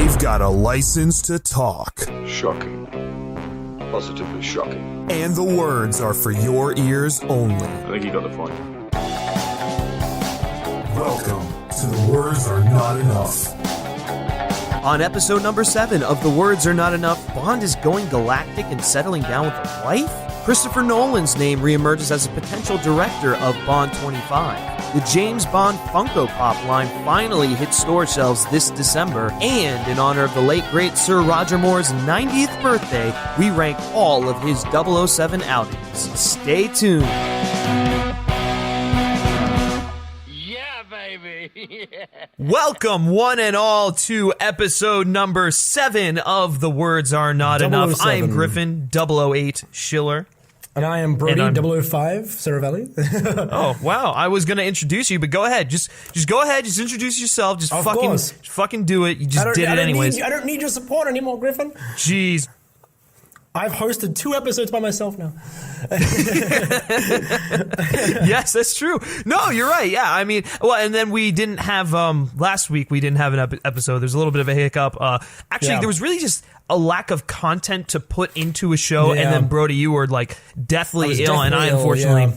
They've got a license to talk. Shocking. Positively shocking. And the words are for your ears only. I think you got the point. Welcome to The Words Are Not Enough. On episode number 7 of The Words Are Not Enough, Bond is going galactic and settling down with a wife? Christopher Nolan's name reemerges as a potential director of Bond 25. The James Bond Funko Pop line finally hits store shelves this December, and in honor of the late great Sir Roger Moore's 90th birthday, we rank all of his 007 outings. Stay tuned. Welcome, one and all, to episode number 7 of The Words Are Not Enough. I am Griffin, 008 Schiller. And I am Brody, 005 Saravelli. Oh, wow. I was going to introduce you, but go ahead. Just go ahead. Just introduce yourself. Just fucking do it. You just did it anyways. I don't need your support anymore, Griffin. Jeez. I've hosted 2 episodes by myself now. Yes, that's true. No, you're right. Yeah, I mean, well, and then we didn't have, last week we didn't have an episode. There's a little bit of a hiccup. There was really just a lack of content to put into a show, and then Brody, you were like deathly ill, and I unfortunately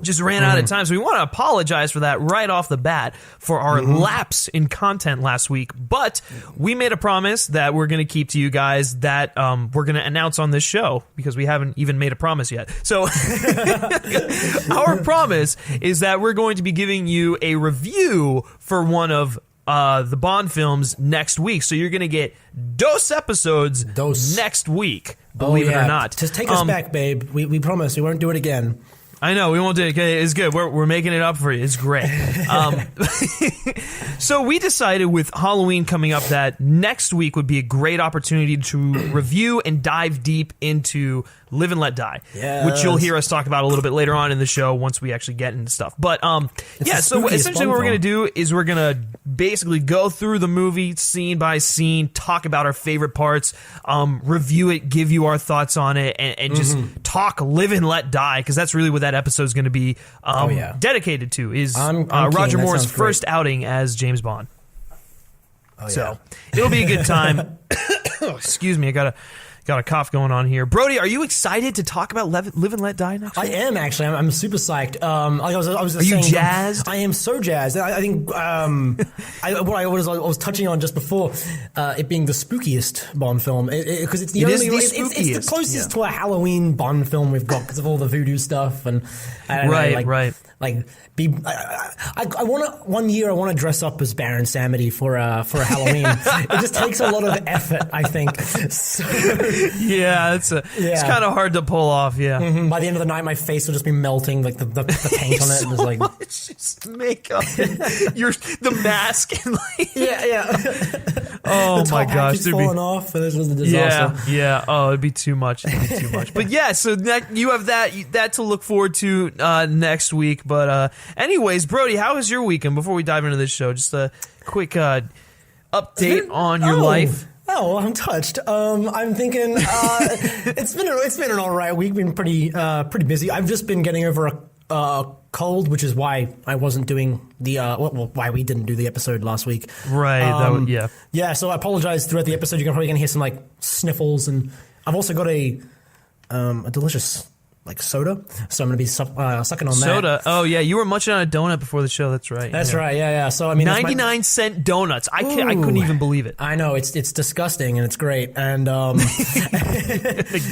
just ran out of time. So we want to apologize for that right off the bat for our lapse in content last week. But we made a promise that we're going to keep to you guys that we're going to announce on this show, because we haven't even made a promise yet. So our promise is that we're going to be giving you a review for one of the Bond films next week. So you're going to get dose episodes next week, believe it or not. Just take us back, babe. We promise we won't do it again. I know, we won't do it. Okay, it's good. We're making it up for you. It's great. So we decided with Halloween coming up that next week would be a great opportunity to review and dive deep into Live and Let Die, which you'll hear us talk about a little bit later on in the show once we actually get into stuff. But so essentially what we're going to do is we're going to basically go through the movie scene by scene, talk about our favorite parts, review it, give you our thoughts on it, and just talk Live and Let Die, because that's really what that episode is going to be dedicated to, is Roger Moore's first outing as James Bond. So it'll be a good time. Excuse me, I got a cough going on here. Brody, are you excited to talk about Live and Let Die next week? I am, actually. I'm super psyched. Are you jazzed? I am so jazzed. I think I was touching on just before, it being the spookiest Bond film, because it's the closest to a Halloween Bond film we've got because of all the voodoo stuff and right. I want to dress up as Baron Samedi for Halloween. It just takes a lot of effort, I think. So, it's kind of hard to pull off. Yeah. Mm-hmm. By the end of the night, my face will just be melting, like the paint on it. So was like it's just makeup, the mask, and oh the my gosh, it'd falling off, and this was a disaster. Yeah. Oh, it'd be too much. But yeah, so you have that to look forward to next week. But anyways, Brody, how was your weekend? Before we dive into this show, just a quick update on your life. Oh, I'm touched. I'm thinking it's been an all right week. Been pretty busy. I've just been getting over a cold, which is why I wasn't doing the why we didn't do the episode last week. Right. Yeah. So I apologize throughout the episode. You're probably gonna hear some like sniffles, and I've also got a delicious soda, so I'm going to be sucking on that. Soda? Oh, yeah, you were munching on a donut before the show, that's right. That's right, yeah. So, I mean... 99-cent donuts. I couldn't even believe it. I know, it's disgusting, and it's great, and...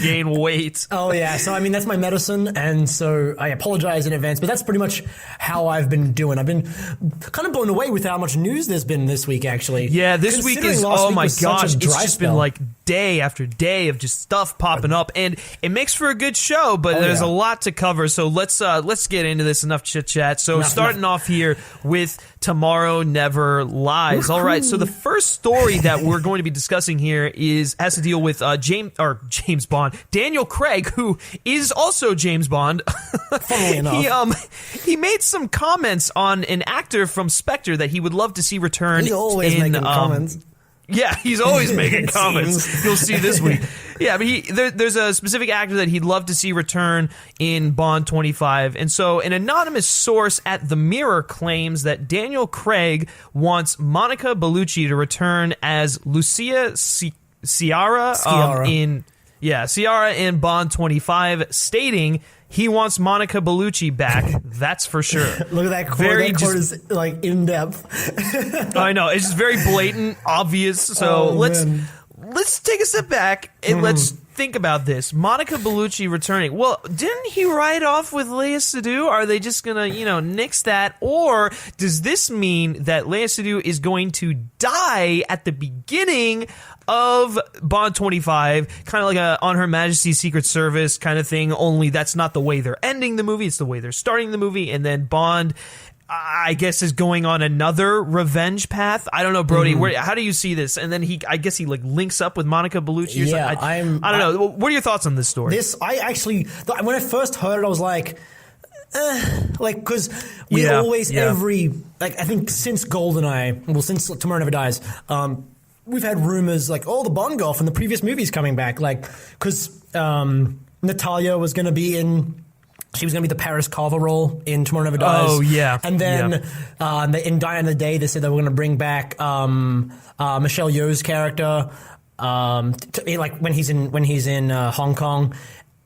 Gain weight. Oh, yeah, so, I mean, that's my medicine, and so I apologize in advance, but that's pretty much how I've been doing. I've been kind of blown away with how much news there's been this week, actually. Yeah, this week is, oh my gosh, it's just been like day after day of just stuff popping up, and it makes for a good show, but there's a lot to cover, so let's get into this. Enough chit chat. So starting off here with Tomorrow Never Lies. All right, so the first story that we're going to be discussing here has to deal with James Bond, Daniel Craig, who is also James Bond. Funnily enough, he made some comments on an actor from Spectre that he would love to see return. He's always making comments. Yeah, he's always making It comments. seems. You'll see this week. Yeah, but there's a specific actor that he'd love to see return in Bond 25. And so an anonymous source at The Mirror claims that Daniel Craig wants Monica Bellucci to return as Lucia Sciarra Sciarra in Bond 25, stating he wants Monica Bellucci back. That's for sure. Look at that quote. That quote is like in depth. I know, it's just very blatant, obvious. So let's take a step back and let's think about this. Monica Bellucci returning. Well, didn't he ride off with Léa Seydoux? Are they just gonna, nix that? Or does this mean that Léa Seydoux is going to die at the beginning of Bond 25, kind of like a On Her Majesty's Secret Service kind of thing, only that's not the way they're ending the movie, it's the way they're starting the movie, and then Bond, I guess, is going on another revenge path. I don't know, Brody, how do you see this? And then I guess he links up with Monica Bellucci or Yeah, something. I don't know. What are your thoughts on this story? I actually, when I first heard it, I was like, because we I think since GoldenEye, since Tomorrow Never Dies, we've had rumors like, the Bond girl from the previous movies coming back, because Natalia was going to be she was going to be the Paris Carver role in Tomorrow Never Dies. Oh, yeah. And then in Die in the Day, they said they were going to bring back Michelle Yeoh's character, when he's in Hong Kong,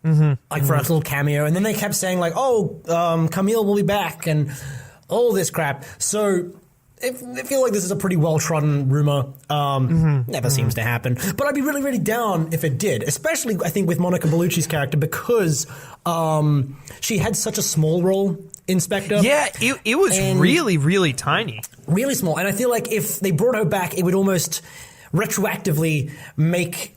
for a little cameo. And then they kept saying Camille will be back and all this crap. So I feel like this is a pretty well-trodden rumor. Never seems to happen. But I'd be really, really down if it did, especially, I think, with Monica Bellucci's character, because she had such a small role in Spectre. Yeah, it was really, really tiny. Really small. And I feel like if they brought her back, it would almost retroactively make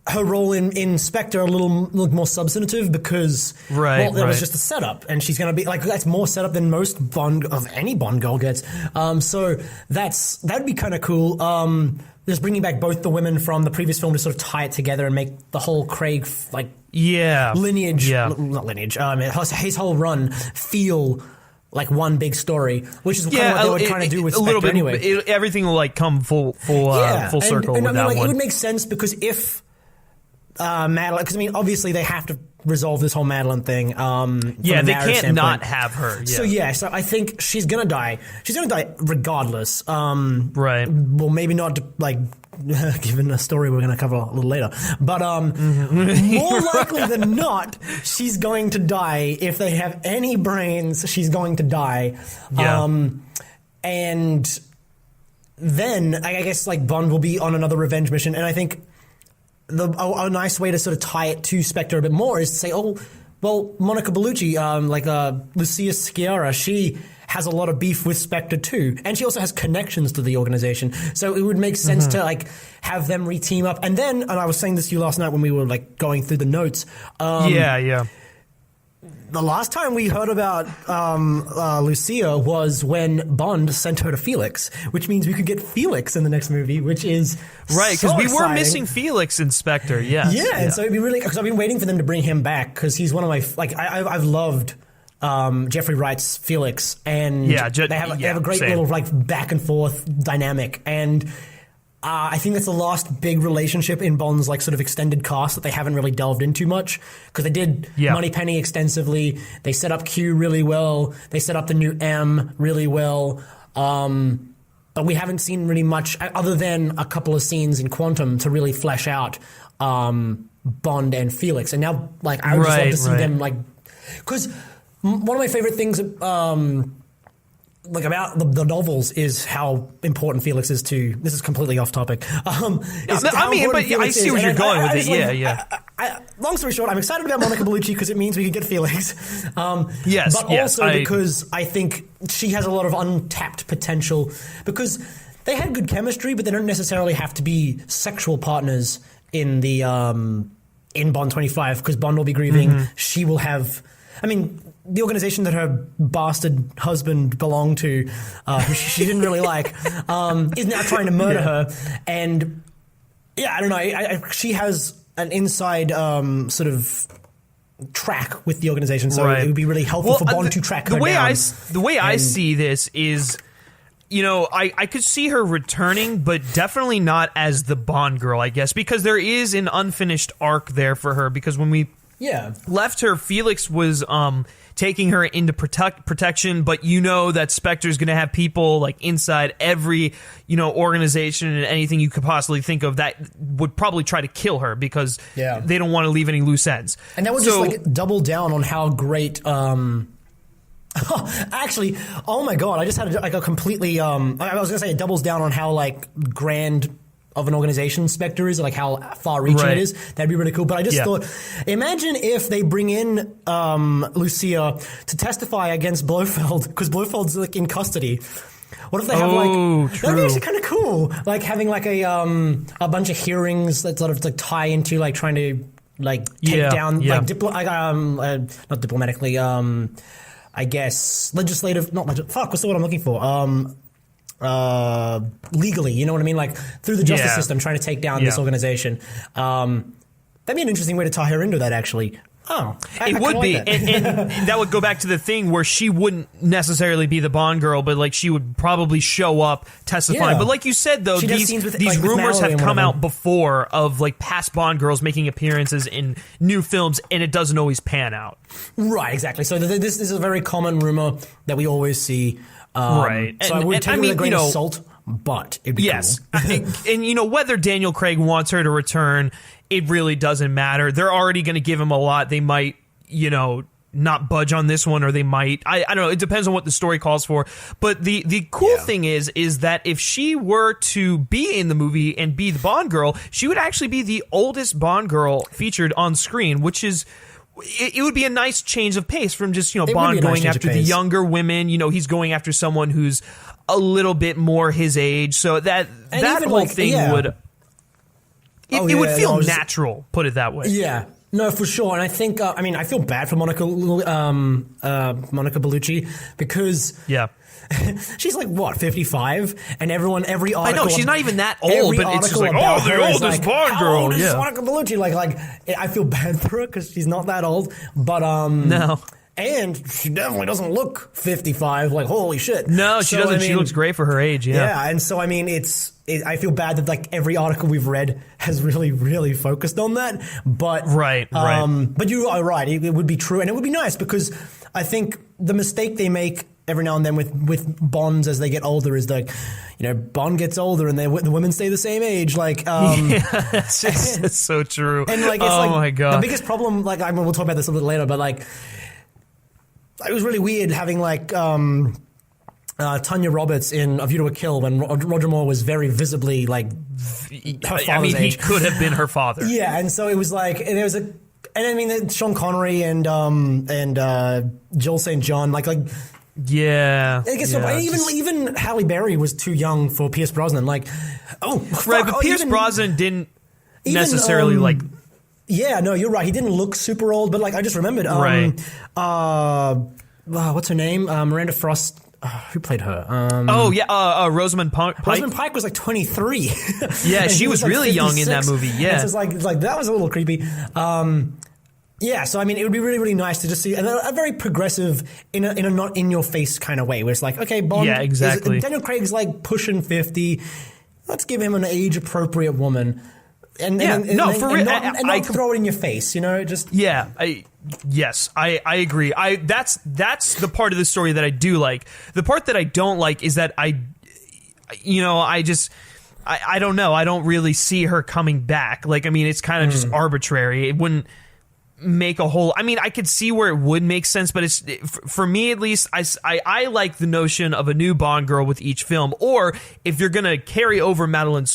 her role in Spectre a little more substantive, because that was just a setup, and she's going to be that's more setup than most any Bond girl gets. So that'd be kind of cool. Just bringing back both the women from the previous film to sort of tie it together and make the whole Craig lineage, not lineage, his whole run feel like one big story, which is kind of what they were trying to do with Spectre anyway. Everything will come full circle with that one. It would make sense, because if Madeline, because obviously they have to resolve this whole Madeline thing. They can't not have her. Yeah. So I think she's gonna die. She's gonna die regardless. Right. Well, maybe not given a story we're gonna cover a little later, but more likely than not, she's going to die. If they have any brains, she's going to die. Yeah. And then I guess Bond will be on another revenge mission, and I think a nice way to sort of tie it to Spectre a bit more is to say, Monica Bellucci, Lucia Sciarra, she has a lot of beef with Spectre too, and she also has connections to the organization. So it would make sense to have them re-team up. And then, and I was saying this to you last night when we were going through the notes. The last time we heard about Lucia was when Bond sent her to Felix, which means we could get Felix in the next movie, which is right, because we were exciting. Missing Felix in Spectre. And so it'd be really, because I've been waiting for them to bring him back, because he's one of my I've loved Jeffrey Wright's Felix, and they have a great little back and forth dynamic, and I think that's the last big relationship in Bond's sort of extended cast that they haven't really delved into much, because they did Moneypenny extensively. They set up Q really well. They set up the new M really well. But we haven't seen really much other than a couple of scenes in Quantum to really flesh out Bond and Felix. And now, I would just love to see them, because one of my favorite things about the novels is how important Felix is to. This is completely off topic. But I see where you're going with it. Long story short, I'm excited about Monica Bellucci because it means we can get Felix. Also because I think she has a lot of untapped potential, because they had good chemistry, but they don't necessarily have to be sexual partners in the in Bond 25, because Bond will be grieving. She will have. The organization that her bastard husband belonged to, who she didn't really like, is now trying to murder her. And I don't know. She has an inside sort of track with the organization, so it would be really helpful for Bond to track her down. The way I see this is, I could see her returning, but definitely not as the Bond girl, I guess, because there is an unfinished arc there for her. Because when we left her, Felix was taking her into protection, but that Spectre's going to have people like inside every organization and anything you could possibly think of that would probably try to kill her because they don't want to leave any loose ends. And that would just like double down on how great. Actually, oh my god! I just had like a completely. I was gonna say it doubles down on how like grand of an organization Spectre is, like how far-reaching it is. That'd be really cool. But I just thought, imagine if they bring in Lucia to testify against Blofeld because Blofeld's like in custody. What if they have that'd be actually kind of cool, like having like a bunch of hearings that sort of like tie into like trying to like take down like not diplomatically. I guess legislative, not what's the word I'm looking for? Legally, you know what I mean? Like through the justice system, trying to take down this organization. That'd be an interesting way to tie her into that, actually. Oh, it would be, and that would go back to the thing where she wouldn't necessarily be the Bond girl, but like she would probably show up testifying. But like you said, though, these rumors have come out before of like past Bond girls making appearances in new films, and it doesn't always pan out. Right, exactly. So this is a very common rumor that we always see. Right. So I would take it with a grain of salt, but it'd be cool. and whether Daniel Craig wants her to return, it really doesn't matter. They're already going to give him a lot. They might, not budge on this one, or they might. I don't know. It depends on what the story calls for. But the cool thing is that if she were to be in the movie and be the Bond girl, she would actually be the oldest Bond girl featured on screen, which is... It would be a nice change of pace from just, Bond going after the younger women. He's going after someone who's a little bit more his age. So that whole thing would... It would feel natural, put it that way. Yeah. No, for sure. And I think, I feel bad for Monica Bellucci because... Yeah. She's like, what, 55? And every article... I know, she's not even that old, but it's just like, the oldest Bond girl. How old is Monica Bellucci? Like, I feel bad for her because she's not that old. But, no. And she definitely doesn't look 55. Like, holy shit. No, she doesn't. She looks great for her age, Yeah, and so, I feel bad that, like, every article we've read has really, really focused on that. But... Right. But you are right. It would be true. And it would be nice because I think the mistake they make every now and then with Bonds as they get older is like, Bond gets older and the women stay the same age. Like, that's so true. And like, it's my God. The biggest problem, like, we'll talk about this a little later, but like, it was really weird having like, Tanya Roberts in A View to a Kill when Roger Moore was very visibly like her father's age. He could have been her father. Yeah, and so it was like, and there was Sean Connery and Joel St. John, like. Yeah. I guess even Halle Berry was too young for Pierce Brosnan. Like, but Pierce Brosnan didn't necessarily like. Yeah, no, you're right. He didn't look super old, but like I just remembered. What's her name? Miranda Frost. Who played her? Rosamund Pike. Rosamund Pike was like 23. Yeah, she was really young in that movie. Yeah, so it's like that was a little creepy. Yeah, so it would be really, really nice to just see a very progressive, in a not in your face kind of way, where it's like, okay, Bond, exactly. Daniel Craig's like pushing 50. Let's give him an age appropriate woman, and not throw it in your face, just Yes, I agree. That's the part of the story that I do like. The part that I don't like is that I don't know. I don't really see her coming back. Like, it's kind of just arbitrary. It wouldn't make a whole... I could see where it would make sense, but it's, for me at least, I like the notion of a new Bond girl with each film. Or if you're going to carry over Madeline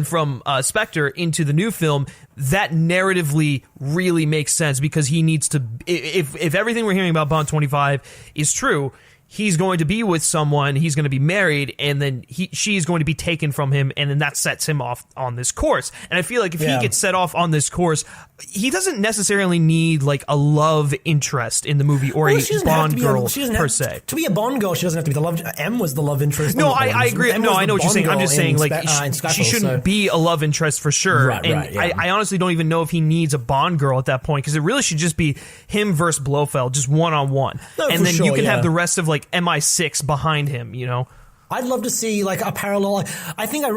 from Spectre into the new film, that narratively really makes sense because he needs to... If everything we're hearing about Bond 25 is true... He's going to be with someone, he's going to be married, and then she's going to be taken from him, and then that sets him off on this course. And I feel like if he gets set off on this course, he doesn't necessarily need like a love interest in the movie or a Bond girl per se. To be a Bond girl, she doesn't have to be the love. M was the love interest. No, I agree. No, I know what you're saying. I'm just saying like she shouldn't be a love interest for sure. Right, I honestly don't even know if he needs a Bond girl at that point because it really should just be him versus Blofeld, just one-on-one. And then you can have the rest of like like MI6 behind him, you know? I'd love to see like a parallel. I think I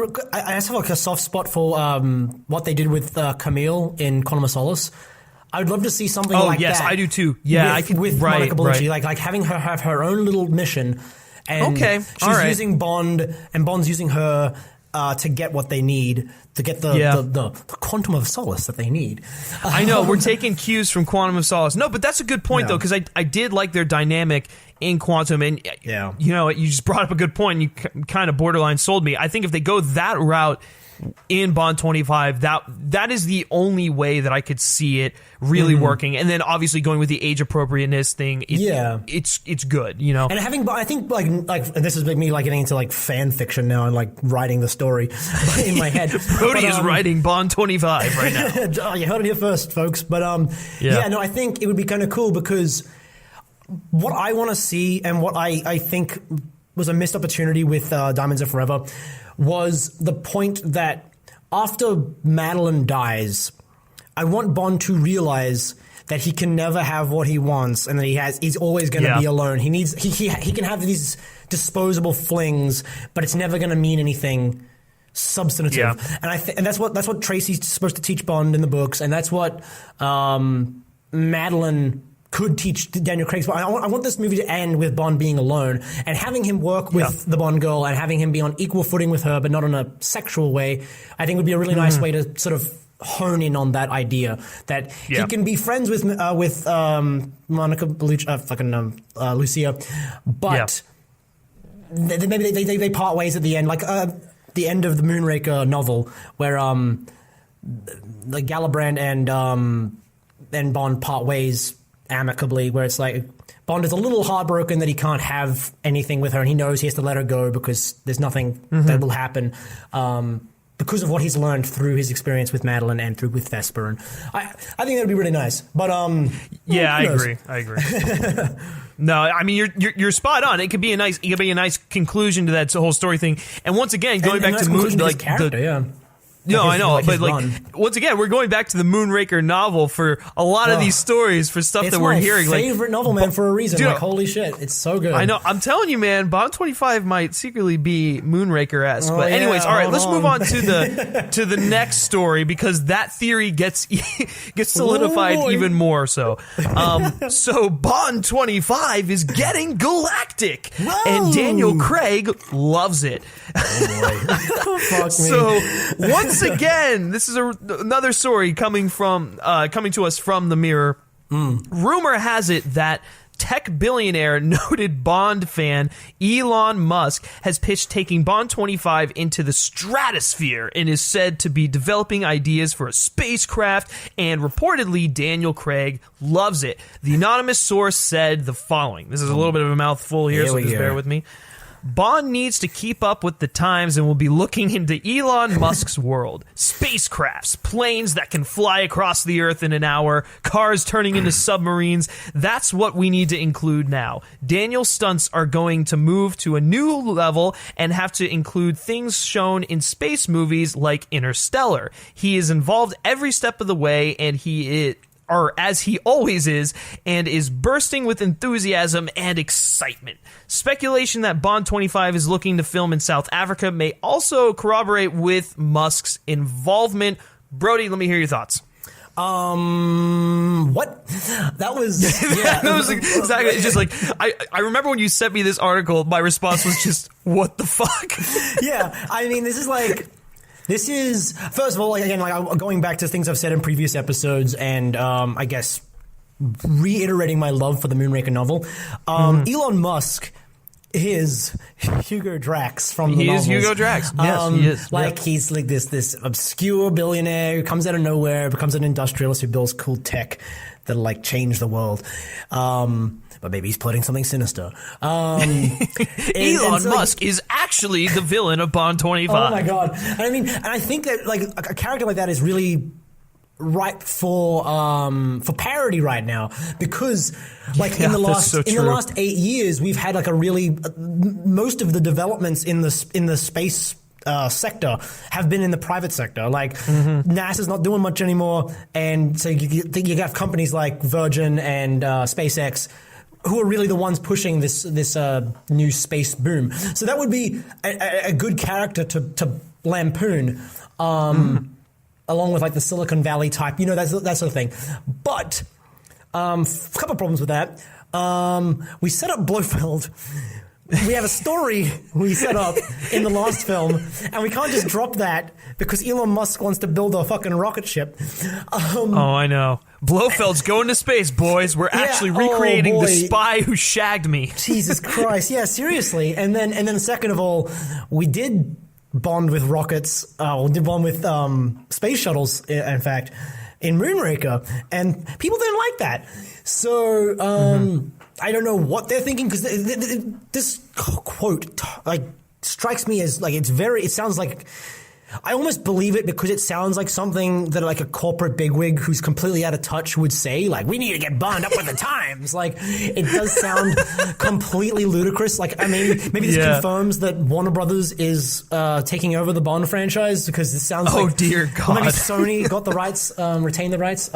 just have like a soft spot for what they did with Camille in Quantum of Solace. I would love to see something like that. Oh, yes, I do too. Yeah, with Monica Bellucci, like having her have her own little mission, and she's using Bond, and Bond's using her to get what they need, to get the Quantum of Solace that they need. I know, we're taking cues from Quantum of Solace. No, but that's a good point, though, because I did like their dynamic in Quantum, and you know, you just brought up a good point, and you kind of borderline sold me. I think if they go that route in Bond 25, that is the only way that I could see it really working. And then obviously going with the age appropriateness thing, it's good, you know. And having, I think like and this is me like getting into like fan fiction now and like writing the story in my head. Brody is writing Bond 25 right now. You heard it here first, folks. But no, I think it would be kind of cool because what I want to see and what I think was a missed opportunity with Diamonds Are Forever was the point that after Madeline dies, I want Bond to realize that he can never have what he wants and that he's always going to be alone. He can have these disposable flings, but it's never going to mean anything substantive. Yeah. And that's what Tracy's supposed to teach Bond in the books, and that's what Madeline could teach Daniel Craig's. But I want this movie to end with Bond being alone and having him work with the Bond girl and having him be on equal footing with her, but not in a sexual way. I think would be a really nice way to sort of hone in on that idea that he can be friends with Monica Bellucci, Lucia, but maybe they part ways at the end, like the end of the Moonraker novel, where like Galibrand and Bond part ways amicably, where it's like Bond is a little heartbroken that he can't have anything with her, and he knows he has to let her go because there's nothing that will happen because of what he's learned through his experience with Madeline and with Vesper. And I think that would be really nice. But I agree. No, I mean you're spot on. It could be a nice conclusion to that whole story thing. And once again, going back to Moon, like character, No, I know, but like once again, we're going back to the Moonraker novel for a lot of these stories for stuff that we're hearing. It's my favorite novel, man, for a reason. Dude, like, holy shit, it's so good. I know. I'm telling you, man, Bond 25 might secretly be Moonraker-esque. But anyways, all right, let's move on to the next story because that theory gets solidified even more. So Bond 25 is getting galactic, and Daniel Craig loves it. Oh, boy. Fuck me. So once again, this is another story coming to us from the Mirror. Rumor has it that tech billionaire, noted Bond fan Elon Musk has pitched taking Bond 25 into the stratosphere and is said to be developing ideas for a spacecraft, and reportedly Daniel Craig loves it. The anonymous source said the following. This is a little bit of a mouthful here, so just bear with me. Bond needs to keep up with the times and will be looking into Elon Musk's world. Spacecrafts, planes that can fly across the Earth in an hour, cars turning into submarines. That's what we need to include now. Daniel's stunts are going to move to a new level and have to include things shown in space movies like Interstellar. He is involved every step of the way, and as he always is, and is bursting with enthusiasm and excitement. Speculation that Bond 25 is looking to film in South Africa may also corroborate with Musk's involvement. Brody, let me hear your thoughts. What? That was that was exactly just like I remember when you sent me this article, my response was just, what the fuck? Yeah, I mean, this is, first of all, again, like going back to things I've said in previous episodes, and I guess reiterating my love for the Moonraker novel. Elon Musk is Hugo Drax from the novels. He is Hugo Drax. Yes, he is. Like, he's like this obscure billionaire who comes out of nowhere, becomes an industrialist who builds cool tech that'll like change the world. But maybe he's plotting something sinister. Elon Musk is actually the villain of Bond 25. Oh my god! And I think that like a character like that is really ripe for parody right now, because like in the last 8 years we've had like a really most of the developments in the space sector have been in the private sector. Like NASA's not doing much anymore, and so you have companies like Virgin and SpaceX who are really the ones pushing this new space boom. So that would be a good character to lampoon, along with like the Silicon Valley type, that sort of thing. But a couple of problems with that. We set up Blofeld. We have a story we set up in the last film, and we can't just drop that because Elon Musk wants to build a fucking rocket ship. I know. Blofeld's going to space, boys. We're actually recreating the spy who shagged me. Jesus Christ. Yeah, seriously. And then second of all, we did bond with rockets. We did bond with space shuttles, in fact, in Moonraker. And people didn't like that. So, I don't know what they're thinking, because this quote like strikes me as like it sounds like, I almost believe it because it sounds like something that like a corporate bigwig who's completely out of touch would say, like, we need to get Bond up with the times. Like, it does sound completely ludicrous. Like, I mean, maybe this confirms that Warner Brothers is taking over the Bond franchise, because it sounds like, dear God, maybe Sony got the rights, retained the rights.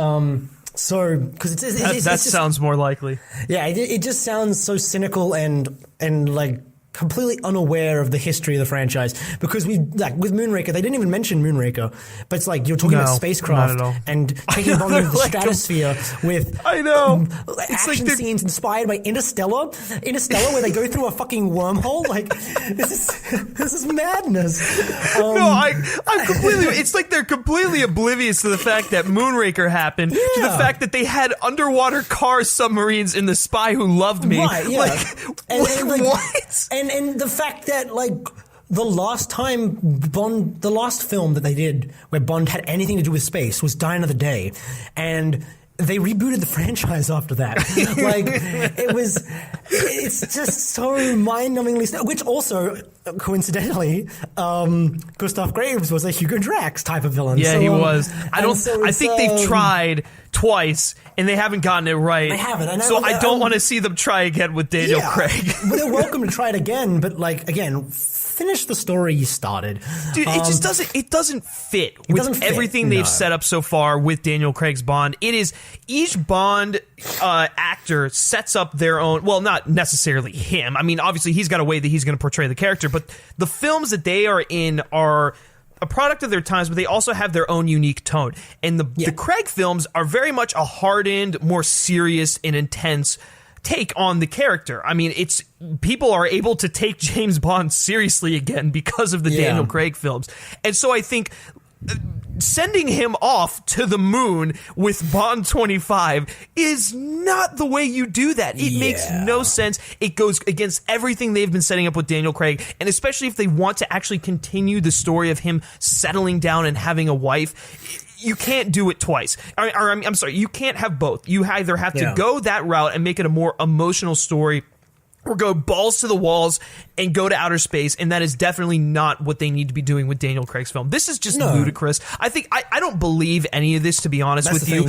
So, because that just, sounds more likely. Yeah, it just sounds so cynical and like completely unaware of the history of the franchise. Because with Moonraker, they didn't even mention Moonraker, but it's like you're talking about spacecraft and taking Bond into the stratosphere with action scenes inspired by Interstellar, where they go through a fucking wormhole. Like, this is madness. I'm completely. It's like they're completely oblivious to the fact that Moonraker happened, to the fact that they had underwater car submarines in The Spy Who Loved Me. Right, yeah. What? And the fact that, like, the last time the last film that they did where Bond had anything to do with space was Die Another Day. And they rebooted the franchise after that. Like, it's just so mind-numbingly, which also, coincidentally, Gustav Graves was a Hugo Drax type of villain. Yeah, so, he was. I think they've tried twice, and they haven't gotten it right. They haven't. So I don't want to see them try again with Daniel Craig. But they're welcome to try it again, but, like, again, finish the story you started. Dude, it just doesn't fit with everything they've set up so far with Daniel Craig's Bond. It is, each Bond actor sets up their own, well, not necessarily him. I mean, obviously he's got a way that he's going to portray the character, but the films that they are in are a product of their times, but they also have their own unique tone. And the Craig films are very much a hardened, more serious and intense take on the character. I mean, people are able to take James Bond seriously again because of the Daniel Craig films. And so I think sending him off to the moon with Bond 25 is not the way you do that. It makes no sense. It goes against everything they've been setting up with Daniel Craig, and especially if they want to actually continue the story of him settling down and having a wife. You can't do it twice. I'm sorry, you can't have both. You either have to go that route and make it a more emotional story, or go balls to the walls and go to outer space, and that is definitely not what they need to be doing with Daniel Craig's film. This is just ludicrous. I think I don't believe any of this, to be honest with you.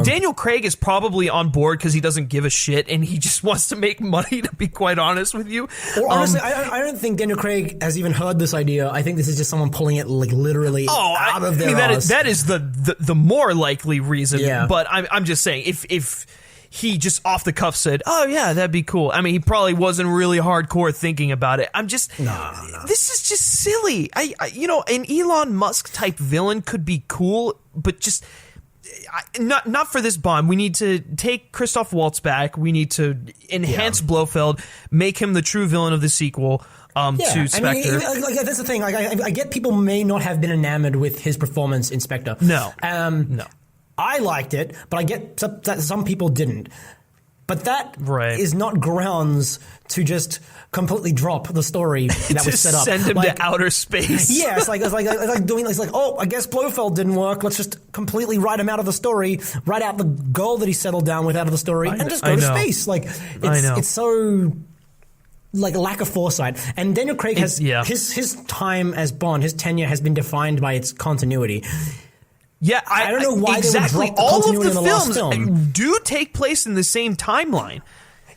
Daniel Craig is probably on board because he doesn't give a shit and he just wants to make money, to be quite honest with you. Or honestly, I don't think Daniel Craig has even heard this idea. I think this is just someone pulling it, like, literally out of their ass. That is the more likely reason. Yeah. But I'm just saying, if he just off the cuff said, "Oh yeah, that'd be cool." I mean, he probably wasn't really hardcore thinking about it. I'm just, this is just silly. An Elon Musk type villain could be cool, but just not for this Bond. We need to take Christoph Waltz back. We need to enhance Blofeld, make him the true villain of the sequel. To Spectre. I mean, that's the thing. I get people may not have been enamored with his performance in Spectre. No. I liked it, but I get that some people didn't. But that is not grounds to just completely drop the story that was set up. Send him to outer space. Yeah, it's like oh, I guess Blofeld didn't work. Let's just completely write him out of the story, write out the girl that he settled down with out of the story, and just go to space. Like, it's so, like, a lack of foresight. And Daniel Craig has his time as Bond, his tenure has been defined by its continuity. Yeah, I don't know why exactly. They would drop the all continuity of the in the last film do take place in the same timeline.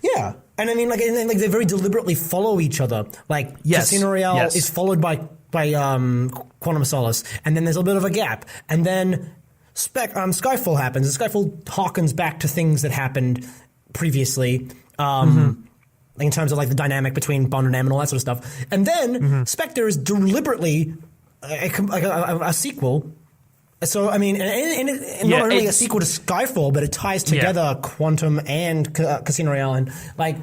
Yeah, and I mean, like they very deliberately follow each other. Like, Casino Royale is followed by Quantum of Solace, and then there's a bit of a gap, and then Skyfall happens. And Skyfall harkens back to things that happened previously. in terms of like the dynamic between Bond and M and all that sort of stuff. And then Spectre is deliberately a sequel. So, I mean, and not only a sequel to Skyfall, but it ties together Quantum and Casino Royale. And, like,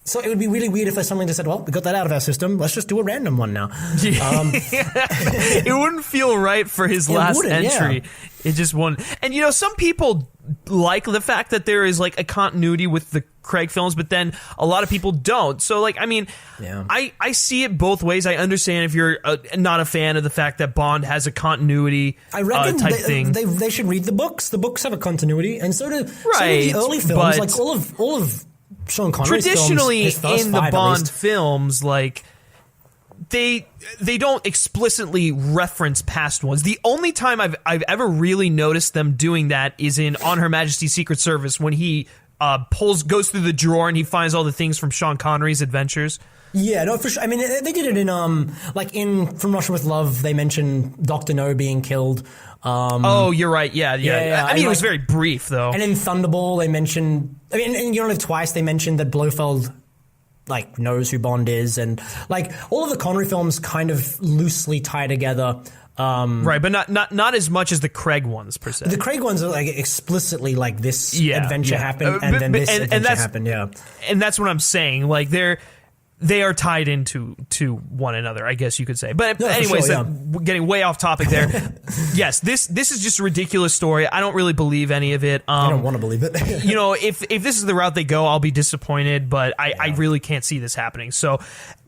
so it would be really weird if there's something that said, well, we got that out of our system. Let's just do a random one now. It wouldn't feel right for his last entry. Yeah. It just wouldn't. And, you know, some people like the fact that there is, like, a continuity with the Craig films, but then a lot of people don't. So, like, I mean, I see it both ways. I understand if you're not a fan of the fact that Bond has a continuity type thing. They should read the books. The books have a continuity, and so do the early films. Like, all of Sean Connery's traditionally films, in the Bond films, like, they don't explicitly reference past ones. The only time I've ever really noticed them doing that is in On Her Majesty's Secret Service, when he goes through the drawer and he finds all the things from Sean Connery's adventures. Yeah, no, for sure. I mean, they did it in in From Russia with Love. They mentioned Dr. No being killed. Oh, you're right. Yeah. I mean, it was very brief though. And in Thunderball, they mentioned. I mean, in You Don't Live Twice, they mentioned that Blofeld, like, knows who Bond is, and like all of the Connery films kind of loosely tie together. Right, but not as much as the Craig ones per se. The Craig ones are like explicitly like this adventure happened, and then this adventure happened. Yeah, and that's what I'm saying. Like they are tied into one another, I guess you could say. But anyways, we're getting way off topic there. Yes, this is just a ridiculous story. I don't really believe any of it. I don't want to believe it. You know, if this is the route they go, I'll be disappointed, but I really can't see this happening. So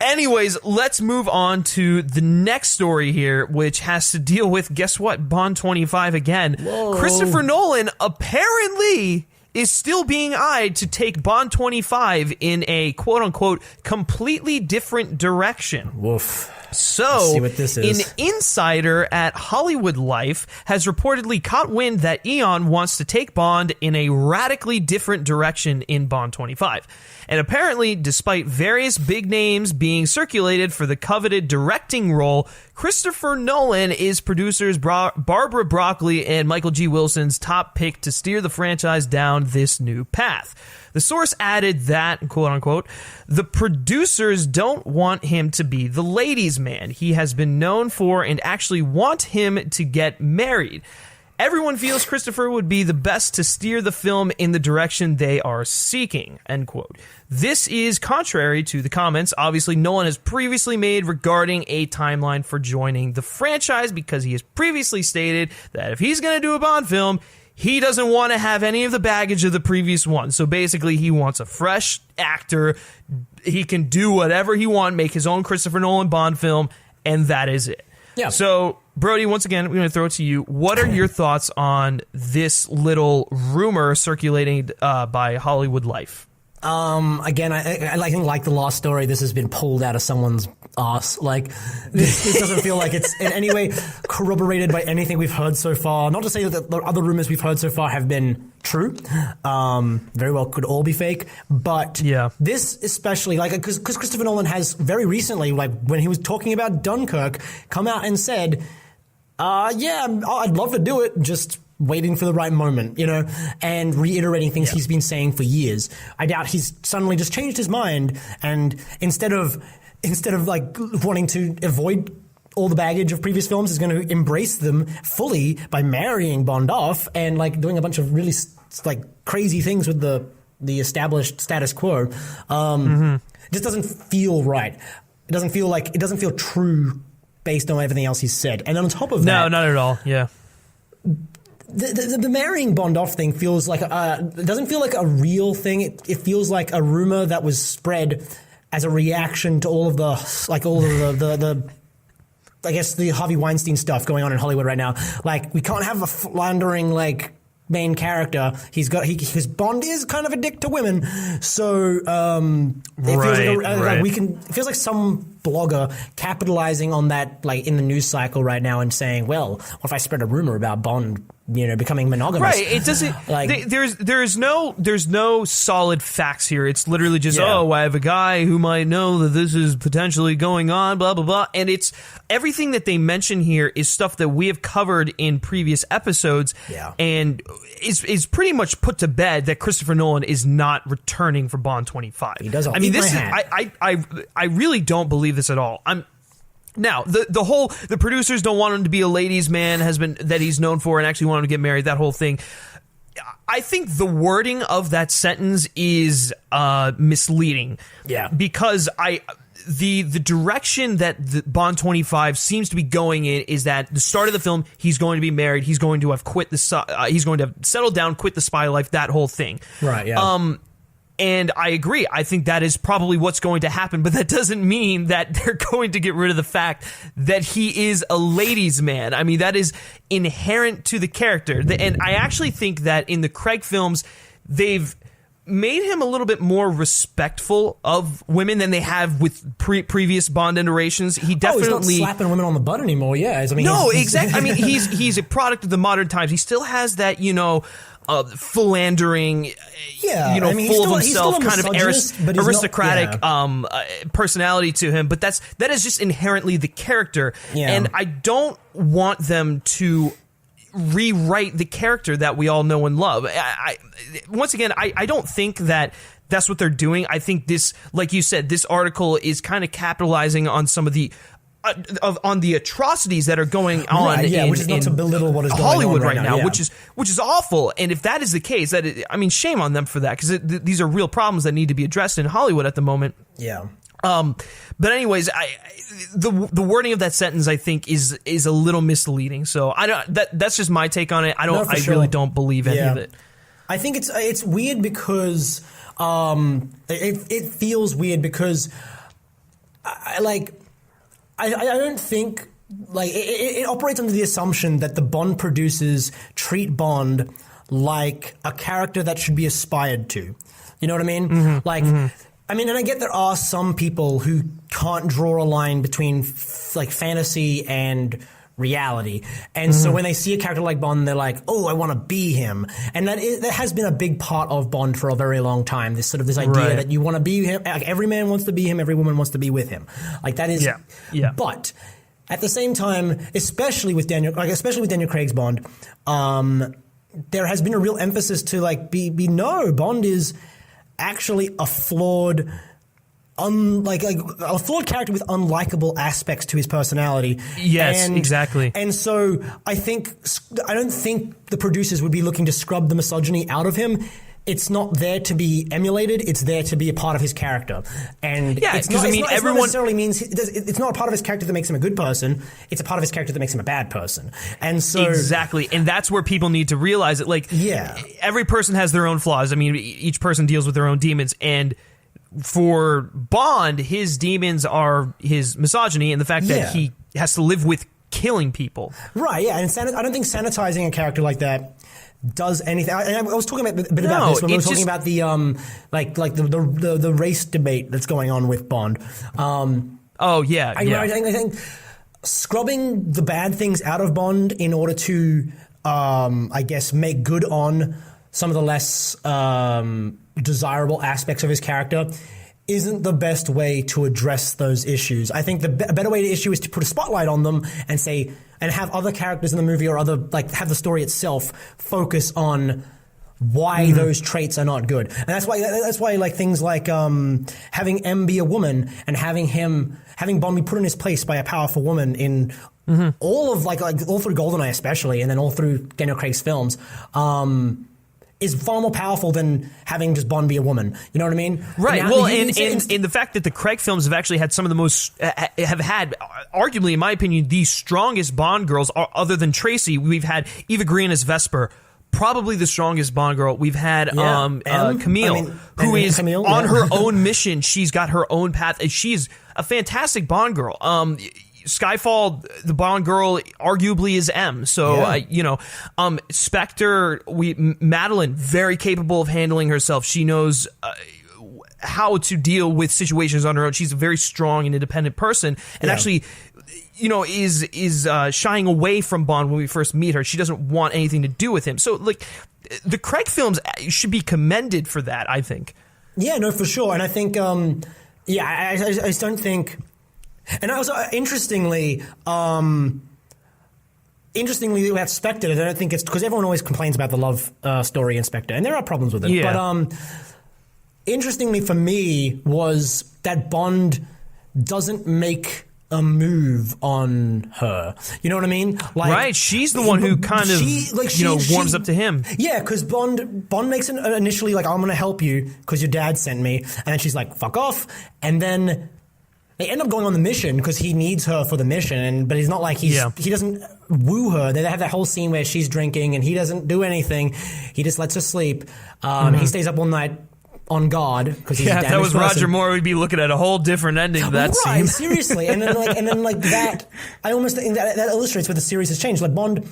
anyways, let's move on to the next story here, which has to deal with, guess what, Bond 25 again. Whoa. Christopher Nolan apparently is still being eyed to take Bond 25 in a quote-unquote completely different direction. Woof. So, let's see what this is. An insider at Hollywood Life has reportedly caught wind that Eon wants to take Bond in a radically different direction in Bond 25. And apparently, despite various big names being circulated for the coveted directing role, Christopher Nolan is producers Barbara Broccoli and Michael G. Wilson's top pick to steer the franchise down this new path. The source added that, quote unquote, the producers don't want him to be the ladies' man he has been known for and actually want him to get married. Everyone feels Christopher would be the best to steer the film in the direction they are seeking, end quote. This is contrary to the comments obviously Nolan has previously made regarding a timeline for joining the franchise, because he has previously stated that if he's going to do a Bond film, he doesn't want to have any of the baggage of the previous one. So basically, he wants a fresh actor. He can do whatever he wants, make his own Christopher Nolan Bond film, and that is it. Yeah. So, Brody, once again, we're going to throw it to you. What are your thoughts on this little rumor circulating by Hollywood Life? Again, I think, like the last story, this has been pulled out of someone's ass. Like, this doesn't feel like it's in any way corroborated by anything we've heard so far. Not to say that the other rumors we've heard so far have been true. Very well could all be fake. But this especially, like, because Christopher Nolan has very recently, like, when he was talking about Dunkirk, come out and said, I'd love to do it, just waiting for the right moment, you know, and reiterating things he's been saying for years. I doubt he's suddenly just changed his mind, and instead of like wanting to avoid all the baggage of previous films, is going to embrace them fully by marrying Bond off and like doing a bunch of really like crazy things with the established status quo. Just doesn't feel right. It doesn't feel true based on everything else he's said. And then on top of that, no, not at all. Yeah. The marrying Bond off thing feels like it doesn't feel like a real thing. It feels like a rumor that was spread as a reaction to all of the I guess the Harvey Weinstein stuff going on in Hollywood right now. Like, we can't have a floundering like main character. His Bond is kind of a dick to women, so it feels like some blogger capitalizing on that, like in the news cycle right now, and saying, well, what if I spread a rumor about Bond becoming monogamous. Right. It doesn't. Like, there's no solid facts here. It's literally just I have a guy who might know that this is potentially going on. Blah blah blah. And it's everything that they mention here is stuff that we have covered in previous episodes. Yeah. And is pretty much put to bed that Christopher Nolan is not returning for Bond 25. He does. I mean, I really don't believe this at all. Now, the producers don't want him to be a ladies' man that he's known for and actually want him to get married, that whole thing. I think the wording of that sentence is misleading. Yeah. Because the direction that the Bond 25 seems to be going in is that the start of the film, he's going to be married, he's going to have he's going to have settled down, quit the spy life, that whole thing. Right, yeah. And I agree. I think that is probably what's going to happen, but that doesn't mean that they're going to get rid of the fact that he is a ladies' man. I mean, that is inherent to the character. And I actually think that in the Craig films, they've made him a little bit more respectful of women than they have with previous Bond iterations. He definitely he's not slapping women on the butt anymore. Yeah, I mean, no, exactly. I mean, he's a product of the modern times. He still has that, philandering, full of himself, kind of aristocratic personality to him. But that is just inherently the character, and I don't want them to rewrite the character that we all know and love. Once again, I don't think that that's what they're doing. I think this, like you said, this article is kind of capitalizing on some of the on the atrocities that are going on, which is not to belittle what is going Hollywood on right now, which is awful. And if that is the case, shame on them for that, because these are real problems that need to be addressed in Hollywood at the moment. Yeah. But anyways, the wording of that sentence, I think, is a little misleading. So that's just my take on it. Really don't believe any of it. I think it's weird because it feels weird because I don't think, it operates under the assumption that the Bond producers treat Bond like a character that should be aspired to. You know what I mean? Mm-hmm. I mean, and I get there are some people who can't draw a line between fantasy and reality. And so when they see a character like Bond, they're like, oh, I want to be him. And that has been a big part of Bond for a very long time. This idea that you want to be him. Like, every man wants to be him. Every woman wants to be with him. Like, that is. Yeah. But at the same time, especially with Daniel Craig's Bond, there has been a real emphasis to Bond is actually a flawed, a flawed character with unlikable aspects to his personality. Yes, exactly. And so I don't think the producers would be looking to scrub the misogyny out of him. It's not there to be emulated. It's there to be a part of his character. And it's not necessarily means it's not a part of his character that makes him a good person. It's a part of his character that makes him a bad person. And so exactly, and that's where people need to realize it. Every person has their own flaws. I mean, each person deals with their own demons, and for Bond, his demons are his misogyny and the fact that he has to live with killing people. Right, yeah. And I don't think sanitizing a character like that does anything. I was talking a bit about this when we were talking about the the race debate that's going on with Bond. I think scrubbing the bad things out of Bond in order to, make good on some of the less desirable aspects of his character isn't the best way to address those issues. I think a better way to issue is to put a spotlight on them and say, and have other characters in the movie or have the story itself focus on why those traits are not good. And that's why things like having M be a woman and having Bond be put in his place by a powerful woman in all of all through GoldenEye especially, and then all through Daniel Craig's films, is far more powerful than having just Bond be a woman. You know what I mean? Right. Well, and the fact that the Craig films have actually had some of the most, have had, arguably, in my opinion, the strongest Bond girls, other than Tracy. We've had Eva Green as Vesper, probably the strongest Bond girl. We've had Camille, who is on her own mission. She's got her own path. She's a fantastic Bond girl. Skyfall, the Bond girl, arguably is M. So, Spectre, Madeline, very capable of handling herself. She knows how to deal with situations on her own. She's a very strong and independent person, and actually, you know, is shying away from Bond when we first meet her. She doesn't want anything to do with him. So, like, the Craig films should be commended for that, I think. Yeah, no, for sure. And I think, I just don't think... And also, interestingly, about Spectre, I don't think it's... Because everyone always complains about the love story in Spectre, and there are problems with it. Yeah. But interestingly for me was that Bond doesn't make a move on her. You know what I mean? Like, right, she's the one who kind of, warms up to him. Yeah, because Bond makes an initially, like, I'm going to help you because your dad sent me. And then she's like, fuck off. And then they end up going on the mission because he needs her for the mission. But he's not like, he doesn't woo her. They have that whole scene where she's drinking and he doesn't do anything. He just lets her sleep. He stays up all night on guard because he's a damaged person. If that was Roger Moore, we'd be looking at a whole different ending to that scene. Right, seriously. And then that, I almost think that illustrates where the series has changed. Like, Bond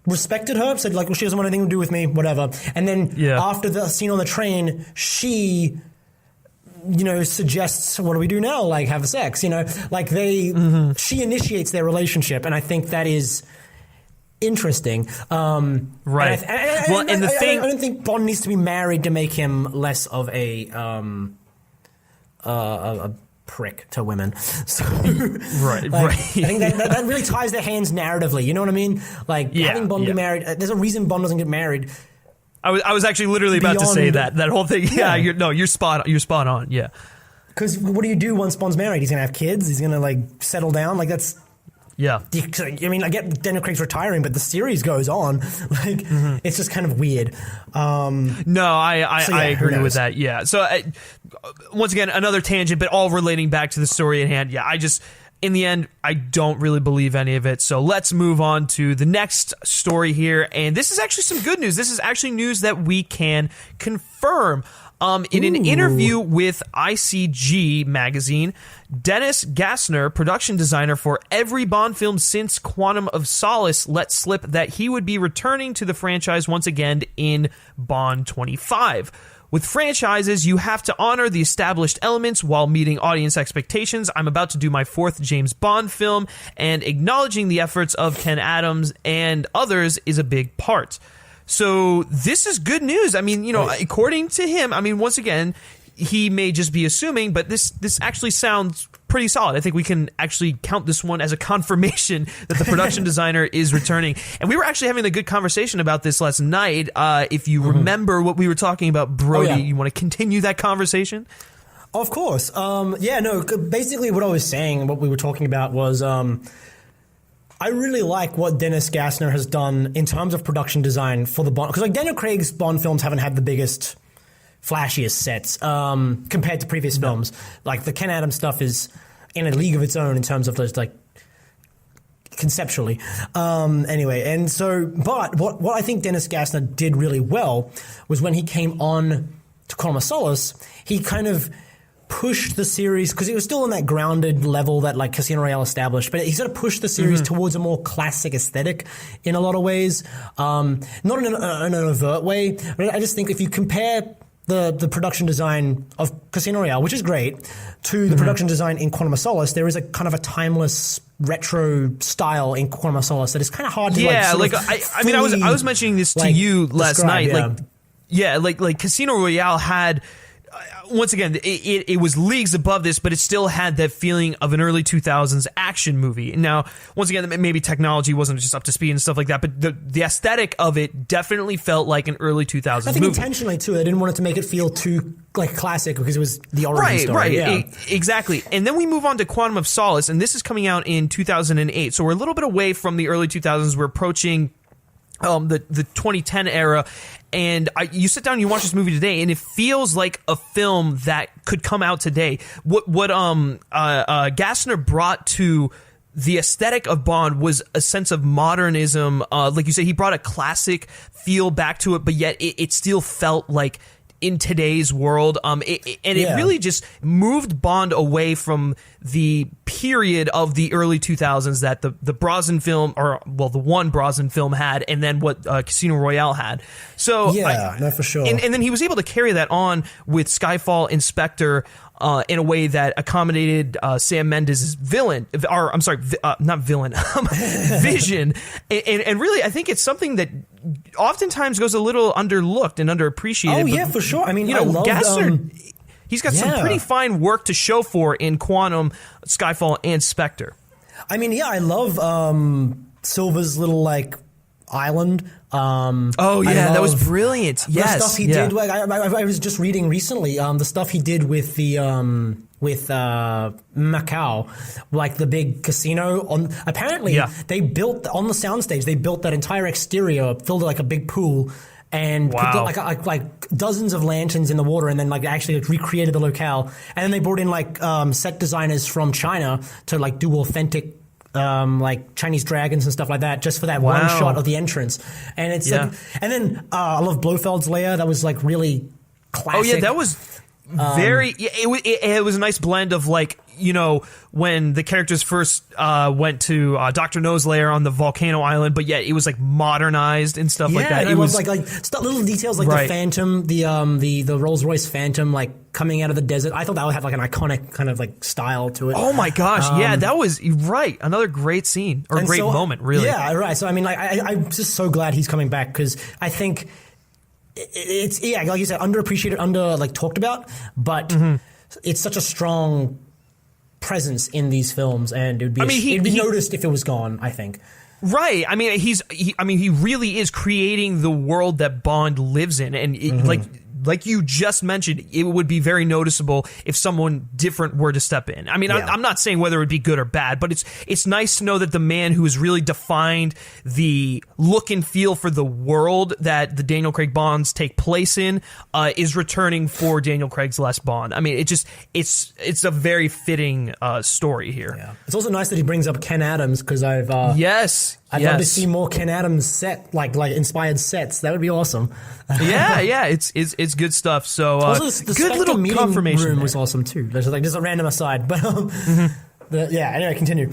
respected her, said, like, well, she doesn't want anything to do with me, whatever. And then after the scene on the train, she, suggests, what do we do now? Like, have sex, Like, she initiates their relationship, and I think that is interesting. Right. I don't think Bond needs to be married to make him less of a prick to women. So, right. I think that really ties their hands narratively. You know what I mean? Like, having Bond be married. There's a reason Bond doesn't get married. I was actually literally about to say that whole thing. Yeah, you're spot on. Yeah. Because what do you do once Bond's married? He's gonna have kids. He's gonna, like, settle down. Like, that's. Yeah. I mean, I get Daniel Craig's retiring, but the series goes on. Like, it's just kind of weird. No, I agree with that. Yeah. So, once again, another tangent, but all relating back to the story at hand. Yeah, in the end, I don't really believe any of it. So let's move on to the next story here. And this is actually some good news. This is actually news that we can confirm. In an interview with ICG magazine, Dennis Gassner, production designer for every Bond film since Quantum of Solace, let slip that he would be returning to the franchise once again in Bond 25. With franchises, you have to honor the established elements while meeting audience expectations. I'm about to do my 4th James Bond film, and acknowledging the efforts of Ken Adams and others is a big part. So this is good news. I mean, according to him, I mean, once again, he may just be assuming, but this actually sounds pretty solid. I think we can actually count this one as a confirmation that the production designer is returning. And we were actually having a good conversation about this last night. If you remember what we were talking about, Brody, you want to continue that conversation? Of course. Basically what I was saying, what we were talking about was... I really like what Dennis Gassner has done in terms of production design for the Bond. Because, like, Daniel Craig's Bond films haven't had the biggest, flashiest sets compared to previous films. Like, the Ken Adams stuff is in a league of its own in terms of those, like, conceptually. Anyway, and so, but what I think Dennis Gassner did really well was when he came on to Quantum of Solace, he kind of pushed the series, because it was still on that grounded level that, like, Casino Royale established, but he sort of pushed the series towards a more classic aesthetic in a lot of ways. Not in an overt way, but I just think if you compare the production design of Casino Royale, which is great, to the production design in Quantum of Solace, there is a kind of a timeless retro style in Quantum of Solace that is kind of hard to I mean, I was mentioning this to you last night. Like Casino Royale had... once again, it was leagues above this, but it still had that feeling of an early 2000s action movie. Now, once again, maybe technology wasn't just up to speed and stuff like that, but the aesthetic of it definitely felt like an early 2000s movie. I think intentionally, too. They didn't want it to make it feel too, like, classic because it was the origin story. Right, exactly. And then we move on to Quantum of Solace, and this is coming out in 2008. So we're a little bit away from the early 2000s. We're approaching the 2010 era. And you sit down and you watch this movie today, and it feels like a film that could come out today. What Gassner brought to the aesthetic of Bond was a sense of modernism. Like you said, he brought a classic feel back to it, but yet it still felt like in today's world. It really just moved Bond away from the period of the early 2000s that the Brosnan film, the one Brosnan film had, and then what Casino Royale had. So no, for sure. And then he was able to carry that on with Skyfall and Spectre in a way that accommodated Sam Mendes' villain, or I'm sorry, not villain, Vision. And really, I think it's something that oftentimes goes a little underlooked and underappreciated. Oh, yeah, for sure. I mean, I love Gassner, he's got some pretty fine work to show for in Quantum, Skyfall, and Spectre. I mean, I love Silver's little, island. That was brilliant. Yes, the stuff he did. I was just reading recently. The stuff he did with the Macau, the big casino. Apparently, they built on the soundstage. They built that entire exterior, filled it like a big pool, and put like dozens of lanterns in the water, and then actually recreated the locale. And then they brought in set designers from China to do authentic. Chinese dragons and stuff like that, just for that one shot of the entrance. And it's and then I love Blofeld's lair. That was really classic. Oh yeah, that was very. It was a nice blend of when the characters first went to Dr. No's lair on the volcano island, but yet it was like modernized and stuff like that. It was like little details the Phantom, the Rolls Royce Phantom, coming out of the desert. I thought that would have an iconic kind of style to it. Oh my gosh, that was right. Another great scene or great moment, really. Yeah, right. So I mean, I'm just so glad he's coming back because I think it's like you said, underappreciated, talked about, but it's such a strong presence in these films, and it'd be noticed if it was gone, I think. Right. I mean, he really is creating the world that Bond lives in, and like you just mentioned, it would be very noticeable if someone different were to step in. I mean, I'm not saying whether it would be good or bad, but it's nice to know that the man who has really defined the look and feel for the world that the Daniel Craig Bonds take place in is returning for Daniel Craig's last Bond. I mean, it's a very fitting story here. Yeah. It's also nice that he brings up Ken Adams because I'd love to see more Ken Adams set, like inspired sets. That would be awesome. It's good stuff. So also the good little confirmation room there. Was awesome too. There's just a random aside, but anyway, continue.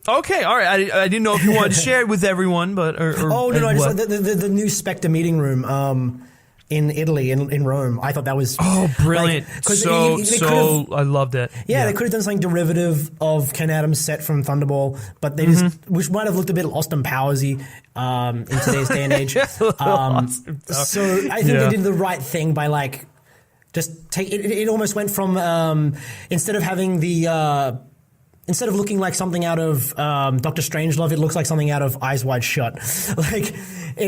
Okay, all right. I didn't know if you wanted to share it with everyone, but I just the new Spectre meeting room. In Italy, in Rome. I thought that was brilliant. I loved it. Yeah, they could have done something derivative of Ken Adams' set from Thunderball, but they just, which might have looked a bit Austin Powers-y in today's day and age. So I think they did the right thing by just take it. It almost went from instead of looking like something out of Dr. Strangelove, it looks like something out of Eyes Wide Shut. Wow,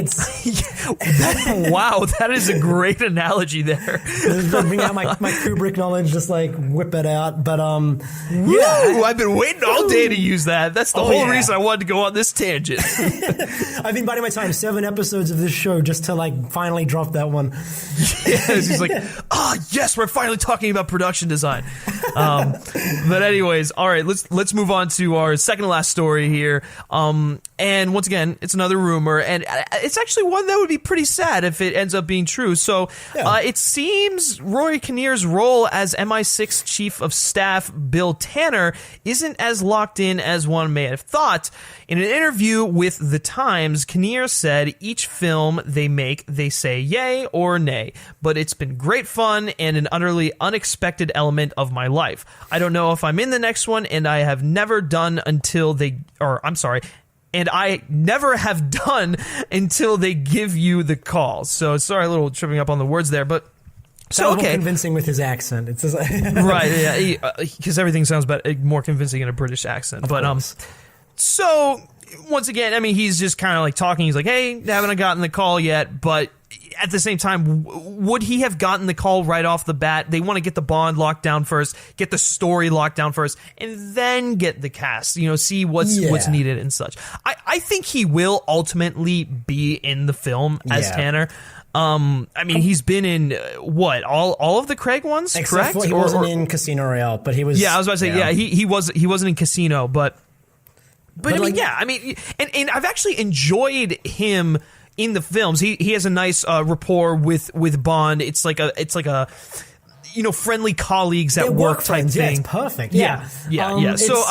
that is a great analogy there. Bring out my Kubrick knowledge, just whip it out. But I've been waiting all day to use that. That's the whole reason I wanted to go on this tangent. I've been biding my time. 7 episodes of this show just to finally drop that one. Yes, he's like, yes, we're finally talking about production design. But anyways, all right, let's move on to our second to last story here. And once again, it's another rumor, and it's actually one that would be pretty sad if it ends up being true. So it seems Rory Kinnear's role as MI6 Chief of Staff Bill Tanner isn't as locked in as one may have thought. In an interview with The Times, Kinnear said each film they make, they say yay or nay, but it's been great fun and an utterly unexpected element of my life. I don't know if I'm in the next one, and I have never done until they give you the call. So sorry, a little tripping up on the words there, but so more convincing with his accent. It's just right, yeah, because everything sounds more convincing in a British accent. So once again, I mean, he's just kind of talking. He's like, "Hey, haven't gotten the call yet," but at the same time, would he have gotten the call right off the bat? They want to get the Bond locked down first, get the story locked down first, and then get the cast, see what's needed and such. I think he will ultimately be in the film as Tanner. I mean, he's been in all of the Craig ones, except correct? He wasn't in Casino Royale, but he was. Yeah, I was about to say, he wasn't in Casino, but I mean, I mean, and I've actually enjoyed him in the films. He has a nice rapport with Bond. It's like a friendly colleagues at work type thing. Yeah, it's perfect. Yeah. So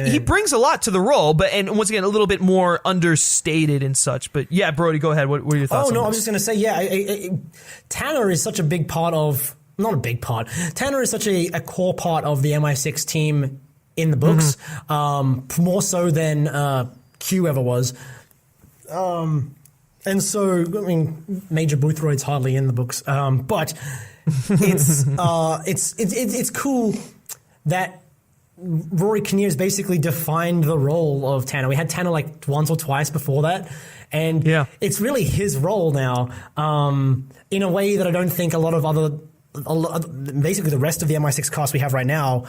he brings a lot to the role, and once again, a little bit more understated and such. But yeah, Brody, go ahead. What are your thoughts? Oh, no, on I was just going to say, Tanner is such a big part of, not a big part, Tanner is such a core part of the MI6 team in the books, more so than Q ever was. And so, I mean, Major Boothroyd's hardly in the books, but it's cool that Rory Kinnear's basically defined the role of Tanner. We had Tanner like once or twice before that, and it's really his role now, in a way that I don't think basically the rest of the MI6 cast we have right now,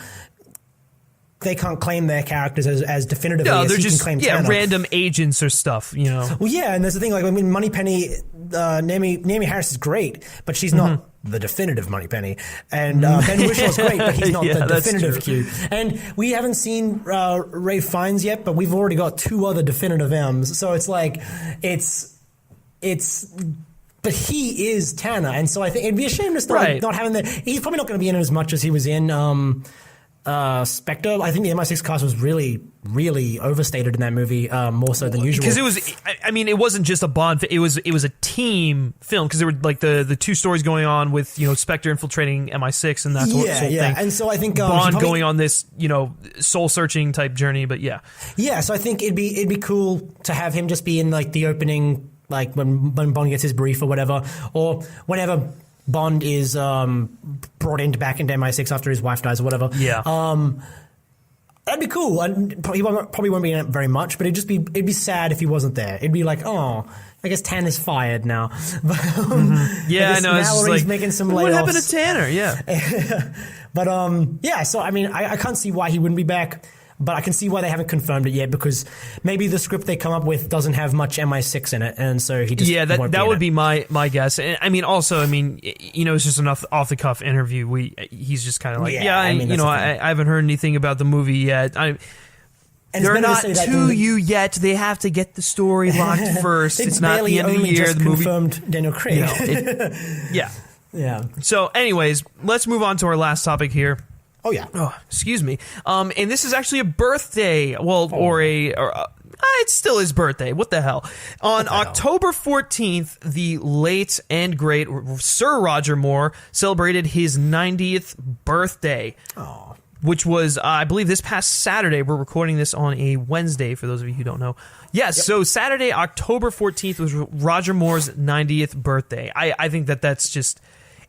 they can't claim their characters as definitively as they're he just can claim Tanner. Random agents or stuff, Well, yeah, and there's the thing, like, I mean, Moneypenny, Naomi Harris is great, but she's not the definitive Moneypenny. And Ben Wishaw's great, but he's not the definitive Q. And we haven't seen Ray Fiennes yet, but we've already got 2 other definitive M's. So it's like, but he is Tanner, and so I think it'd be a shame to start not having that. He's probably not going to be in it as much as he was in Spectre. I think the MI6 cast was really, really overstated in that movie, more so than usual. Because it wasn't just a Bond. It was a team film, because there were like the 2 stories going on with Spectre infiltrating MI6 and that whole thing. And so I think Bond going on this soul searching type journey. But yeah. So I think it'd be cool to have him just be in like the opening, like when Bond gets his brief or whatever, or whenever Bond is brought back into MI6 after his wife dies or whatever. Yeah. That'd be cool. And he probably won't be in it very much, but it'd be sad if he wasn't there. It'd be like, oh, I guess Tanner's fired now. Yeah, I know. Mallory's making some layoffs. What happened to Tanner? Yeah. But so I mean, I can't see why he wouldn't be back. But I can see why they haven't confirmed it yet, because maybe the script they come up with doesn't have much MI6 in it, and so he just that would be my guess. And I mean, also, it's just an off the cuff interview. He's just kind of like, I haven't heard anything about the movie yet. They're not to you yet. They have to get the story locked first. It's not the end of the year. Just the movie confirmed Daniel Craig. Yeah. So, anyways, let's move on to our last topic here. Oh, yeah. Oh, excuse me. And this is actually a birthday. Well, it still is birthday. What the hell? On October 14th, the late and great Sir Roger Moore celebrated his 90th birthday. Oh. Which was, I believe, this past Saturday. We're recording this on a Wednesday, for those of you who don't know. Yes, so Saturday, October 14th was Roger Moore's 90th birthday. I think that's just...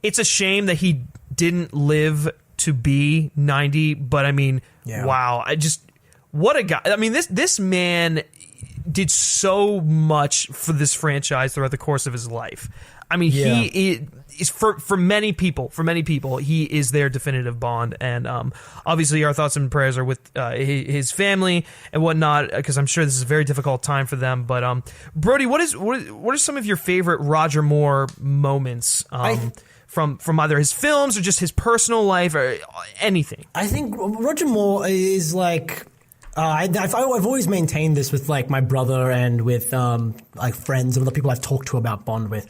It's a shame that he didn't live to be 90, but I mean, wow. What a guy. I mean, this man did so much for this franchise throughout the course of his life. I mean, he is for many people, he is their definitive Bond. And obviously our thoughts and prayers are with his family and whatnot, because I'm sure this is a very difficult time for them. But Brody, what are some of your favorite Roger Moore moments? From either his films or just his personal life or anything. I think Roger Moore is like... I've always maintained this with like my brother and with like friends and other people I've talked to about Bond with.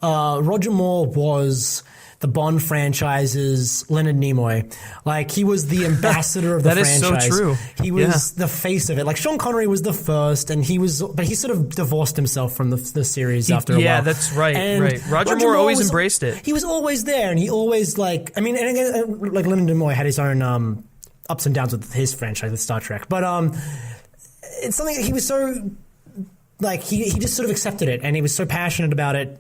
Roger Moore was the Bond franchise's Leonard Nimoy. Like, he was the ambassador of the franchise. That is so true. He was the face of it. Like, Sean Connery was the first, and he sort of divorced himself from the series after a while. Yeah, that's right. Right. Roger Moore always embraced it. He was always there, and he always like. I mean, and again, like Leonard Nimoy had his own ups and downs with his franchise with Star Trek, but it's something that he was so like he just sort of accepted it, and he was so passionate about it.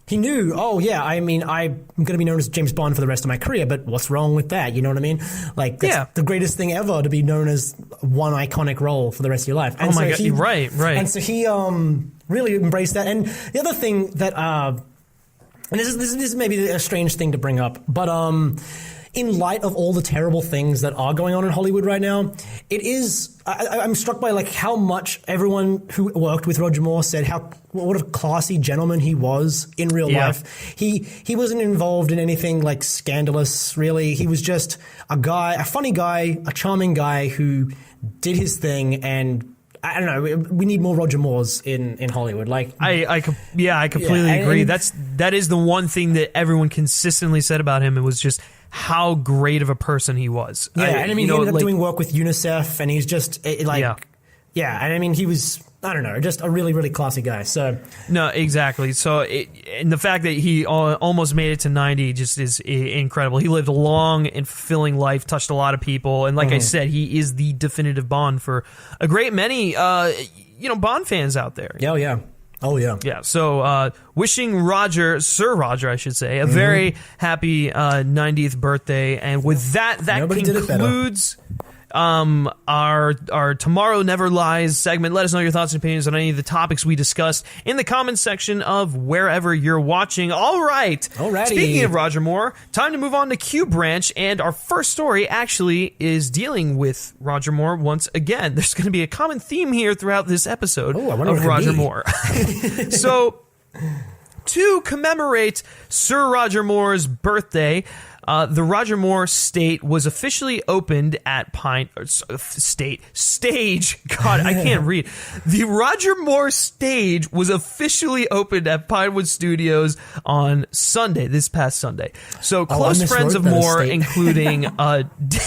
He knew, I mean, I'm going to be known as James Bond for the rest of my career, but what's wrong with that? You know what I mean? Like, that's the greatest thing ever, to be known as one iconic role for the rest of your life. And God, right. And so he really embraced that. And the other thing that, and this is maybe a strange thing to bring up, but in light of all the terrible things that are going on in Hollywood right now, it is... I'm struck by like how much everyone who worked with Roger Moore said what a classy gentleman he was in real life. He wasn't involved in anything like scandalous, really. He was just a funny guy, a charming guy who did his thing, and I don't know. We need more Roger Moores in Hollywood. Like, I completely agree. That is the one thing that everyone consistently said about him. It was just how great of a person he was. Yeah, and I mean, he ended up doing work with UNICEF, and he's just and I mean, he was, I don't know, just a really, really classy guy. So no, exactly. So and the fact that he almost made it to 90 just is incredible. He lived a long and fulfilling life, touched a lot of people, and like I said, he is the definitive Bond for a great many, Bond fans out there. Oh yeah. Yeah. So wishing Sir Roger, I should say, a very happy 90th birthday, and with that concludes our Tomorrow Never Lies segment. Let us know your thoughts and opinions on any of the topics we discussed in the comments section of wherever you're watching. All right. Alrighty. Speaking of Roger Moore, time to move on to Q Branch, and our first story actually is dealing with Roger Moore once again. There's going to be a common theme here throughout this episode of Roger Moore. So, to commemorate Sir Roger Moore's birthday, the Roger Moore State was officially opened at Stage. God, I can't read. The Roger Moore Stage was officially opened at Pinewood Studios on Sunday, this past Sunday. So close friends of Moore, including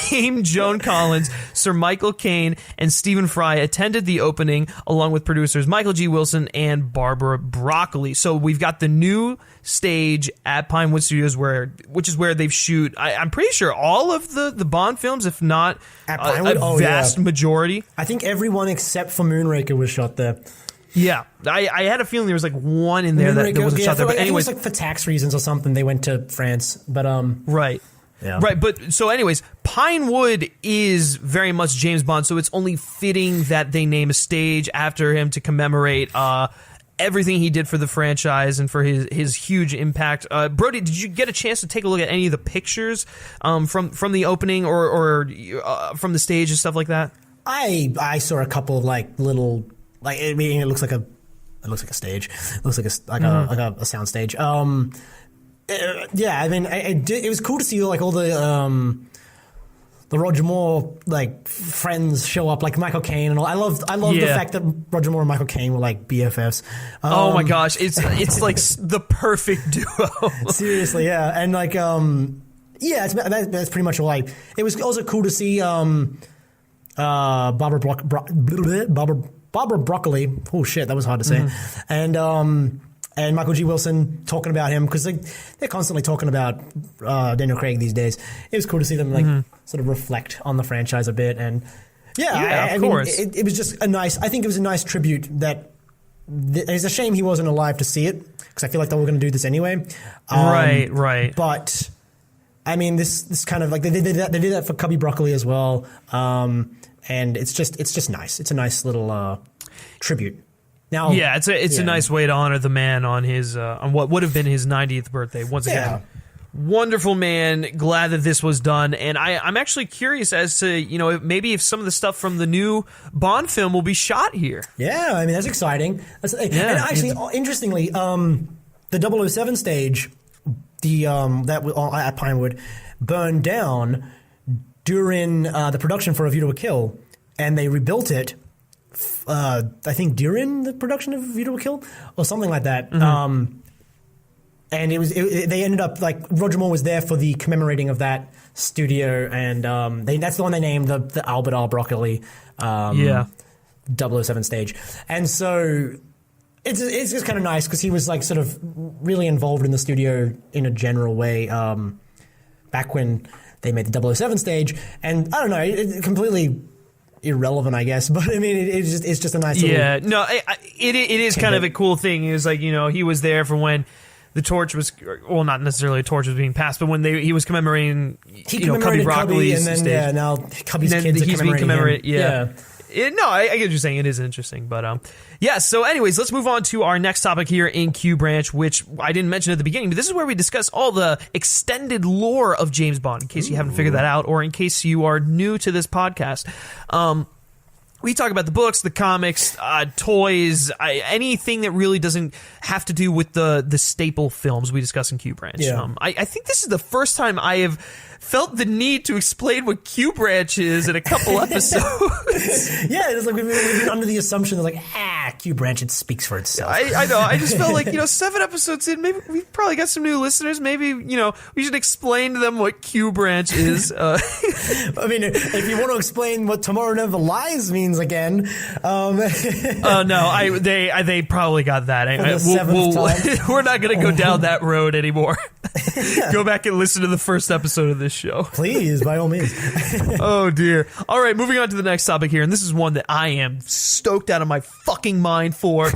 Dame Joan Collins, Sir Michael Caine, and Stephen Fry, attended the opening along with producers Michael G. Wilson and Barbara Broccoli. So we've got the new stage at Pinewood Studios, which is where they've shoot. I'm pretty sure all of the Bond films, if not a vast majority. I think everyone except for Moonraker was shot there. Yeah, I had a feeling there was like one in there that wasn't shot there. But anyways, it was like for tax reasons or something, they went to France. But right. Yeah. Right, but so anyways, Pinewood is very much James Bond, so it's only fitting that they name a stage after him to commemorate everything he did for the franchise and for his huge impact. Brody, did you get a chance to take a look at any of the pictures from the opening or from the stage and stuff like that? I saw a couple of like little, like, I mean, it looks like a stage. It looks like a sound stage. Yeah, I mean, it was cool to see like all the Roger Moore like friends show up, like Michael Caine and all. I love the fact that Roger Moore and Michael Caine were like BFFs. Oh my gosh, it's like the perfect duo. Seriously, yeah, and like that's pretty much all. It was also cool to see Barbara Broccoli. Oh shit, that was hard to say. And Michael G. Wilson talking about him, because they're constantly talking about Daniel Craig these days. It was cool to see them sort of reflect on the franchise a bit, and of course, it was just I think it was a nice tribute. That it's a shame he wasn't alive to see it, because I feel like they were going to do this anyway. Right. But I mean, this kind of like they did that for Cubby Broccoli as well, and it's just nice. It's a nice little tribute. Now, yeah, it's a nice way to honor the man on his on what would have been his 90th birthday. Once again, wonderful man. Glad that this was done, and I'm actually curious as to maybe if some of the stuff from the new Bond film will be shot here. Yeah, I mean that's exciting. And actually, interestingly, the 007 stage, that at Pinewood, burned down during the production for A View to a Kill, and they rebuilt it. I think during the production of View to a Kill or something like that. And they ended up like Roger Moore was there for the commemorating of that studio, and that's the one they named the Albert R. Broccoli 007 stage. And so it's just kind of nice because he was like sort of really involved in the studio in a general way back when they made the 007 stage, and I don't know, it completely irrelevant, I guess, but I mean, it's just a nice little... Yeah, no, it is kind of a cool thing. It was like, he was there for when the torch was, well, not necessarily a torch was being passed, but when he was commemorating, Cubby Broccoli's and then, stage. Now Cubby's kids are commemorating him. Yeah. I get what you're saying. It is interesting, but so anyways, let's move on to our next topic here in Q Branch, which I didn't mention at the beginning, but this is where we discuss all the extended lore of James Bond, in case you haven't figured that out, or in case you are new to this podcast. We talk about the books, the comics, toys, anything that really doesn't have to do with the staple films we discuss in Q Branch. Yeah. I think this is the first time I have felt the need to explain what Q Branch is in a couple episodes. Yeah, it's like we've been under the assumption that Q Branch, it speaks for itself. I know. I just felt like, 7 episodes in, maybe we've probably got some new listeners. Maybe, we should explain to them what Q Branch is. I mean, if you want to explain what Tomorrow Never Lies means again. No, they probably got that. For the seventh time. We're not going to go down that road anymore. Go back and listen to the first episode of this show. Please, by all means. Oh, dear. All right, moving on to the next topic here, and this is one that I am stoked out of my fucking mind for.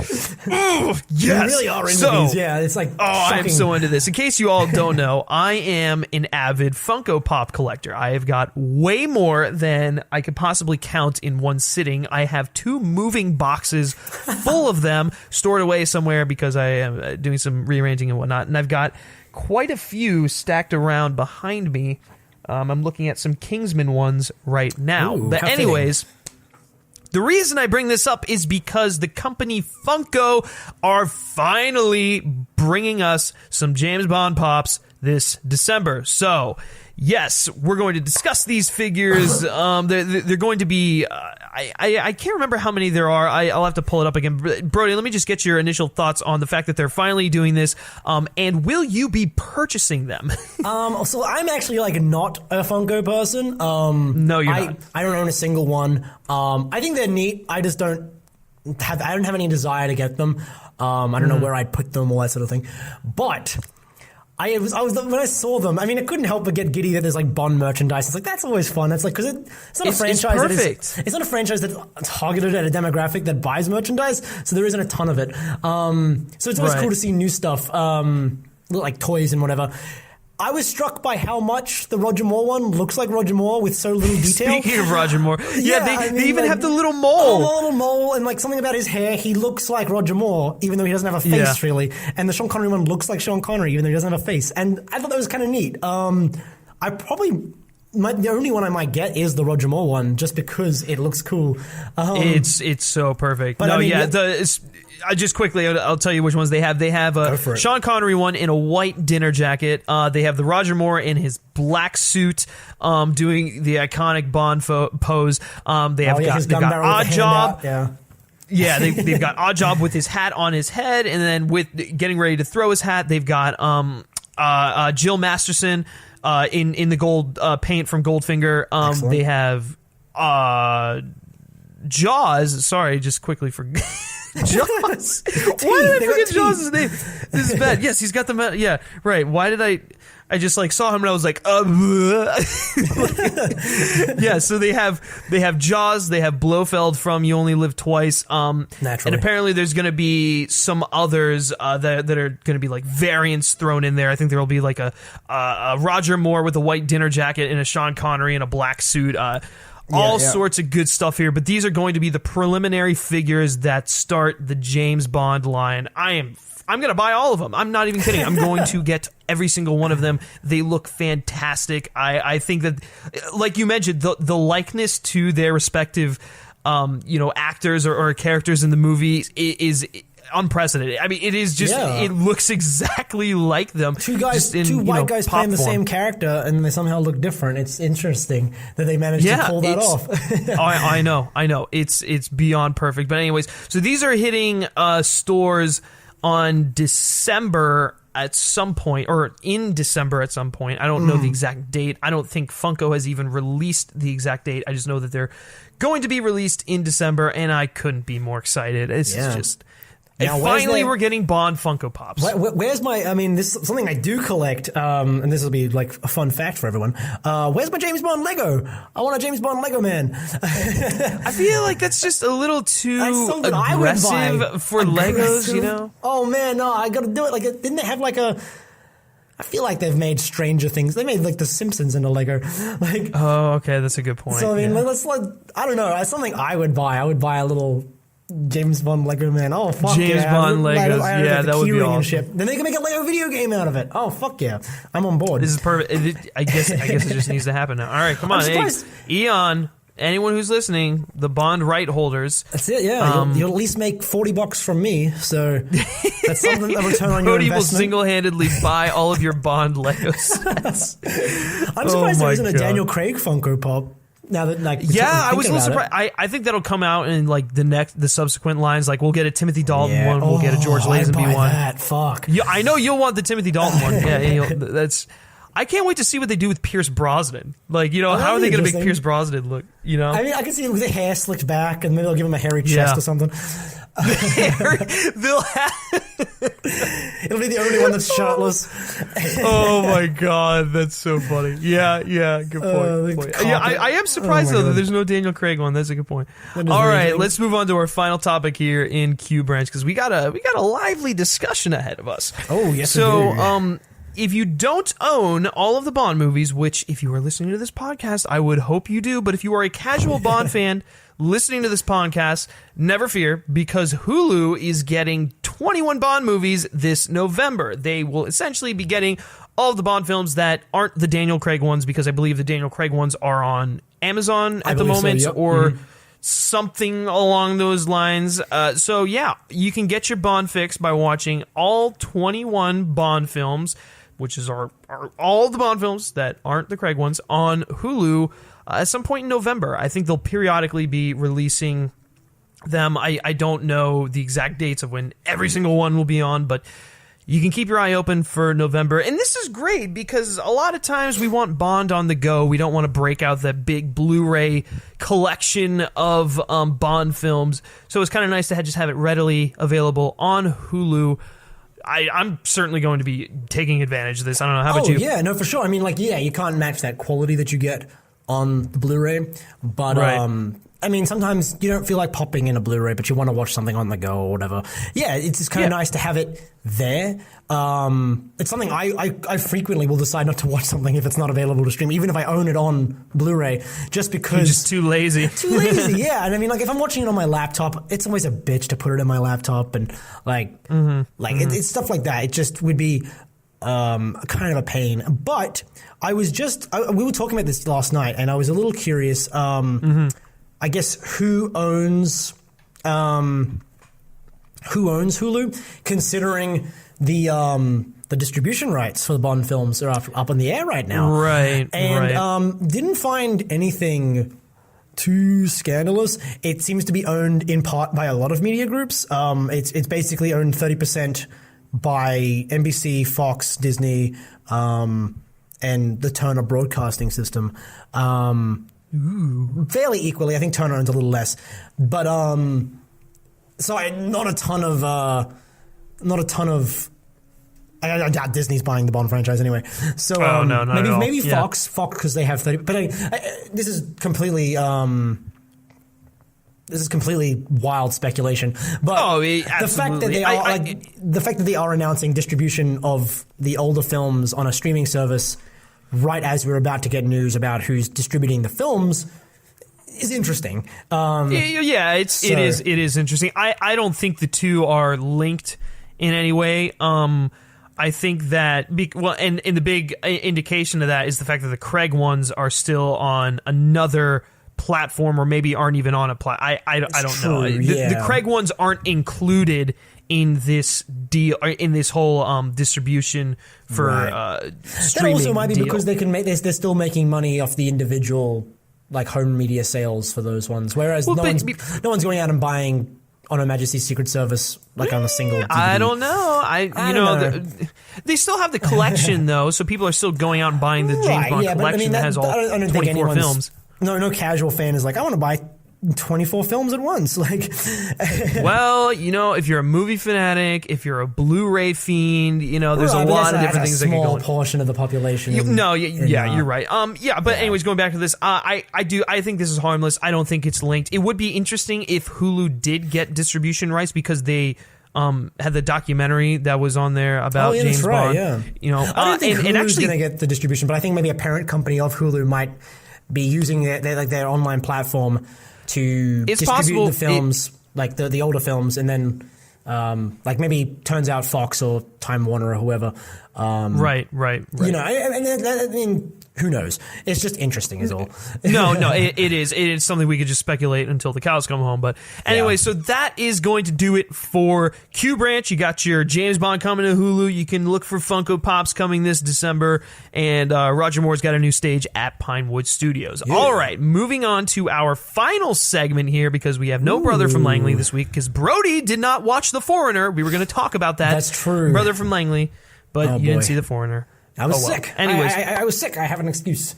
Yes. You really are into these. Yeah, it's like shocking. I'm so into this. In case you all don't know, I am an avid Funko Pop collector. I have got way more than I could possibly count in one sitting. I have 2 moving boxes full of them stored away somewhere because I am doing some rearranging and whatnot, and I've got quite a few stacked around behind me. I'm looking at some Kingsman ones right now. Ooh, but anyways, the reason I bring this up is because the company Funko are finally bringing us some James Bond pops this December. So, yes, we're going to discuss these figures. They're going to be... I can't remember how many there are. I'll have to pull it up again. Brody, let me just get your initial thoughts on the fact that they're finally doing this. And will you be purchasing them? So I'm actually not a Funko person. No, you're not. I don't own a single one. I think they're neat. I just don't have any desire to get them. I don't know where I'd put them, all that sort of thing. But I was when I saw them, I mean, I couldn't help but get giddy that there's Bond merchandise. It's that's always fun. It's because it's not a franchise. It's not a franchise that's targeted at a demographic that buys merchandise, so there isn't a ton of it. So it's always cool to see new stuff, like toys and whatever. I was struck by how much the Roger Moore one looks like Roger Moore with so little detail. Speaking of Roger Moore, they even have the little mole. The little mole and something about his hair. He looks like Roger Moore, even though he doesn't have a face really. And the Sean Connery one looks like Sean Connery, even though he doesn't have a face. And I thought that was kind of neat. The only one I might get is the Roger Moore one, just because it looks cool. It's so perfect. But just quickly, I'll tell you which ones they have. They have a Sean Connery one in a white dinner jacket. They have the Roger Moore in his black suit, doing the iconic Bond pose. They've got Odd Job. Yeah, they've got Odd Job with his hat on his head, and then with getting ready to throw his hat, they've got Jill Masterson in the gold paint from Goldfinger. They have Jaws. Sorry, just quickly forget. Jaws. Why did I forget Jaws' name? This is bad. Yes, he's got the... Yeah, right. Why did I just saw him and I was like, yeah, so they have Jaws, they have Blofeld from You Only Live Twice, Naturally. And apparently there's going to be some others that are going to be variants thrown in there. I think there will be a Roger Moore with a white dinner jacket and a Sean Connery in a black suit. All sorts of good stuff here, but these are going to be the preliminary figures that start the James Bond line. I'm going to buy all of them. I'm not even kidding. I'm going to get every single one of them. They look fantastic. I think that, like you mentioned, the likeness to their respective, actors or characters in the movie is unprecedented. I mean, it is just, it looks exactly like them. Two white guys playing the same character, and they somehow look different. It's interesting that they managed to pull that off. I know. It's beyond perfect. But anyways, so these are hitting stores on December at some point, or in December at some point. I don't know the exact date. I don't think Funko has even released the exact date. I just know that they're going to be released in December, and I couldn't be more excited. It's just... Now, finally, we're getting Bond Funko Pops. Where's my... I mean, this is something I do collect, and this will be a fun fact for everyone. Where's my James Bond Lego? I want a James Bond Lego man. I feel like that's just a little too aggressive for Legos, Oh, man, no, I gotta do it. Didn't they have I feel like they've made stranger things. They made The Simpsons into Lego. Oh, okay, that's a good point. So, I mean, I don't know. That's something I would buy. I would buy a little... James Bond Lego man. Oh, fuck James Bond Legos. That would be awesome. Then they can make a Lego video game out of it. Oh, fuck yeah. I'm on board. This is perfect. I guess it just needs to happen now. All right, come on. Hey, Eon, anyone who's listening, the Bond right holders. That's it, yeah. You'll at least make $40 from me, so that's something a return on your Brody will investment. single-handedly buy all of your Bond Legos. I'm surprised there isn't a Daniel Craig Funko Pop. Now that I was a little surprised. I think that'll come out in like the subsequent lines. Like we'll get a Timothy Dalton one, we'll get a George Lazenby one. That. Fuck. Yeah, I know you'll want the Timothy Dalton one. Yeah, that's. I can't wait to see what they do with Pierce Brosnan. Like, how are they going to make Pierce Brosnan look? I mean, I can see him with the hair slicked back, and maybe they'll give him a hairy chest or something. They'll have. It'll be the only one that's shirtless. Oh my god, that's so funny. Yeah, good point. I am surprised though that there's no Daniel Craig one. That's a good point. All right, let's move on to our final topic here in Q Branch because we got a lively discussion ahead of us. Oh yes. So if you don't own all of the Bond movies, which if you are listening to this podcast, I would hope you do, but if you are a casual Bond fan listening to this podcast, never fear, because Hulu is getting 21 Bond movies this November. They will essentially be getting all of the Bond films that aren't the Daniel Craig ones, because I believe the Daniel Craig ones are on Amazon at the moment, or something along those lines. So yeah, you can get your Bond fix by watching all 21 Bond films, which is are all the Bond films that aren't the Craig ones, on Hulu at some point in November. I think they'll periodically be releasing them. I don't know the exact dates of when every single one will be on, but you can keep your eye open for November. And this is great because a lot of times we want Bond on the go. We don't want to break out that big Blu-ray collection of Bond films. So it's kind of nice to just have it readily available on Hulu. I'm certainly going to be taking advantage of this. I don't know. How about you? Yeah, no, for sure. I mean, you can't match that quality that you get on the Blu-ray. But, I mean, sometimes you don't feel like popping in a Blu-ray, but you want to watch something on the go or whatever. Yeah, it's just kind of nice to have it there. It's something I frequently will decide not to watch something if it's not available to stream, even if I own it on Blu-ray, just because... You're just too lazy. Too lazy, yeah. And I mean, if I'm watching it on my laptop, it's always a bitch to put it in my laptop, and it's stuff like that. It just would be kind of a pain. But I was we were talking about this last night, and I was a little curious. I guess who owns Hulu, considering the distribution rights for the Bond films are up in the air right now. Right. And didn't find anything too scandalous. It seems to be owned in part by a lot of media groups. It's basically owned 30% by NBC, Fox, Disney, and the Turner Broadcasting System. Fairly equally. I think Turner owns a little less, but not a ton of. I doubt Disney's buying the Bond franchise anyway. So no, maybe Fox because they have 30. But this is completely wild speculation. But the fact that they are announcing distribution of the older films on a streaming service right as we're about to get news about who's distributing the films is interesting. It is interesting. I don't think the two are linked in any way. I think that and the big indication of that is the fact that the Craig ones are still on another platform, or maybe aren't even on a platform. I don't know. The Craig ones aren't included in this deal, in this whole distribution for streaming. That also might be deal. because they're still making money off the individual home media sales for those ones, whereas no one's going out and buying on Her Majesty's Secret Service on a single DVD. I don't know. They still have the collection though, so people are still going out and buying the James Bond collection that has all 24 films. No casual fan is like, I want to buy 24 films at once. Well, if you're a movie fanatic, if you're a Blu-ray fiend, there's a lot of different things that can go. A small portion of the population. You're right. Anyways, going back to this, I think this is harmless. I don't think it's linked. It would be interesting if Hulu did get distribution rights because they had the documentary that was on there about James Bond. Yeah. I don't think Hulu's going to get the distribution, but I think maybe a parent company of Hulu might be using their online platform to distribute the films, the older films, and then maybe turns out Fox or Time Warner or whoever. Right. I mean, who knows? It's just interesting, is all. No, it is. It is something we could just speculate until the cows come home. But anyway, so that is going to do it for Q Branch. You got your James Bond coming to Hulu. You can look for Funko Pops coming this December. And Roger Moore's got a new stage at Pinewood Studios. Yeah. All right, moving on to our final segment here, because we have no Brother from Langley this week, because Brody did not watch The Foreigner. We were going to talk about that. That's true. Brother from Langley, but you didn't see The Foreigner. I was sick. Anyways. I was sick. I have an excuse.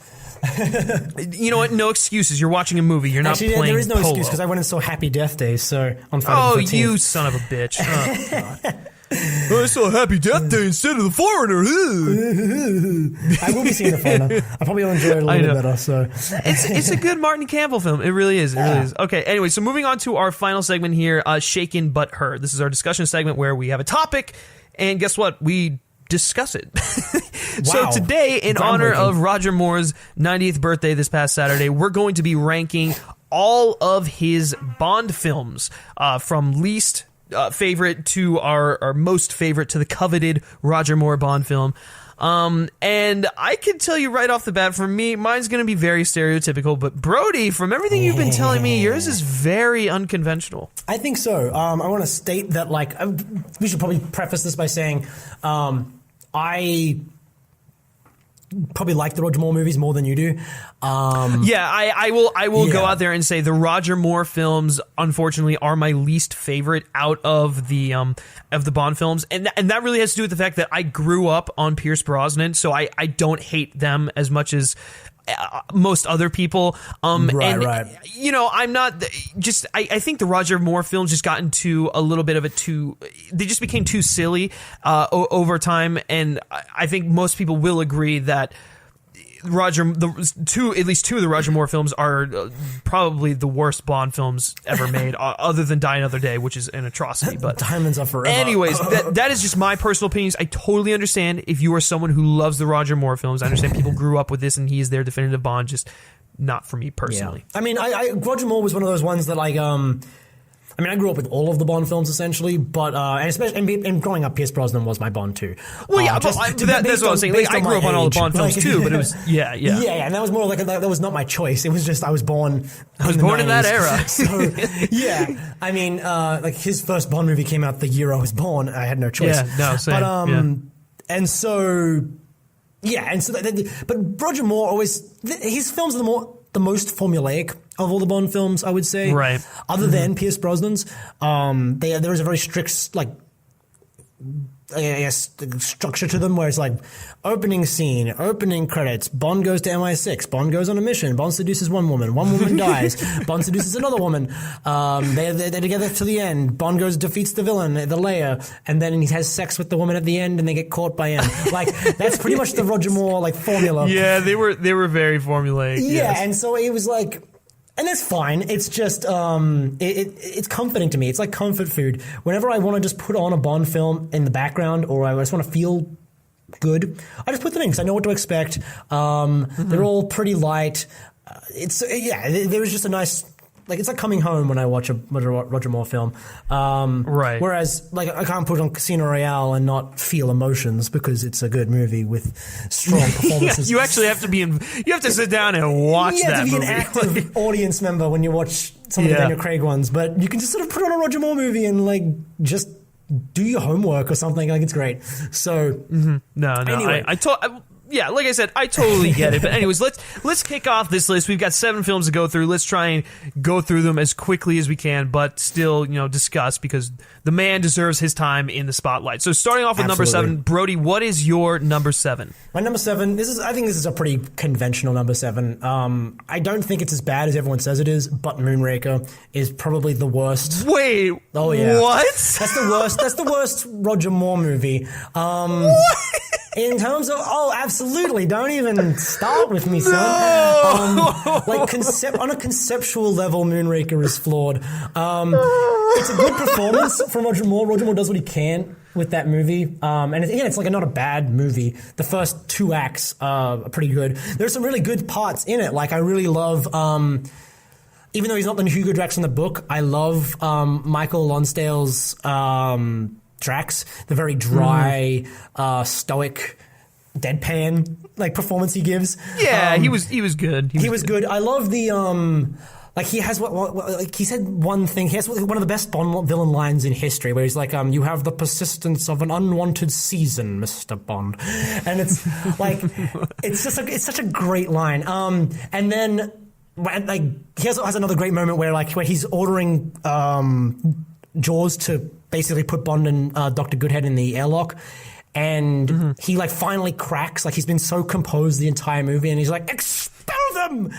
You know what? No excuses. You're watching a movie. You're not playing there is no polo. excuse because I went and saw Happy Death Day, so on Friday Oh, the 13th. you son of a bitch. Oh, God. I saw Happy Death Day instead of The Foreigner. I will be seeing The Foreigner. I probably will enjoy it a little bit better. So it's a good Martin Campbell film. It really is. It really is. Okay, anyway, so moving on to our final segment here, Shaken But Heard. This is our discussion segment where we have a topic, and guess what? We discuss it. So today, in honor of Roger Moore's 90th birthday this past Saturday, we're going to be ranking all of his Bond films from least favorite to our most favorite to the coveted Roger Moore Bond film. And I can tell you right off the bat, for me, mine's going to be very stereotypical, but Brody, from everything you've been telling me, yours is very unconventional. I think so. I want to state that, like, we should probably preface this by saying, I probably like the Roger Moore movies more than you do. I will go out there and say the Roger Moore films, unfortunately, are my least favorite out of the Bond films, and that really has to do with the fact that I grew up on Pierce Brosnan, so I don't hate them as much as most other people. Right. You know, I'm not just. I think the Roger Moore films just got into a little bit of they just became too silly over time, and I think most people will agree that at least two of the Roger Moore films are probably the worst Bond films ever made, other than Die Another Day, which is an atrocity. But Diamonds Are Forever. Anyways, that is just my personal opinions. I totally understand if you are someone who loves the Roger Moore films. I understand people grew up with this and he is their definitive Bond, just not for me personally. Yeah. I mean, Roger Moore was one of those ones that, like, I grew up with all of the Bond films essentially, but and especially and growing up, Pierce Brosnan was my Bond too. Well, yeah, that's what I was saying. Like, I grew up on all the Bond films too, but it was yeah, and that was more like that was not my choice. It was just I was born. In that era. So yeah, I mean, like his first Bond movie came out the year I was born. I had no choice. Yeah, no, same. But and so but Roger Moore always his films are the most formulaic of all the Bond films, I would say. Right. Other than Pierce Brosnan's, there is a very strict, like, I guess, structure to them, where it's like opening scene, opening credits, Bond goes to MI6, Bond goes on a mission, Bond seduces one woman dies, Bond seduces another woman, they're together to the end, Bond defeats the villain, the Leia, and then he has sex with the woman at the end and they get caught by him. Like, that's pretty much the Roger Moore, like, formula. Yeah, they were very formulaic. Yeah, yes. And so it was like, and that's fine. It's just, it's comforting to me. It's like comfort food. Whenever I want to just put on a Bond film in the background, or I just want to feel good, I just put them in because I know what to expect. They're all pretty light. There was just a nice, like, it's like coming home when I watch a Roger Moore film. Right. Whereas, like, I can't put on Casino Royale and not feel emotions because it's a good movie with strong performances. You actually have to you have to sit down and watch that movie. You have to be an active audience member when you watch some of the Daniel Craig ones, but you can just sort of put on a Roger Moore movie and, like, just do your homework or something. Like, it's great. So, No. Anyway. Yeah, like I said, I totally get it. But anyways, let's kick off this list. We've got 7 films to go through. Let's try and go through them as quickly as we can, but still, discuss, because the man deserves his time in the spotlight. So starting off with number 7, Brody, what is your number 7? My number 7, I think this is a pretty conventional number 7. I don't think it's as bad as everyone says it is, but Moonraker is probably the worst. Wait, oh yeah, what? That's the worst. That's the worst Roger Moore movie. What? In terms of, absolutely, don't even start with me, son. On a conceptual level, Moonraker is flawed. It's a good performance from Roger Moore. Roger Moore does what he can with that movie. And it's like not a bad movie. The first 2 acts are pretty good. There's some really good parts in it. Like, I really love, even though he's not the Hugo Drax in the book, I love Michael Lonsdale's Drax, the very dry, stoic deadpan like performance he gives. Yeah, he was good. He was good. I love the like he has like he said one thing. He has one of the best Bond villain lines in history, where he's like, "You have the persistence of an unwanted season, Mr. Bond," and it's like it's such a great line. And then like he has another great moment where he's ordering Jaws to basically put Bond and Dr. Goodhead in the airlock. And he like finally cracks. Like he's been so composed the entire movie, and he's like, "Expel them!"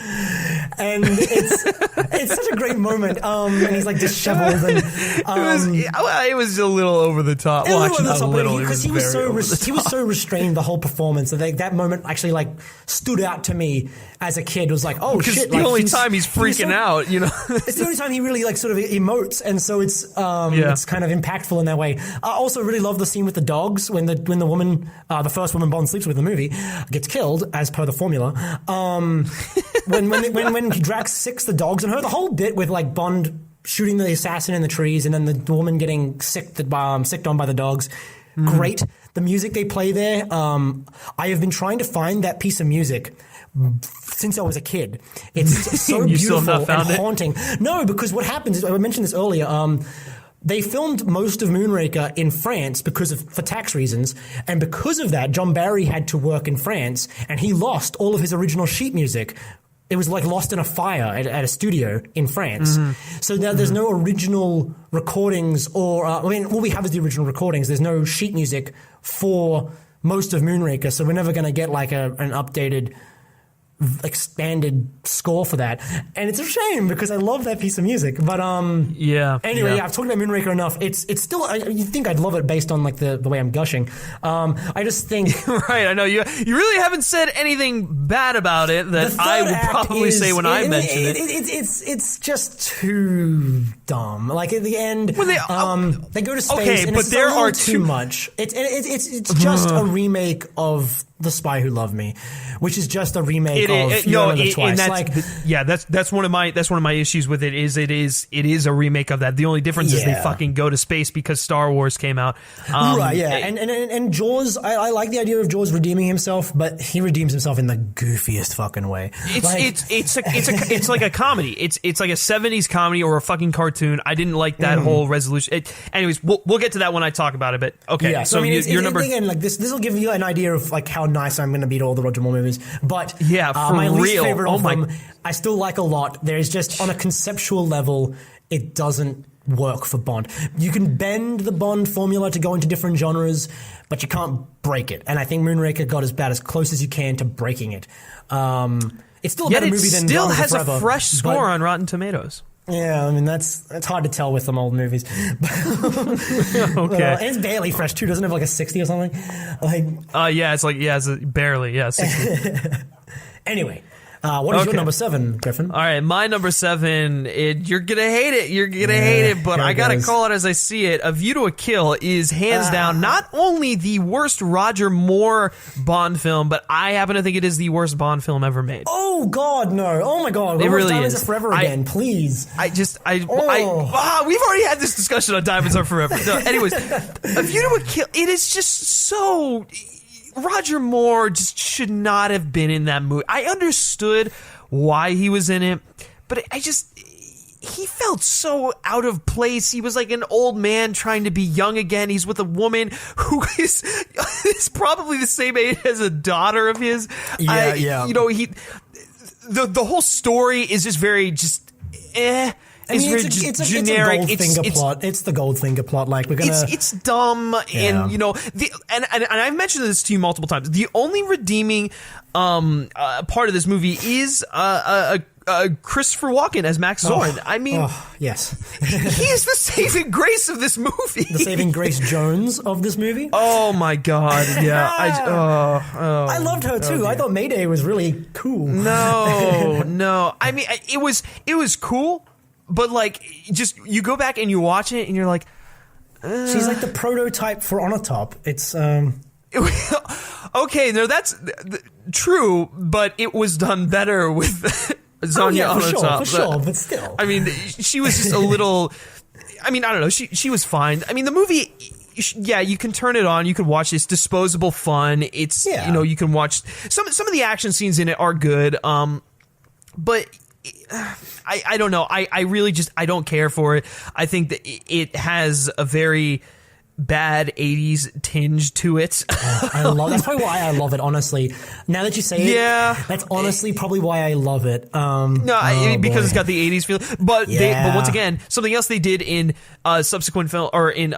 And it's such a great moment. And he's like disheveled, and it was a little over the top. Well, actually, not a little, because he was so restrained the whole performance. That moment actually like stood out to me as a kid. It was like, oh shit! The only time he's freaking out, you know, it's the only time he really like sort of emotes, and so it's kind of impactful in that way. I also really love the scene with the dogs when the woman, the first woman Bond sleeps with in the movie, gets killed as per the formula. When Drax sicks the dogs on her, the whole bit with like Bond shooting the assassin in the trees and then the woman getting sicked on by the dogs. Great. The music they play there. I have been trying to find that piece of music since I was a kid. It's so beautiful and haunting. No, because what happens is, I mentioned this earlier, they filmed most of Moonraker in France for tax reasons, and because of that, John Barry had to work in France, and he lost all of his original sheet music. It was like lost in a fire at a studio in France. So now there's no original recordings, or all we have is the original recordings. There's no sheet music for most of Moonraker, so we're never going to get like an updated, expanded score for that, and it's a shame because I love that piece of music. But anyway, I've talked about Moonraker enough. It's still, you think I'd love it based on like the way I'm gushing. I just think right. I know you really haven't said anything bad about it that I would probably say when I mention it. It's just too dumb. Like at the end, they go to space, and but it's there are too much. It's just a remake of The Spy Who Loved Me, which is just a remake of You Only Live Twice. That's one of my issues with it. It is a remake of that. The only difference is they fucking go to space because Star Wars came out. Right, yeah, and Jaws. I like the idea of Jaws redeeming himself, but he redeems himself in the goofiest fucking way. It's like a comedy. It's like a 70s comedy or a fucking cartoon. I didn't like that whole resolution. Anyways, we'll get to that when I talk about it. But okay, yeah, so your number again, like this will give you an idea of like how nice I'm going to be to all the Roger Moore movies. But my least favorite of them, I still like a lot. There's just on a conceptual level, it doesn't work for Bond. You can bend the Bond formula to go into different genres, but you can't break it. And I think Moonraker got about as close as you can to breaking it. It's still a better movie than still Gone has Forever, a fresh score on Rotten Tomatoes. Yeah, I mean that's hard to tell with some old movies. Okay, and it's barely fresh too. Doesn't it have like a 60 or something? It's barely 60. Anyway. What is your number 7, Griffin? All right, my number 7, you're going to hate it. You're going to hate it, but I got to call it as I see it. A View to a Kill is hands down not only the worst Roger Moore Bond film, but I happen to think it is the worst Bond film ever made. Oh, God, no. Oh, my God. It really is. Forever again, please. We've already had this discussion on Diamonds Are Forever. No, anyways, A View to a Kill, it is just so... Roger Moore just should not have been in that movie. I understood why he was in it, but he felt so out of place. He was like an old man trying to be young again. He's with a woman who is probably the same age as a daughter of his. Yeah. You know, the whole story is just very it's a generic. It's a Goldfinger plot. It's the Goldfinger plot. Like we're gonna. It's dumb, and you know and I've mentioned this to you multiple times. The only redeeming part of this movie is Christopher Walken as Max Zorn. I mean, yes, he is the saving grace of this movie. The saving Grace Jones of this movie. Oh my God! Yeah, I loved her too. I thought Mayday was really cool. No. I mean, it was cool. But like, just you go back and you watch it, and you're like, she's like the prototype for On a Top. It's okay. No, that's true, but it was done better with Zonya on top. For sure, but still. I mean, she was just a little. I mean, I don't know. She was fine. I mean, the movie yeah, you can turn it on. You can watch this disposable fun. It's you can watch some of the action scenes in it are good. But I don't know. I really just I don't care for it. I think that it has a very bad 80s tinge to it. That's probably why I love it, honestly. Now that you say it, that's honestly probably why I love it. Because it's got the 80s feel. But once again, something else they did in subsequent film or in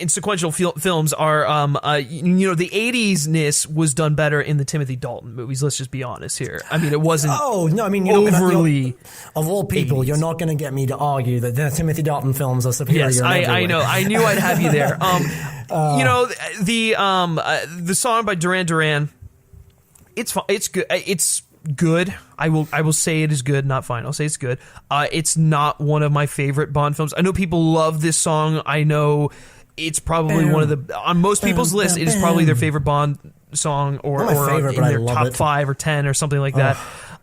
sequential films are the 80s-ness was done better in the Timothy Dalton movies. Let's just be honest here. I mean, it wasn't overly of all people, 80s. You're not going to get me to argue that the Timothy Dalton films are superior. Yes, I know. I knew I'd have you there. The song by Duran Duran, it's fine. It's good. It's good. I will say it is good, not fine. I'll say it's good. It's not one of my favorite Bond films. I know people love this song. I know it's probably one of the on most people's list. It is probably their favorite Bond song, or in their top 5 or 10 or something like that.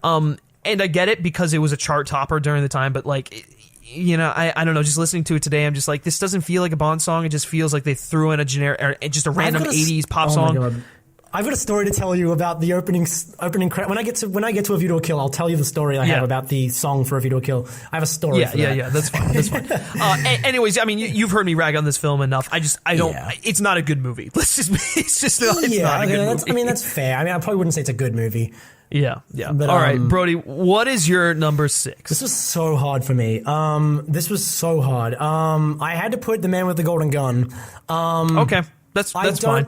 And I get it because it was a chart topper during the time. But like, I don't know. Just listening to it today, I'm just like, this doesn't feel like a Bond song. It just feels like they threw in a generic, or just a random 80s pop song. My God. I've got a story to tell you about the opening credit. When I get to A View to a Kill, I'll tell you the story I have about the song for A View to a Kill. I have a story. For that. Yeah. That's fine. That's fine. Anyways, I mean, you've heard me rag on this film enough. I don't. It's not a good movie. It's just not. It's not a good movie. That's fair. I mean, I probably wouldn't say it's a good movie. Yeah. But, all right, Brody, what is your number 6? This was so hard for me. This was so hard. I had to put The Man with the Golden Gun. Okay, that's fine.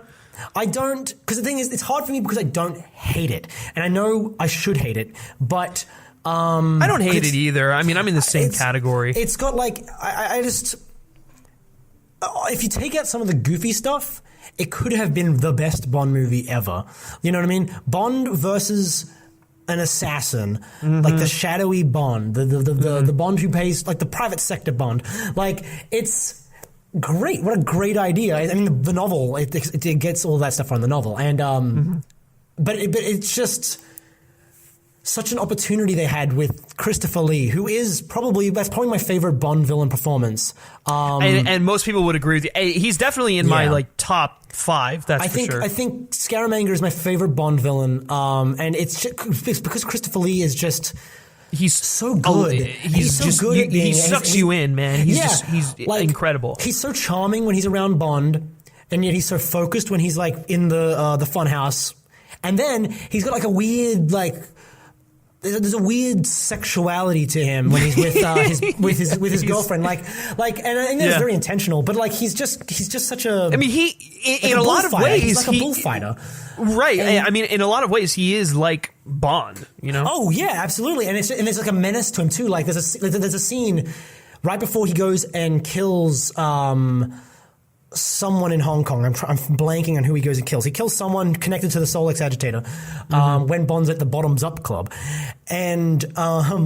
I don't, because the thing is, it's hard for me because I don't hate it, and I know I should hate it, but I don't hate it either. I mean, I'm in the same category. It's got like I just if you take out some of the goofy stuff, it could have been the best Bond movie ever. You know what I mean? Bond versus an assassin, like the shadowy Bond, the Bond who pays, like the private sector Bond, like it's. Great! What a great idea! I mean, the novel it gets all that stuff from the novel, and but it's just such an opportunity they had with Christopher Lee, who is probably my favorite Bond villain performance. And most people would agree with you. He's definitely in my like top 5. That's for sure. I think Scaramanga is my favorite Bond villain, and it's because Christopher Lee is just. He's so good. He's so good at being. He sucks you in, man. He's incredible. He's so charming when he's around Bond, and yet he's so focused when he's like in the fun house. And then he's got like a weird there's a weird sexuality to him when he's with his girlfriend. And that's very intentional. But like he's just such a. I mean, in a lot of ways he's like a bullfighter. Right. I mean, in a lot of ways, he is like Bond, Oh, yeah, absolutely. And there's like a menace to him, too. Like, there's a scene right before he goes and kills someone in Hong Kong. I'm blanking on who he goes and kills. He kills someone connected to the Solace agitator when Bond's at the Bottoms Up Club, and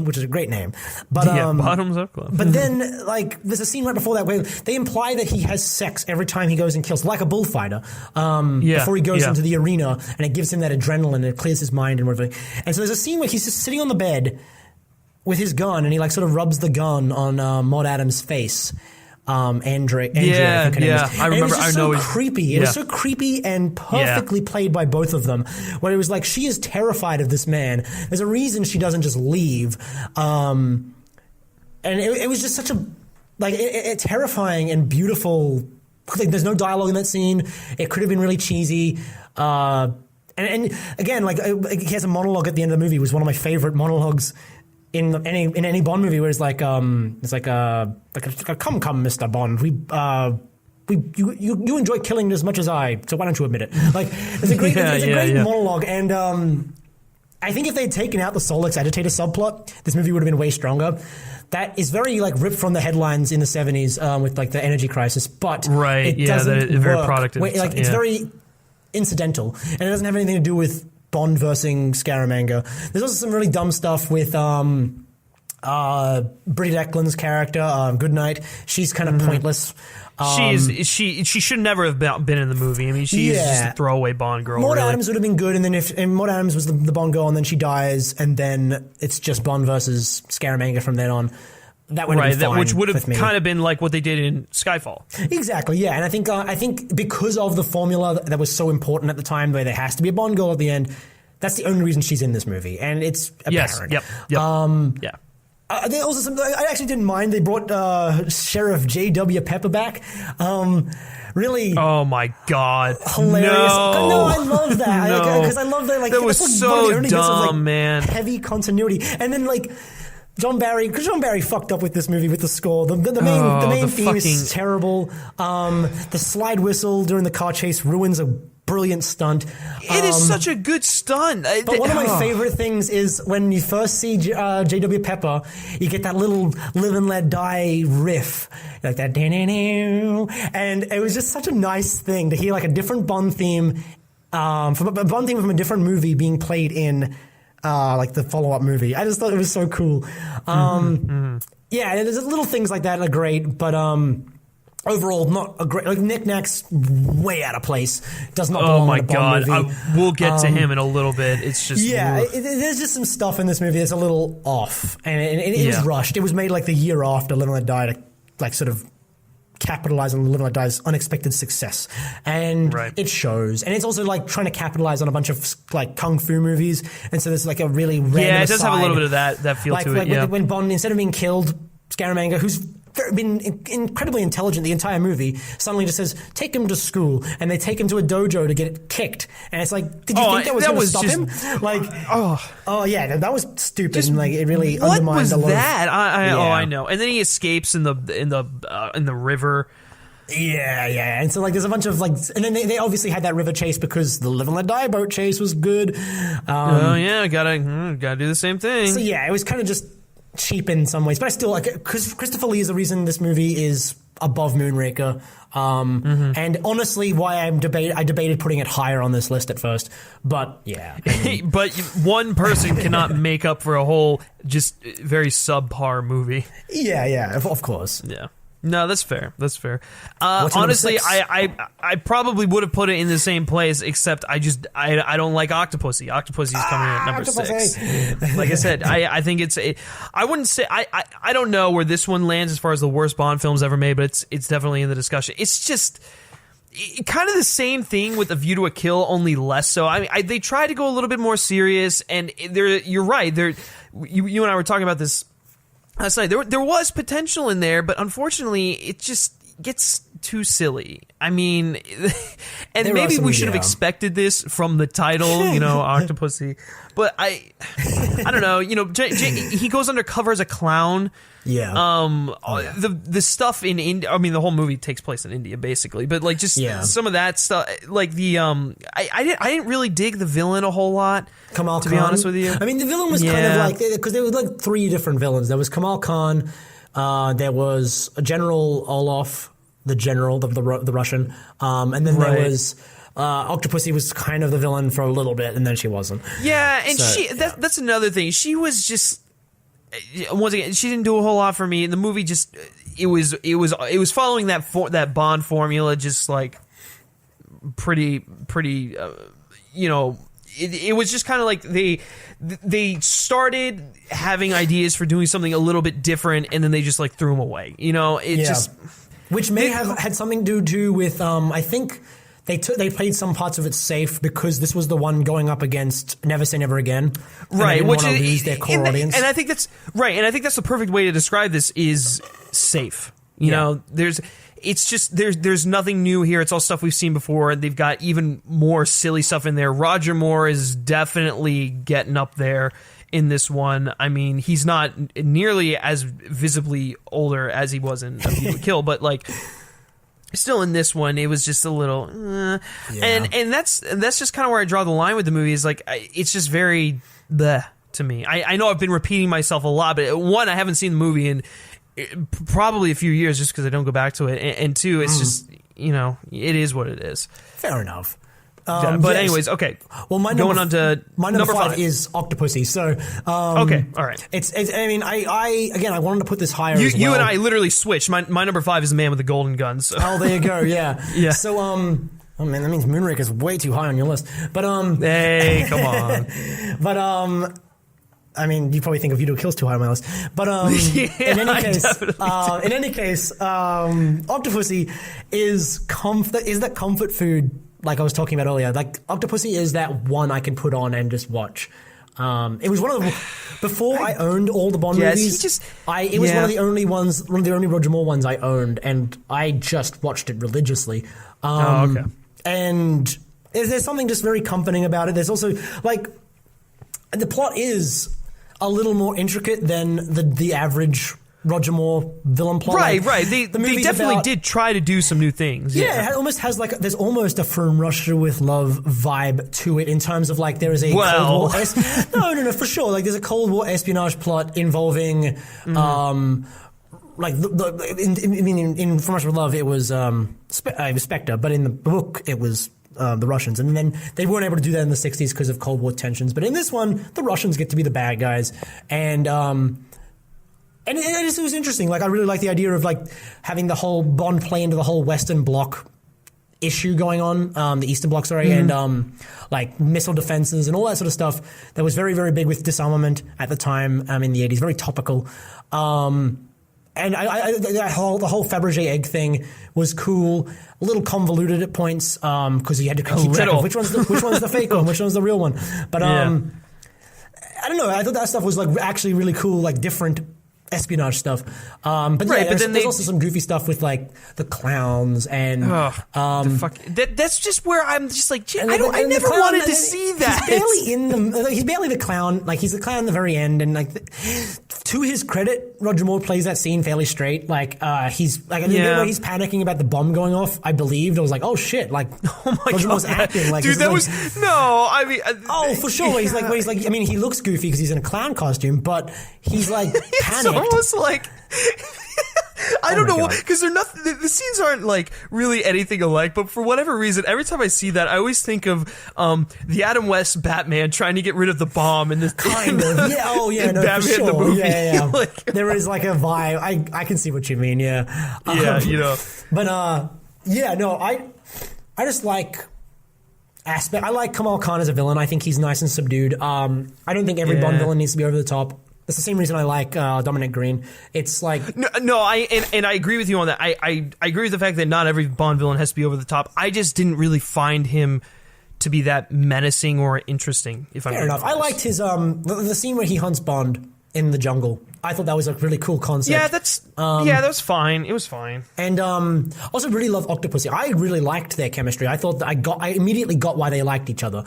which is a great name. But Bottoms Up Club. But then, like, there's a scene right before that where they imply that he has sex every time he goes and kills, like a bullfighter, before he goes into the arena, and it gives him that adrenaline, and it clears his mind and whatever. And so there's a scene where he's just sitting on the bed with his gun, and he like sort of rubs the gun on Maud Adams' face. Andrea, I think her name was. I remember. It was just so he's creepy. It was so creepy and perfectly played by both of them. Where it was like she is terrified of this man. There's a reason she doesn't just leave. And it was just such a terrifying and beautiful. Like, there's no dialogue in that scene. It could have been really cheesy. And again, like he has a monologue at the end of the movie. It was one of my favorite monologues. In any Bond movie, where it's like come, Mr. Bond, you enjoy killing as much as I, so why don't you admit it? Like, it's a great monologue, and I think if they'd taken out the Solace agitator subplot, this movie would have been way stronger. That is very like ripped from the headlines in the 70s with like the energy crisis, but it doesn't work. Very product. It's very incidental, and it doesn't have anything to do with Bond versus Scaramanga. There's also some really dumb stuff with Bridget Eklund's character, Goodnight. She's kind of pointless. She should never have been in the movie. I mean, she's just a throwaway Bond girl. Maud Adams would have been good, and then if Maud Adams was the Bond girl, and then she dies, and then it's just Bond versus Scaramanga from then on. that would have been fine which would have with me. kind of been like what they did in Skyfall. Exactly, yeah. And I think because of the formula that was so important at the time, where there has to be a Bond girl at the end, that's the only reason she's in this movie, and it's apparent. Yes. Yep. Yeah. There also I actually didn't mind. They brought Sheriff J.W. Pepper back. Really. Oh my God. Hilarious. No, I love that. Because I love that. Like, that was so dumb, man. Heavy continuity, and then like. John Barry fucked up with this movie with the score. The main theme is terrible. The slide whistle during the car chase ruins a brilliant stunt. It is such a good stunt. But one of my favorite things is when you first see J.W. Pepper, you get that little Live and Let Die riff. Like that. And it was just such a nice thing to hear like a different Bond theme, from a Bond theme from a different movie being played in like the follow-up movie. I just thought it was so cool. Yeah, there's little things like that that are great, but overall not a great. Like Knick-Knack's way out of place. Does not belong in a Bond movie. We'll get to him in a little bit. It's just there's just some stuff in this movie that's a little off, and it is rushed. It was made like the year after Live and Let Die to like sort of capitalize on Live and Let Die's unexpected success, and it shows. And it's also like trying to capitalize on a bunch of like kung fu movies, and so there's like a really random it does have a little bit of that feel to it. Like when Bond, instead of being killed, Scaramanga, who's been incredibly intelligent the entire movie, suddenly just says, take him to school, and they take him to a dojo to get kicked, and it's like, did you think that was going to stop him? Like, yeah, that was stupid, and like it really undermined the What was that? I know. And then he escapes in the river. Yeah, and so like there's a bunch of like, and then they obviously had that river chase because the Live and Let Die boat chase was good. Gotta do the same thing. So yeah, it was kind of just cheap in some ways, but I still like it because Christopher Lee is the reason this movie is above Moonraker. And honestly, why I debated putting it higher on this list at first, but yeah. But one person cannot make up for a whole just very subpar movie. Yeah, of course. Yeah. No, that's fair. Honestly, I probably would have put it in the same place, except I don't like Octopussy. Octopussy is coming in at number 6. Like I said, I think I wouldn't say I don't know where this one lands as far as the worst Bond films ever made, but it's definitely in the discussion. It's just kind of the same thing with A View to a Kill, only less so. I mean, they tried to go a little bit more serious, and you're right. You and I were talking about this last night. There was potential in there, but unfortunately, it just gets too silly. I mean, and maybe we should have expected this from the title, Octopussy. But I don't know. He goes undercover as a clown. Yeah. The stuff in India. I mean, the whole movie takes place in India, basically. But like, just some of that stuff. Like the I didn't really dig the villain a whole lot. Kamal to Khan. be honest with you. I mean, the villain was kind of like, because there was like 3 different villains. There was Kamal Khan. There was General Orlov, the general, the Russian, and then there was. Octopussy was kind of the villain for a little bit, and then she wasn't. Yeah, and that's another thing. She was just, once again, she didn't do a whole lot for me. And the movie just it was following that Bond formula, just like pretty. It was just kind of like they started having ideas for doing something a little bit different, and then they just like threw them away. Which may have had something to do with I think. They played some parts of it safe because this was the one going up against Never Say Never Again, right? Which want to lose their core audience, and I think that's right. And I think that's the perfect way to describe this is safe. There's nothing new here. It's all stuff we've seen before. They've got even more silly stuff in there. Roger Moore is definitely getting up there in this one. I mean, he's not nearly as visibly older as he was in A View to a Kill, but like. Still in this one, it was just a little, and that's just kind of where I draw the line with the movie. Is like it's just very bleh to me. I know I've been repeating myself a lot, but one, I haven't seen the movie in probably a few years just because I don't go back to it, and two, it's just it is what it is. Fair enough. Anyways, okay. Well, my number 5 is Octopussy. So, okay, all right. I mean, I wanted to put this higher. You and I literally switched. My number 5 is the man with the golden gun. So. Oh, there you go. Yeah. Yeah. So, oh man, that means Moonraker is way too high on your list. But hey, come on. But I mean, you probably think of View to a Kill's too high on my list, but in any case, Octopussy is that comfort food, like I was talking about earlier. Like Octopussy is that one I can put on and just watch. It was one of the before I owned all the Bond movies. It was one of the only Roger Moore ones I owned, and I just watched it religiously. Okay. And there's something just very comforting about it. There's also like the plot is a little more intricate than the average Roger Moore villain plot. Right. They definitely did try to do some new things. Yeah, it almost has there's almost a From Russia with Love vibe to it in terms of like there is a Cold War. No, for sure. Like there's a Cold War espionage plot involving like in From Russia with Love it was Spectre, but in the book it was the Russians, and then they weren't able to do that in the 60s because of Cold War tensions. But in this one, the Russians get to be the bad guys, and it was interesting. Like I really like the idea of like having the whole Bond play into the whole Western Bloc issue going on, the Eastern Bloc, sorry, and like missile defenses and all that sort of stuff. That was very, very big with disarmament at the time in the 80s. Very topical. And the whole Fabergé egg thing was cool, a little convoluted at points because you had to keep track of which one's the fake one, which one's the real one. But I don't know. I thought that stuff was like actually really cool, like different espionage stuff. But there's also some goofy stuff with like the clowns and that's just where I'm just like I never wanted to see that. He's barely the clown. Like he's the clown at the very end, and like to his credit, Roger Moore plays that scene fairly straight. Like he's like where he's panicking about the bomb going off. I believed. I was like, oh shit! Like Roger Moore's acting. Like dude, that was no. I mean, for sure. He's like I mean, he looks goofy because he's in a clown costume, but he's like panicked. Almost like I don't know because they're not. The scenes aren't like really anything alike. But for whatever reason, every time I see that, I always think of the Adam West Batman trying to get rid of the bomb in this Batman for sure. The movie. Yeah. Like, there is like a vibe. I can see what you mean. Yeah. But I just like aspect. I like Kamal Khan as a villain. I think he's nice and subdued. I don't think every Bond villain needs to be over the top. That's the same reason I like Dominic Green. It's like I agree with you on that. I agree with the fact that not every Bond villain has to be over the top. I just didn't really find him to be that menacing or interesting. Fair enough. I liked his the scene where he hunts Bond in the jungle. I thought that was a really cool concept. Yeah, that was fine. It was fine. And also really love Octopussy. I really liked their chemistry. I thought that I immediately got why they liked each other.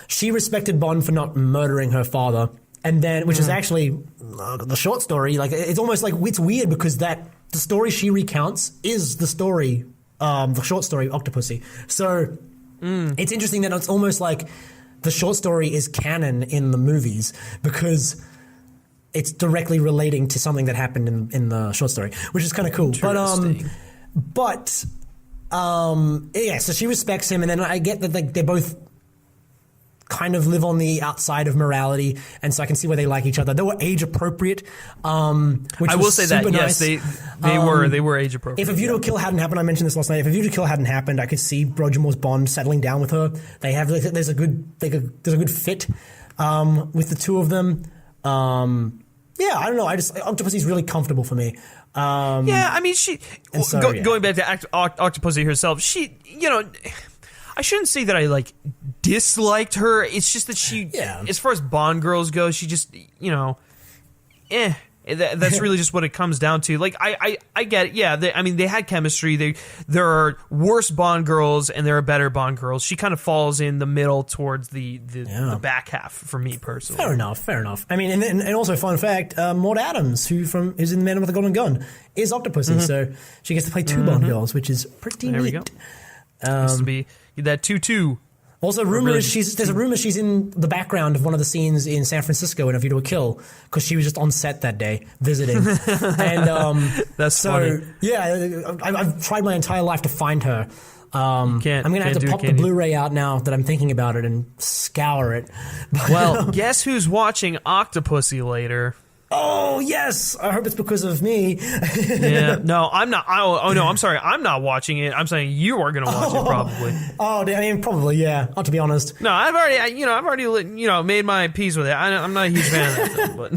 She respected Bond for not murdering her father. And then, which is actually the short story. Like it's almost like it's weird because the story she recounts is the story, the short story Octopussy. So it's interesting that it's almost like the short story is canon in the movies because it's directly relating to something that happened in the short story, which is kind of cool. But so she respects him, and then I get that like they're both kind of live on the outside of morality, and so I can see why they like each other. They were age appropriate, which I will say that nice. Yes, they were age appropriate. If A View to a Kill hadn't happened, I mentioned this last night. If A View to a Kill hadn't happened, I could see Roger Moore's Bond settling down with her. They have there's a good fit with the two of them. I don't know. Octopussy's really comfortable for me. I mean, going back to Octopussy herself, she I shouldn't say that I like disliked her. It's just that she, as far as Bond girls go, she just, that's really just what it comes down to. Like, I get it. Yeah, they had chemistry. There are worse Bond girls and there are better Bond girls. She kind of falls in the middle towards the back half for me personally. Fair enough. I mean, and also fun fact, Maud Adams, who's in The Man with the Golden Gun, is Octopussy. So she gets to play two Bond girls, which is pretty neat. We go. Used to be that 2-2. Also, there's a rumor she's in the background of one of the scenes in San Francisco in A View to a Kill because she was just on set that day visiting. And that's funny. Yeah, I've tried my entire life to find her. I'm going to have to pop the Blu-ray out now that I'm thinking about it and scour it. Well, guess who's watching Octopussy later? Oh yes, I hope it's because of me. Yeah, no, I'm not. Oh no, I'm sorry, I'm not watching it. I'm saying you are going to watch it probably. Oh, I mean, probably, yeah. To be honest. No, I've already made my peace with it. I'm not a huge fan of that film, but.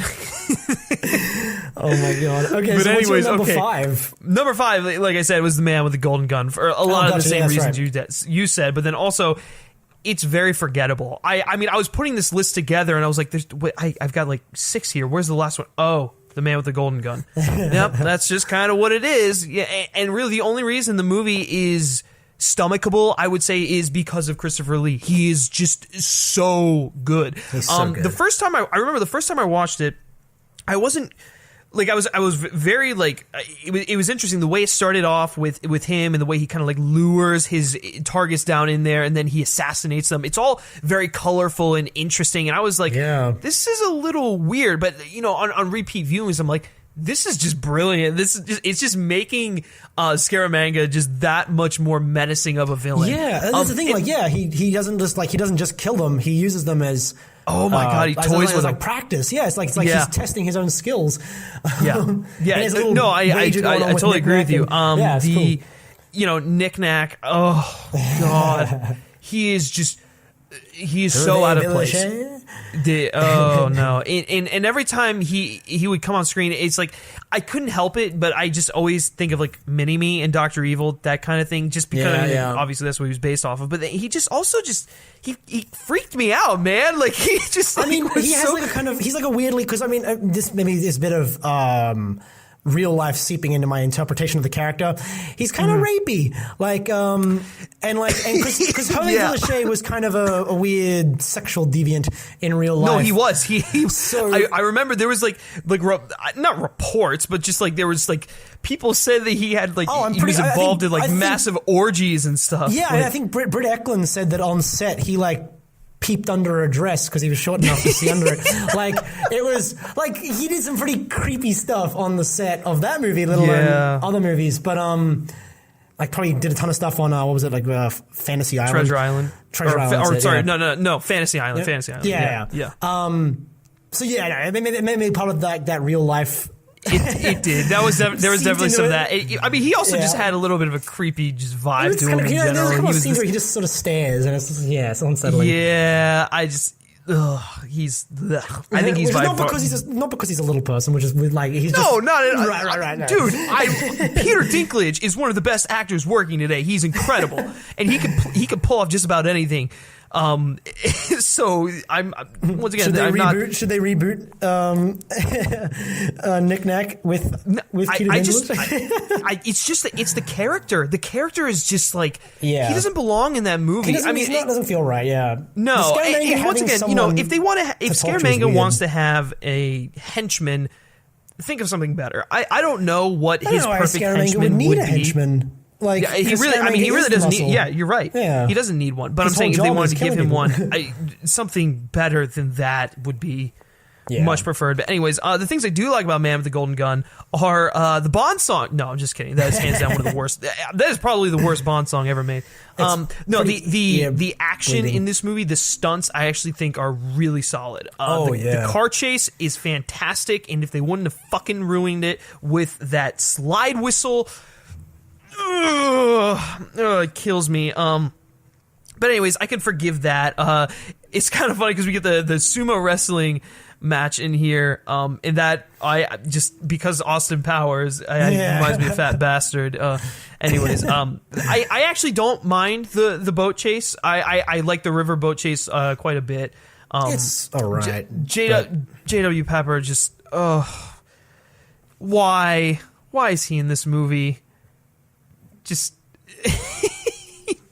Oh my god. Okay, But so anyways, what's your number okay. 5? Number 5, like I said, was The Man with the Golden Gun for a lot of the gotcha, same yeah, reasons right. you said, but then also it's very forgettable. I mean, I was putting this list together and I was like, I've got like 6 here. Where's the last one? Oh, The Man with the Golden Gun. Yep, that's just kind of what it is. Yeah, and really the only reason the movie is stomachable, I would say, is because of Christopher Lee. He is just so good. He's so good. The first time I remember the first time I watched it, I wasn't like I was very like it was interesting the way it started off with him and the way he kind of like lures his targets down in there and then he assassinates them. It's all very colorful and interesting, and I was like, this is a little weird, but on repeat viewings I'm like, this is just brilliant. It's just making Scaramanga just that much more menacing of a villain. Yeah, that's the thing. He doesn't just kill them. He uses them as oh my god, he toys with like them. practice. Yeah, it's like he's testing his own skills. Yeah, yeah. No, I totally agree with you. Yeah, it's cool. Knick-Knack. Oh god, he is so out of place. Oh no! And every time he would come on screen, it's like I couldn't help it, but I just always think of like Mini-Me and Dr. Evil, that kind of thing. Just because obviously that's what he was based off of. But he just also he freaked me out, man. Like he just. I mean, he has like a kind of he's like a weirdly because I mean this maybe this bit of. Real life seeping into my interpretation of the character. He's kind of rapey, because Jose Villachet was kind of a weird sexual deviant in real life. No, he was. He so, I remember there was like not reports, but just like there was like people said that he had he was involved in massive orgies and stuff. Yeah, and I think Britt Eklund said that on set he peeped under her dress because he was short enough to see under it. It was like he did some pretty creepy stuff on the set of that movie, let alone other movies. But probably did a ton of stuff on what was it Fantasy Island, Treasure Island, no, Fantasy Island, yeah. Fantasy Island. Yeah. So it made me part of that real life. It did. There was definitely some of that. I mean, he also just had a little bit of a creepy just vibe to him in general. There's a couple of scenes where he just sort of stares, and it's unsettling. Yeah, I think he's not because he's a little person, which is he's just right. No. Dude, Peter Dinklage is one of the best actors working today. He's incredible, and he could pull off just about anything. So I'm once again. Should they reboot Knick-Knack with Peter Dinklage? It's the character. The character is just he doesn't belong in that movie. It doesn't feel right. Yeah. No, and once again, if Scaramanga wants to have a henchman, think of something better. I don't know what his perfect henchman would be. A henchman. He really doesn't need. Yeah, you're right. Yeah. He doesn't need one. But I'm saying if they wanted to give him one, something better than that would be much preferred. But anyways, the things I do like about Man with the Golden Gun are the Bond song. No, I'm just kidding. That is hands down one of the worst. That is probably the worst Bond song ever made. The action in this movie, the stunts, I actually think are really solid. The car chase is fantastic, and if they wouldn't have fucking ruined it with that slide whistle. It kills me. But anyways, I can forgive that. It's kind of funny because we get the sumo wrestling match in here. In that I just because Austin Powers reminds me of Fat Bastard. Anyways, I actually don't mind the boat chase. I like the river boat chase quite a bit. It's all right. J.W. Pepper just why is he in this movie? Just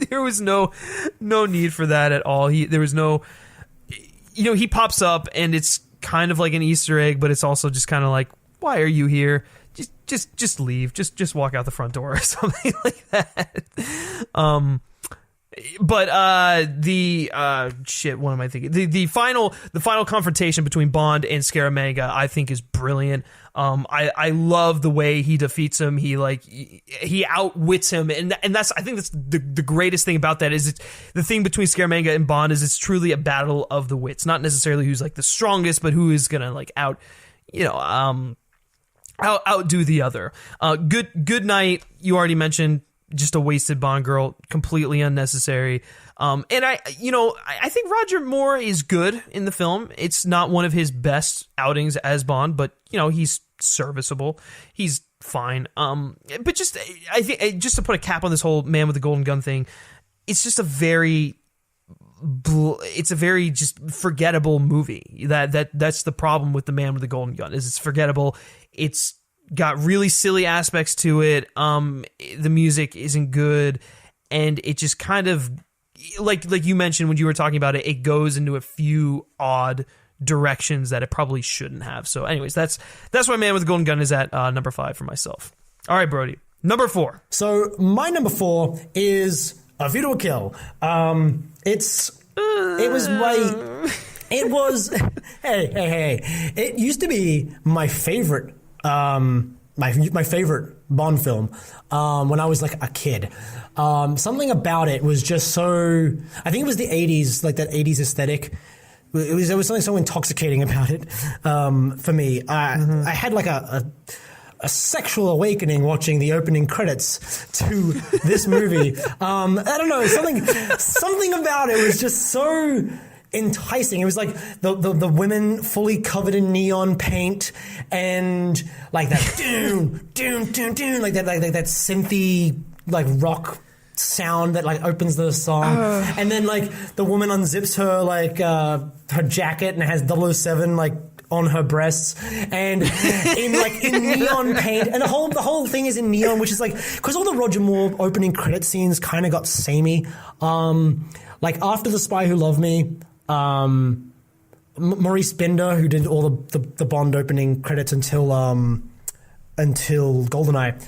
there was no need for that at all. There was no, he pops up and it's kind of like an Easter egg, but it's also just kind of like, why are you here? Just leave. Just walk out the front door or something like that. But what am I thinking? The final confrontation between Bond and Scaramanga, I think, is brilliant. I love the way he defeats him. He outwits him, and I think that's the greatest thing about that is it's the thing between Scaramanga and Bond is it's truly a battle of the wits, not necessarily who's the strongest, but who is gonna outdo the other. Good night. You already mentioned, just a wasted Bond girl, completely unnecessary. And I think Roger Moore is good in the film. It's not one of his best outings as Bond, but he's serviceable. He's fine. But I think just to put a cap on this whole Man with the Golden Gun thing, it's just a very just forgettable movie. That's the problem with the Man with the Golden Gun, is it's forgettable. It's got really silly aspects to it. The music isn't good, and it just kind of like you mentioned when you were talking about it, it goes into a few odd directions that it probably shouldn't have. So anyways, that's why Man with the Golden Gun is at number 5 for myself. All right, Brody, number 4. So my number 4 is A View to a Kill. It used to be my favorite my favorite Bond film when I was like a kid. Something about it was just so, I think it was the 80s, like that 80s aesthetic. There was something so intoxicating about it for me. I had like a sexual awakening watching the opening credits to this movie. I don't know, something about it was just so enticing. It was like the women fully covered in neon paint, and like that doom, like that synthy like rock sound that like opens the song, and then like the woman unzips her like her jacket and it has 007 like on her breasts, and in neon paint, and the whole thing is in neon, which is like, because all the Roger Moore opening credit scenes kind of got samey. Like after The Spy Who Loved Me, Maurice Binder, who did all the Bond opening credits until GoldenEye,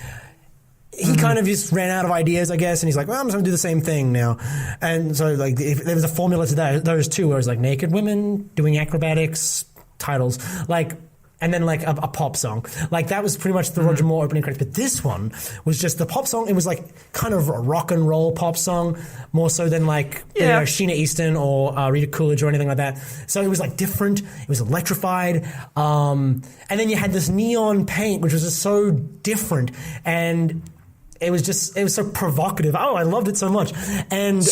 he kind of just ran out of ideas, I guess, and he's like, well, I'm just going to do the same thing now. And so like there was a formula to those two, where it was like naked women doing acrobatics, titles, like, and then like a pop song. Like that was pretty much the Roger Moore opening credits. But this one was just the pop song. It was like kind of a rock and roll pop song, more so than like Sheena Easton or Rita Coolidge or anything like that. So it was like different. It was electrified. And then you had this neon paint, which was just so different. And it was so provocative. Oh, I loved it so much. And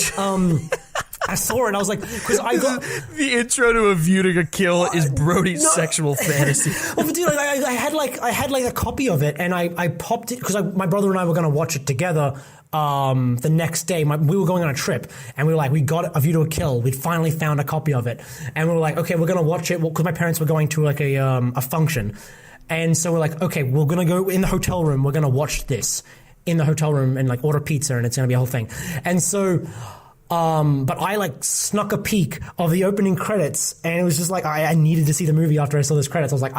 I saw it and I was like, because I got the intro to A View to a Kill is Brody's sexual fantasy. Well, but dude, I had a copy of it, and I popped it because my brother and I were going to watch it together. The next day, we were going on a trip, and we were like, we got A View to a Kill. We'd finally found a copy of it, and we were like, okay, we're going to watch it because my parents were going to like a function, and so we're like, okay, we're going to go in the hotel room. We're going to watch this in the hotel room and like order pizza, and it's going to be a whole thing. And so. But I like snuck a peek of the opening credits, and it was just like I needed to see the movie after I saw those credits. I was like,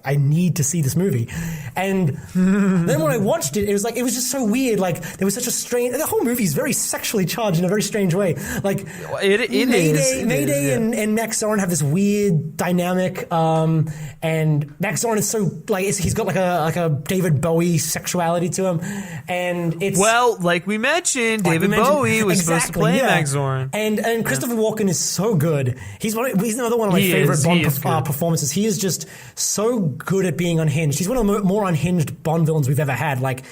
I need to see this movie. And then when I watched it, it was just so weird. Like there was such a strange. The whole movie is very sexually charged in a very strange way. Like Mayday and Max Zorin have this weird dynamic. And Max Zorin is so like he's got like a David Bowie sexuality to him, and it's like we mentioned, David Bowie was supposed to play Max Zorin. And Christopher Walken is so good. He's another one of my favorite Bond performances. He is just so good at being unhinged. He's one of the more unhinged Bond villains we've ever had. Like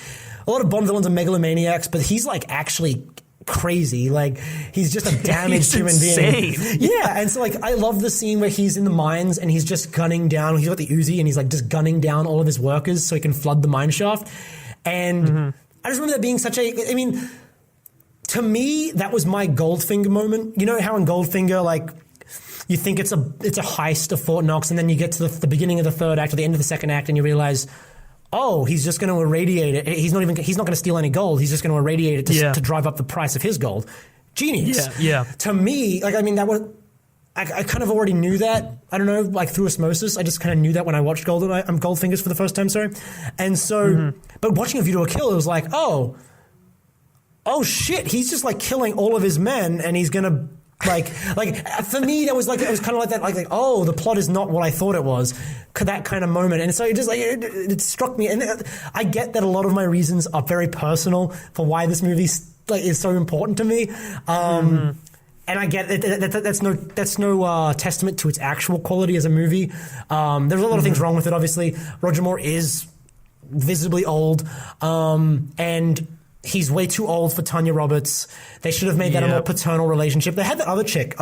a lot of Bond villains are megalomaniacs, but he's like actually crazy. Like he's just a damaged human being. Yeah, and so like I love the scene where he's in the mines and he's just gunning down. He's got the Uzi and he's like just gunning down all of his workers so he can flood the mine shaft. And I just remember that being such a. I mean. To me, that was my Goldfinger moment. You know how in Goldfinger, like, you think it's a heist of Fort Knox, and then you get to the beginning of the third act or the end of the second act, and you realize, oh, he's just going to irradiate it. He's not going to steal any gold. He's just going to irradiate it to drive up the price of his gold. Genius. Yeah. To me, like, I mean, that was. I kind of already knew that. I don't know, like through osmosis. I just kind of knew that when I watched Goldfingers for the first time. Sorry, and so, but watching A View to a Kill, it was like, oh shit, he's just like killing all of his men, and he's gonna like for me it was kind of like that, like oh, the plot is not what I thought it was, that kind of moment. And so it just like it struck me, and I get that a lot of my reasons are very personal for why this movie like is so important to me. and I get it, that's no testament to its actual quality as a movie. There's a lot of things wrong with it. Obviously, Roger Moore is visibly old, and he's way too old for Tanya Roberts. They should have made that a more paternal relationship. They had the other chick.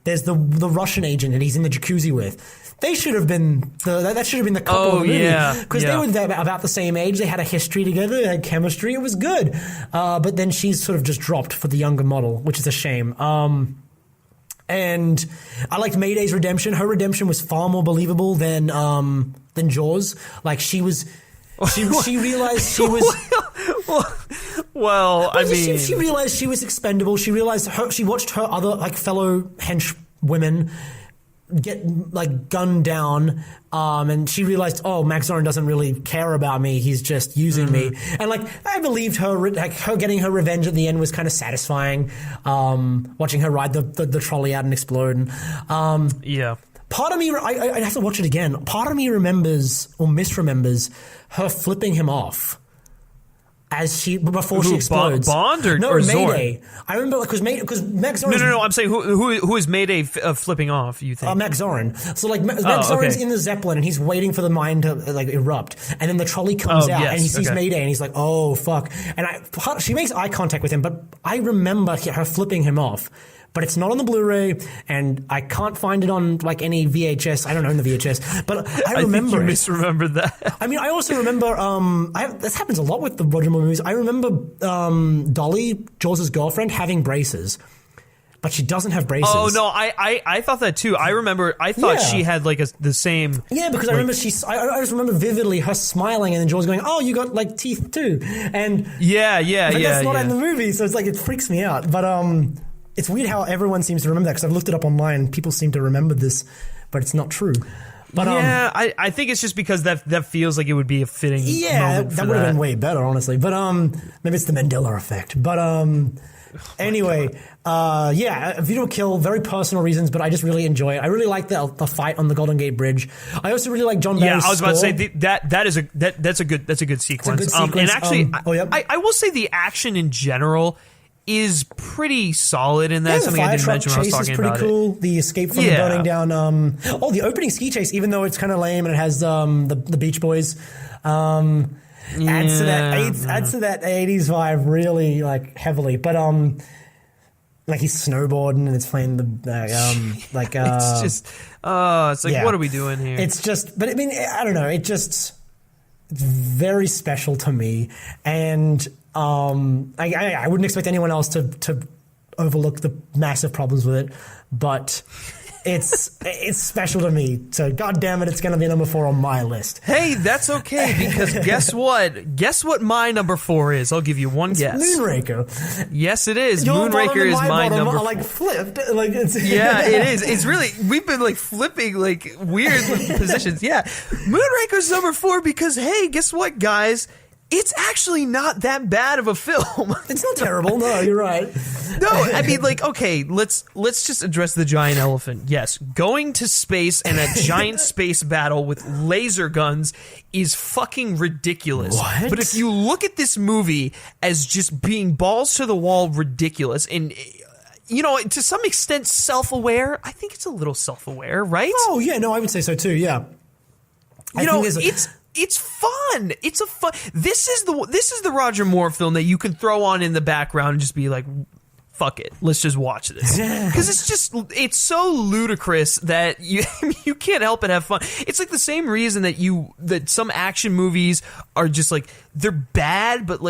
There's the Russian agent that he's in the jacuzzi with. They should have been that should have been the couple of the movie, because they were about the same age. They had a history together. They had chemistry. It was good. But then she's sort of just dropped for the younger model, which is a shame. And I liked Mayday's redemption. Her redemption was far more believable than Jaws. Like she realized she was. Well, I mean, she realized she was expendable. She realized she watched her other fellow hench women get gunned down, and she realized, oh, Max Zorin doesn't really care about me. He's just using me. And I believed her. Her getting her revenge at the end was kind of satisfying. Watching her ride the trolley out and explode. Part of me, I have to watch it again. Part of me remembers or misremembers her flipping him off before she explodes. Bond or Mayday. Zorin? I remember because Max Zorin. No. I'm saying who is Mayday flipping off? You think? Max Zorin. So Max Zorin's in the Zeppelin and he's waiting for the mine to erupt, and then the trolley comes out and he sees Mayday and he's like, oh fuck! And she makes eye contact with him, but I remember her flipping him off. But it's not on the Blu-ray, and I can't find it on any VHS. I don't own the VHS, but I remember. I think you misremembered that. I mean, I also remember. This happens a lot with the Roger Moore movies. I remember Dolly, Jaws' girlfriend, having braces, but she doesn't have braces. Oh no, I thought that too. I remember. I thought she had the same. Yeah, because I remember I just remember vividly her smiling, and then Jaws going, "Oh, you got teeth too," and but that's not in the movie, so it's it freaks me out. But it's weird how everyone seems to remember that, because I've looked it up online. People seem to remember this, but it's not true. But I think it's just because that feels like it would be a fitting moment for that would have been way better, honestly. But maybe it's the Mandela effect. But anyway, View to a Kill, very personal reasons, but I just really enjoy it. I really like the fight on the Golden Gate Bridge. I also really like John Barry's I was about to score. say that's a good sequence. It's a good sequence. And actually, I I will say the action in general is pretty solid in that. Yeah, Something I didn't mention when I was talking about it. Pretty cool. The escape from the burning down. The opening ski chase, even though it's kind of lame and it has the Beach Boys, adds to that 80s vibe really heavily. But he's snowboarding and it's playing it's just what are we doing here? It's just, but I mean, I don't know. It's very special to me, and I wouldn't expect anyone else to overlook the massive problems with it, but it's special to me. So God damn it, it's going to be number 4 on my list. Hey, that's okay, because guess what? Guess what my number 4 is? I'll give you one guess. Moonraker. Yes, it is. Your Moonraker is my number 4. Flipped. Yeah, it is. It's really, we've been flipping weird positions. Yeah. Moonraker's number 4 because, hey, guess what, guys? It's actually not that bad of a film. It's not terrible. No, you're right. No, I mean, okay, let's just address the giant elephant. Yes, going to space and a giant space battle with laser guns is fucking ridiculous. What? But if you look at this movie as just being balls to the wall ridiculous and, to some extent self-aware, I think it's a little self-aware, right? Oh, yeah, no, I would say so too, yeah. It's fun. It's a fun. This is the Roger Moore film that you can throw on in the background and just be like, fuck it, let's just watch this, because it's so ludicrous that you can't help but have fun. It's the same reason that some action movies are just they're bad, but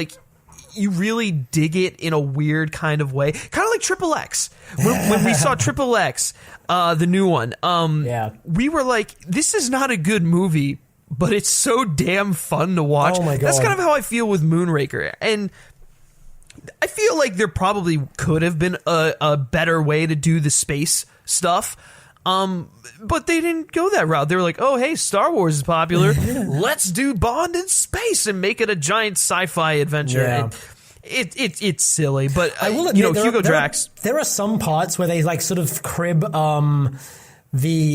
you really dig it in a weird kind of way, kind of like Triple X. When we saw Triple X, the new one, we were like, this is not a good movie, but it's so damn fun to watch. Oh my God. That's kind of how I feel with Moonraker. And I feel like there probably could have been a better way to do the space stuff. But they didn't go that route. They were like, oh, hey, Star Wars is popular. Let's do Bond in space and make it a giant sci-fi adventure. Yeah. It's silly, but I will admit, Hugo Drax. There are some parts where they sort of crib the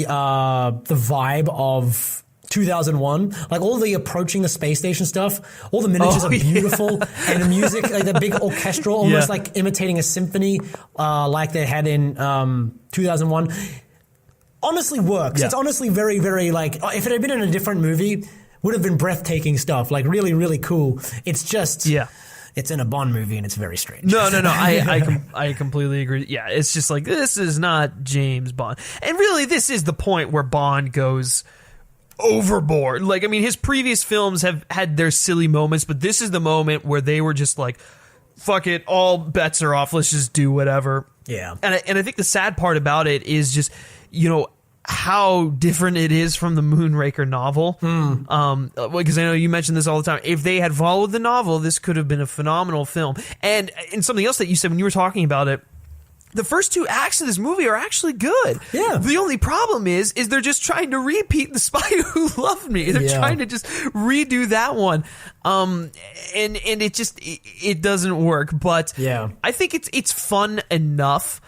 vibe of 2001, like all the approaching the space station stuff, all the miniatures are beautiful, and the music, like the big orchestral, almost like imitating a symphony, like they had in 2001. Honestly works. It's honestly very, very like, if it had been in a different movie, would have been breathtaking stuff, like really, really cool. It's just, it's in a Bond movie and it's very strange. No. I completely agree. Yeah, it's just like, this is not James Bond. And really, this is the point where Bond goes overboard. Like, I mean, his previous films have had their silly moments, but this is the moment where they were just like, fuck it, all bets are off, let's just do whatever. Yeah. And I think the sad part about it is just, you know, how different it is from the Moonraker novel. Because I know you mention this all the time. If they had followed the novel, this could have been a phenomenal film. And something else that you said when you were talking about it, the first 2 acts of this movie are actually good. Yeah. The only problem is they're just trying to repeat The Spy Who Loved Me. They're trying to just redo that one. And it doesn't work. But I think it's fun enough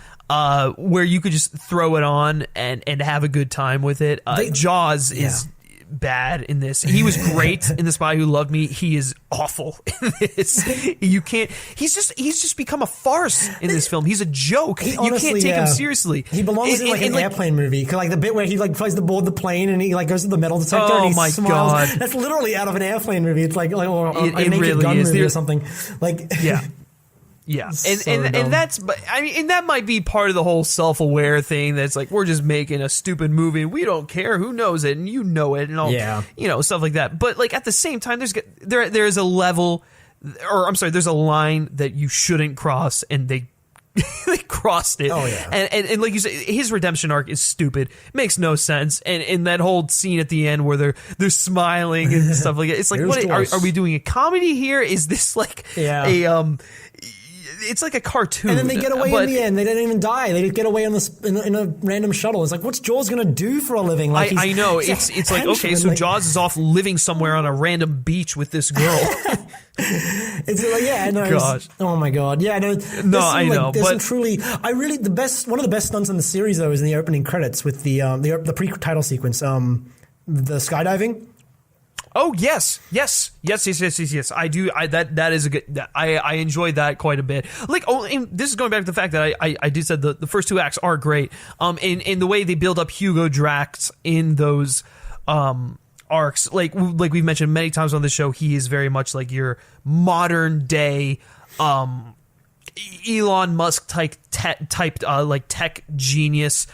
where you could just throw it on and have a good time with it. Jaws is bad in this. He was great in The Spy Who Loved Me. He is awful in this. You can't. He's just become a farce in this film. He's a joke. You can't take him seriously. He belongs in like an airplane movie. Like the bit where he like tries to board the plane and he like goes to the metal detector and he smiles. God. That's literally out of an airplane movie. It's like or a Naked really Gun movie or something. Like Yeah, and that's, but I mean, and that might be part of the whole self-aware thing. That's like, we're just making a stupid movie. We don't care who knows it, and you know it, and all, you know, stuff like that. But like at the same time, there's a level, or I'm sorry, there's a line that you shouldn't cross, and they crossed it. And like you said, his redemption arc is stupid. It makes no sense. And that whole scene at the end where they're smiling and stuff like that. It's like, what are we doing a comedy here? Is this like it's like a cartoon. And then they get away in the end. They don't even die. They get away in a random shuttle. It's like, what's Jaws going to do for a living? Like, I know. It's like, okay, so Jaws is off living somewhere on a random beach with this girl. It's like, gosh. Oh my god. Yeah, no. I know. There's but some truly, one of the best stunts in the series though is in the opening credits with the pre-title sequence, the skydiving. Oh yes. I do. That is a good. I enjoyed that quite a bit. Like, and this is going back to the fact that I did said the first 2 acts are great. In the way they build up Hugo Drax in those arcs, like we've mentioned many times on the show, he is very much like your modern day Elon Musk type like tech genius.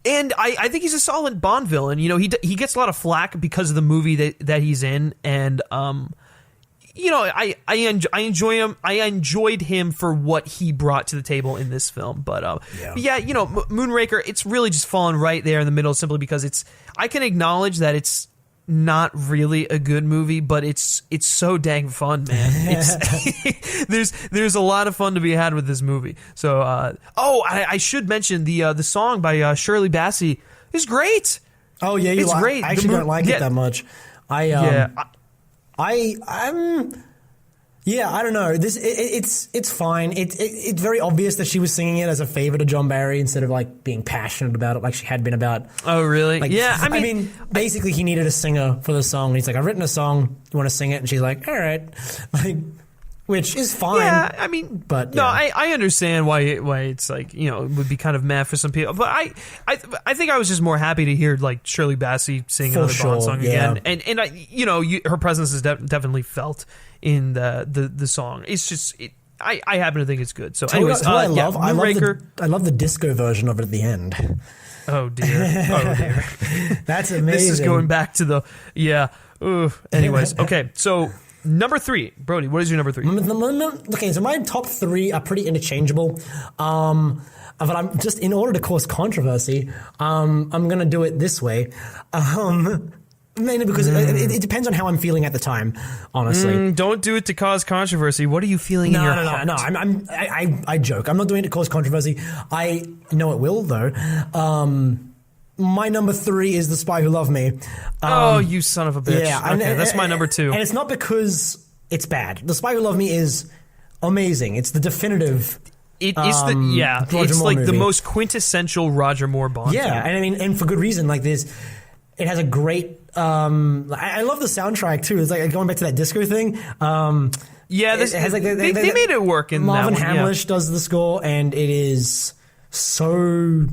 And I think he's a solid Bond villain. You know, he gets a lot of flack because of the movie that he's in, and you know, I enjoy him. I enjoyed him for what he brought to the table in this film. But yeah, you know, Moonraker, it's really just fallen right there in the middle, simply because I can acknowledge that it's not really a good movie, but it's so dang fun, man. There's a lot of fun to be had with this movie. So I should mention the song by Shirley Bassey is great. Oh yeah, it's great. I actually don't like it that much. I don't know. It's fine. It's very obvious that she was singing it as a favor to John Barry instead of like being passionate about it like she had been about. Oh really? Like, yeah. I mean, basically he needed a singer for the song. And he's like, I've written a song. You want to sing it? And she's like, all right, like, which is fine. Yeah. I mean, but no, I understand why it's like, you know, it would be kind of mad for some people. But I think I was just more happy to hear like Shirley Bassey sing another Bond song again. And you know, her presence is definitely felt in the song. It's just I happen to think it's good. So anyways, I love the disco version of it at the end. Oh dear. That's amazing. This is going back to the anyways, okay. So number 3, Brody, what is your number 3? Okay, so my top 3 are pretty interchangeable. But I'm just, in order to cause controversy, I'm going to do it this way. Mainly because it depends on how I'm feeling at the time, honestly. Don't do it to cause controversy. What are you feeling in your heart? No. I joke. I'm not doing it to cause controversy. I know it will, though. My number 3 is The Spy Who Loved Me. Oh, you son of a bitch. Yeah, okay, that's my number 2. And it's not because it's bad. The Spy Who Loved Me is amazing. It's the definitive. It's like movie. The most quintessential Roger Moore Bond. Yeah, film. and I mean, and for good reason. Like It has a great. I love the soundtrack too. It's like going back to that disco thing. Yeah, it has like they made it work in Marvin that one. Hamlish does the score, and it is so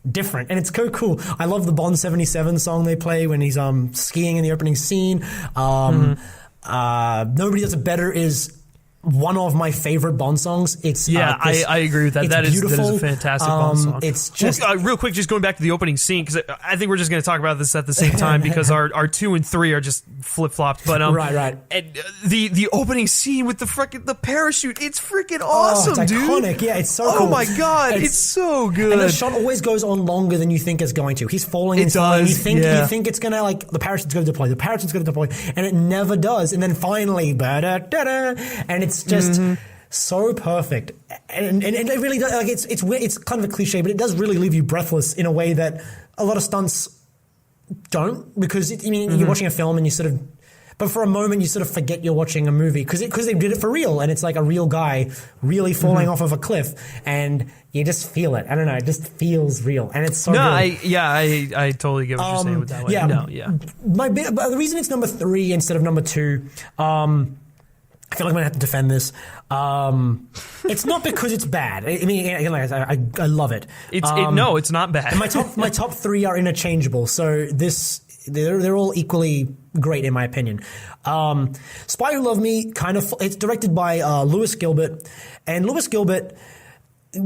different, and it's so cool. I love the Bond 77 song they play when he's skiing in the opening scene. Nobody Does It Better is one of my favorite Bond songs. It's I agree with that. It's that is beautiful. a fantastic Bond song. It's just real quick, just going back to the opening scene, because I think we're just going to talk about this at the same time because our 2 and 3 are just flip flopped. But right. And, the opening scene with the parachute, it's freaking awesome, it's dude. iconic. Yeah, it's so cool. Oh my god, it's so good. And the shot always goes on longer than you think it's going to. He's falling. It does. You think it's gonna like the parachute's going to deploy. The parachute's going to deploy, and it never does. And then finally, and it's just. So perfect, and it really does. Like it's kind of a cliche, but it does really leave you breathless in a way that a lot of stunts don't. Because you're watching a film and you sort of, but for a moment you sort of forget you're watching a movie because they did it for real, and it's like a real guy really falling off of a cliff, and you just feel it. I don't know, it just feels real, and it's so good. I totally get what you're saying with that one. The reason it's number 3 instead of number 2. I feel like I'm gonna have to defend this. It's not because it's bad. I mean, I love it. It's not bad. And my top 3 are interchangeable. So they're all equally great in my opinion. Spy Who Loved Me it's directed by Lewis Gilbert, and Lewis Gilbert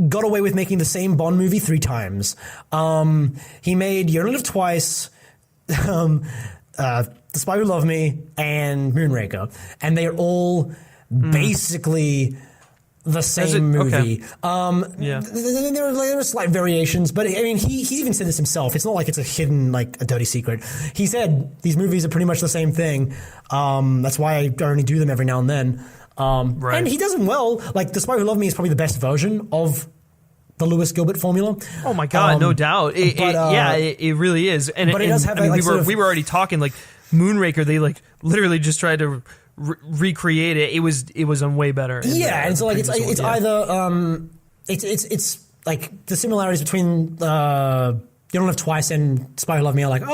got away with making the same Bond movie 3 times. He made You Only Live Twice. The Spy Who Loved Me, and Moonraker, and they're all basically the same movie. Okay. There are slight variations, but I mean, he's even said this himself. It's not like it's a hidden, like a dirty secret. He said these movies are pretty much the same thing. That's why I only do them every now and then. Right. And he does them well. Like The Spy Who Loved Me is probably the best version of the Lewis Gilbert formula. Oh my god, no doubt. It really is. And but it does have. We were already talking like. Moonraker, they like literally just tried to recreate it. It was way better. And so like it's either it's like the similarities between You Don't Live Twice and Spy Who Loved Me are like,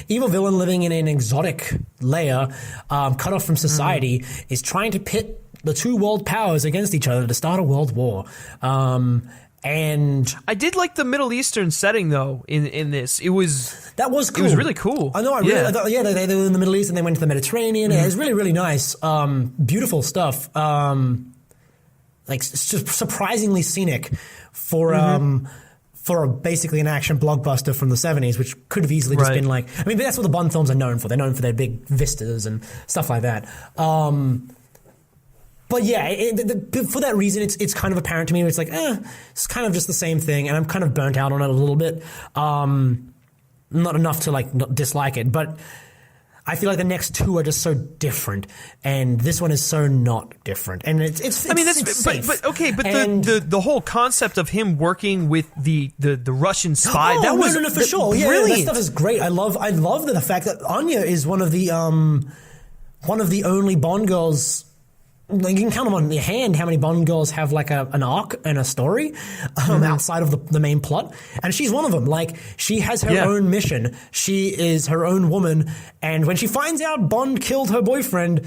evil villain living in an exotic layer, cut off from society, is trying to pit the 2 world powers against each other to start a world war. And I did like the Middle Eastern setting though in this. That was cool. It was really cool. I know. They were in the Middle East and they went to the Mediterranean. It was really, really nice. Beautiful stuff. Like surprisingly scenic for basically an action blockbuster from the 70s, which could have easily just been like. I mean, but that's what the Bond films are known for. They're known for their big vistas and stuff like that. But yeah, for that reason, it's kind of apparent to me. It's like, it's kind of just the same thing, and I'm kind of burnt out on it a little bit. Not enough to like not dislike it, but I feel like the next 2 are just so different, and this one is so not different. And it's safe. But the whole concept of him working with the Russian spy was for sure. Brilliant. Yeah, that stuff is great. I love the fact that Anya is one of the only Bond girls. Like you can count them on your hand how many Bond girls have like an arc and a story outside of the main plot, and she's one of them. Like she has her own mission. She is her own woman, and when she finds out Bond killed her boyfriend,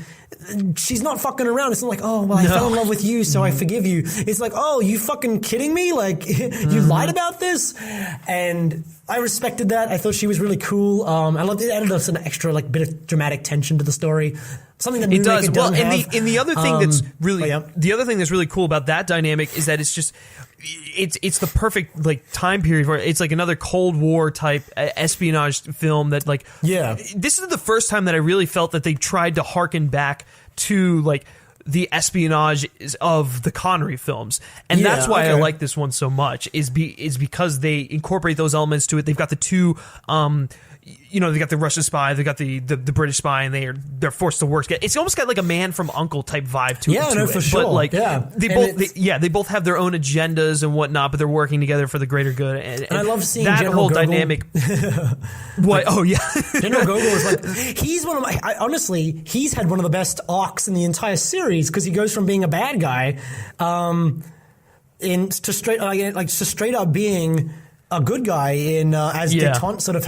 she's not fucking around. It's not like, I fell in love with you, so I forgive you. It's like, you fucking kidding me? Like you lied about this, and I respected that. I thought she was really cool. I loved it. Added us an extra like bit of dramatic tension to the story. Something that it does. Well, and the other thing that's really the other thing that's really cool about that dynamic is that it's just it's the perfect like time period for it. It's like another Cold War type espionage film that like this is the first time that I really felt that they tried to harken back to like the espionage of the Connery films, and that's why I like this one so much. Is because they incorporate those elements to it. They've got the 2. They got the Russian spy, they got the British spy, and they're forced to work together. It's almost got like a Man from U.N.C.L.E. type vibe to it. For sure. But like, they both have their own agendas and whatnot, but they're working together for the greater good. And I love seeing that General whole Gogol. Dynamic. What? Oh yeah, General Gogol is like he's one of my. Honestly, he's had one of the best arcs in the entire series because he goes from being a bad guy, to straight up being a good guy in as detente sort of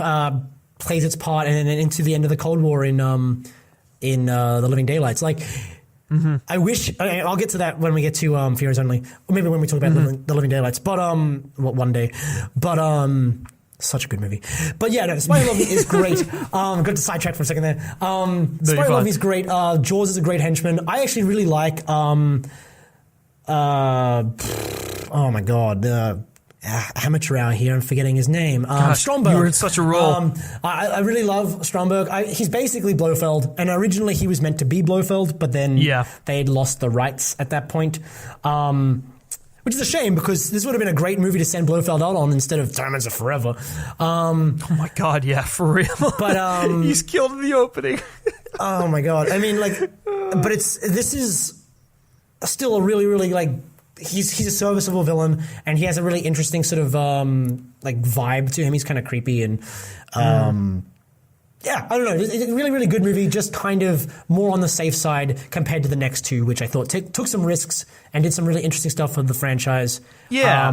plays its part, and then into the end of the Cold War in The Living Daylights. Like, I wish I'll get to that when we get to Fear Is Only, or maybe when we talk about The Living Daylights. But one day. But such a good movie. But yeah, no, Spy Who Loved Me is great. Got to sidetrack for a second there. Spy Who Loved Me is great. Jaws is a great henchman. I actually really like. Oh my god, the amateur hour here. I'm forgetting his name. Stromberg. You were in such a role. I really love Stromberg. He's basically Blofeld, and originally he was meant to be Blofeld, but then they'd lost the rights at that point. Which is a shame, because this would have been a great movie to send Blofeld out on instead of Diamonds Are Forever. Oh my god, yeah, for real. But he's killed in the opening. Oh my god. I mean, like, but this is still a really, really, like, he's a serviceable villain, and he has a really interesting sort of like vibe to him. He's kind of creepy, and yeah, I don't know. It's a really, really good movie, just kind of more on the safe side compared to the next two, which I thought took some risks and did some really interesting stuff for the franchise. Yeah. I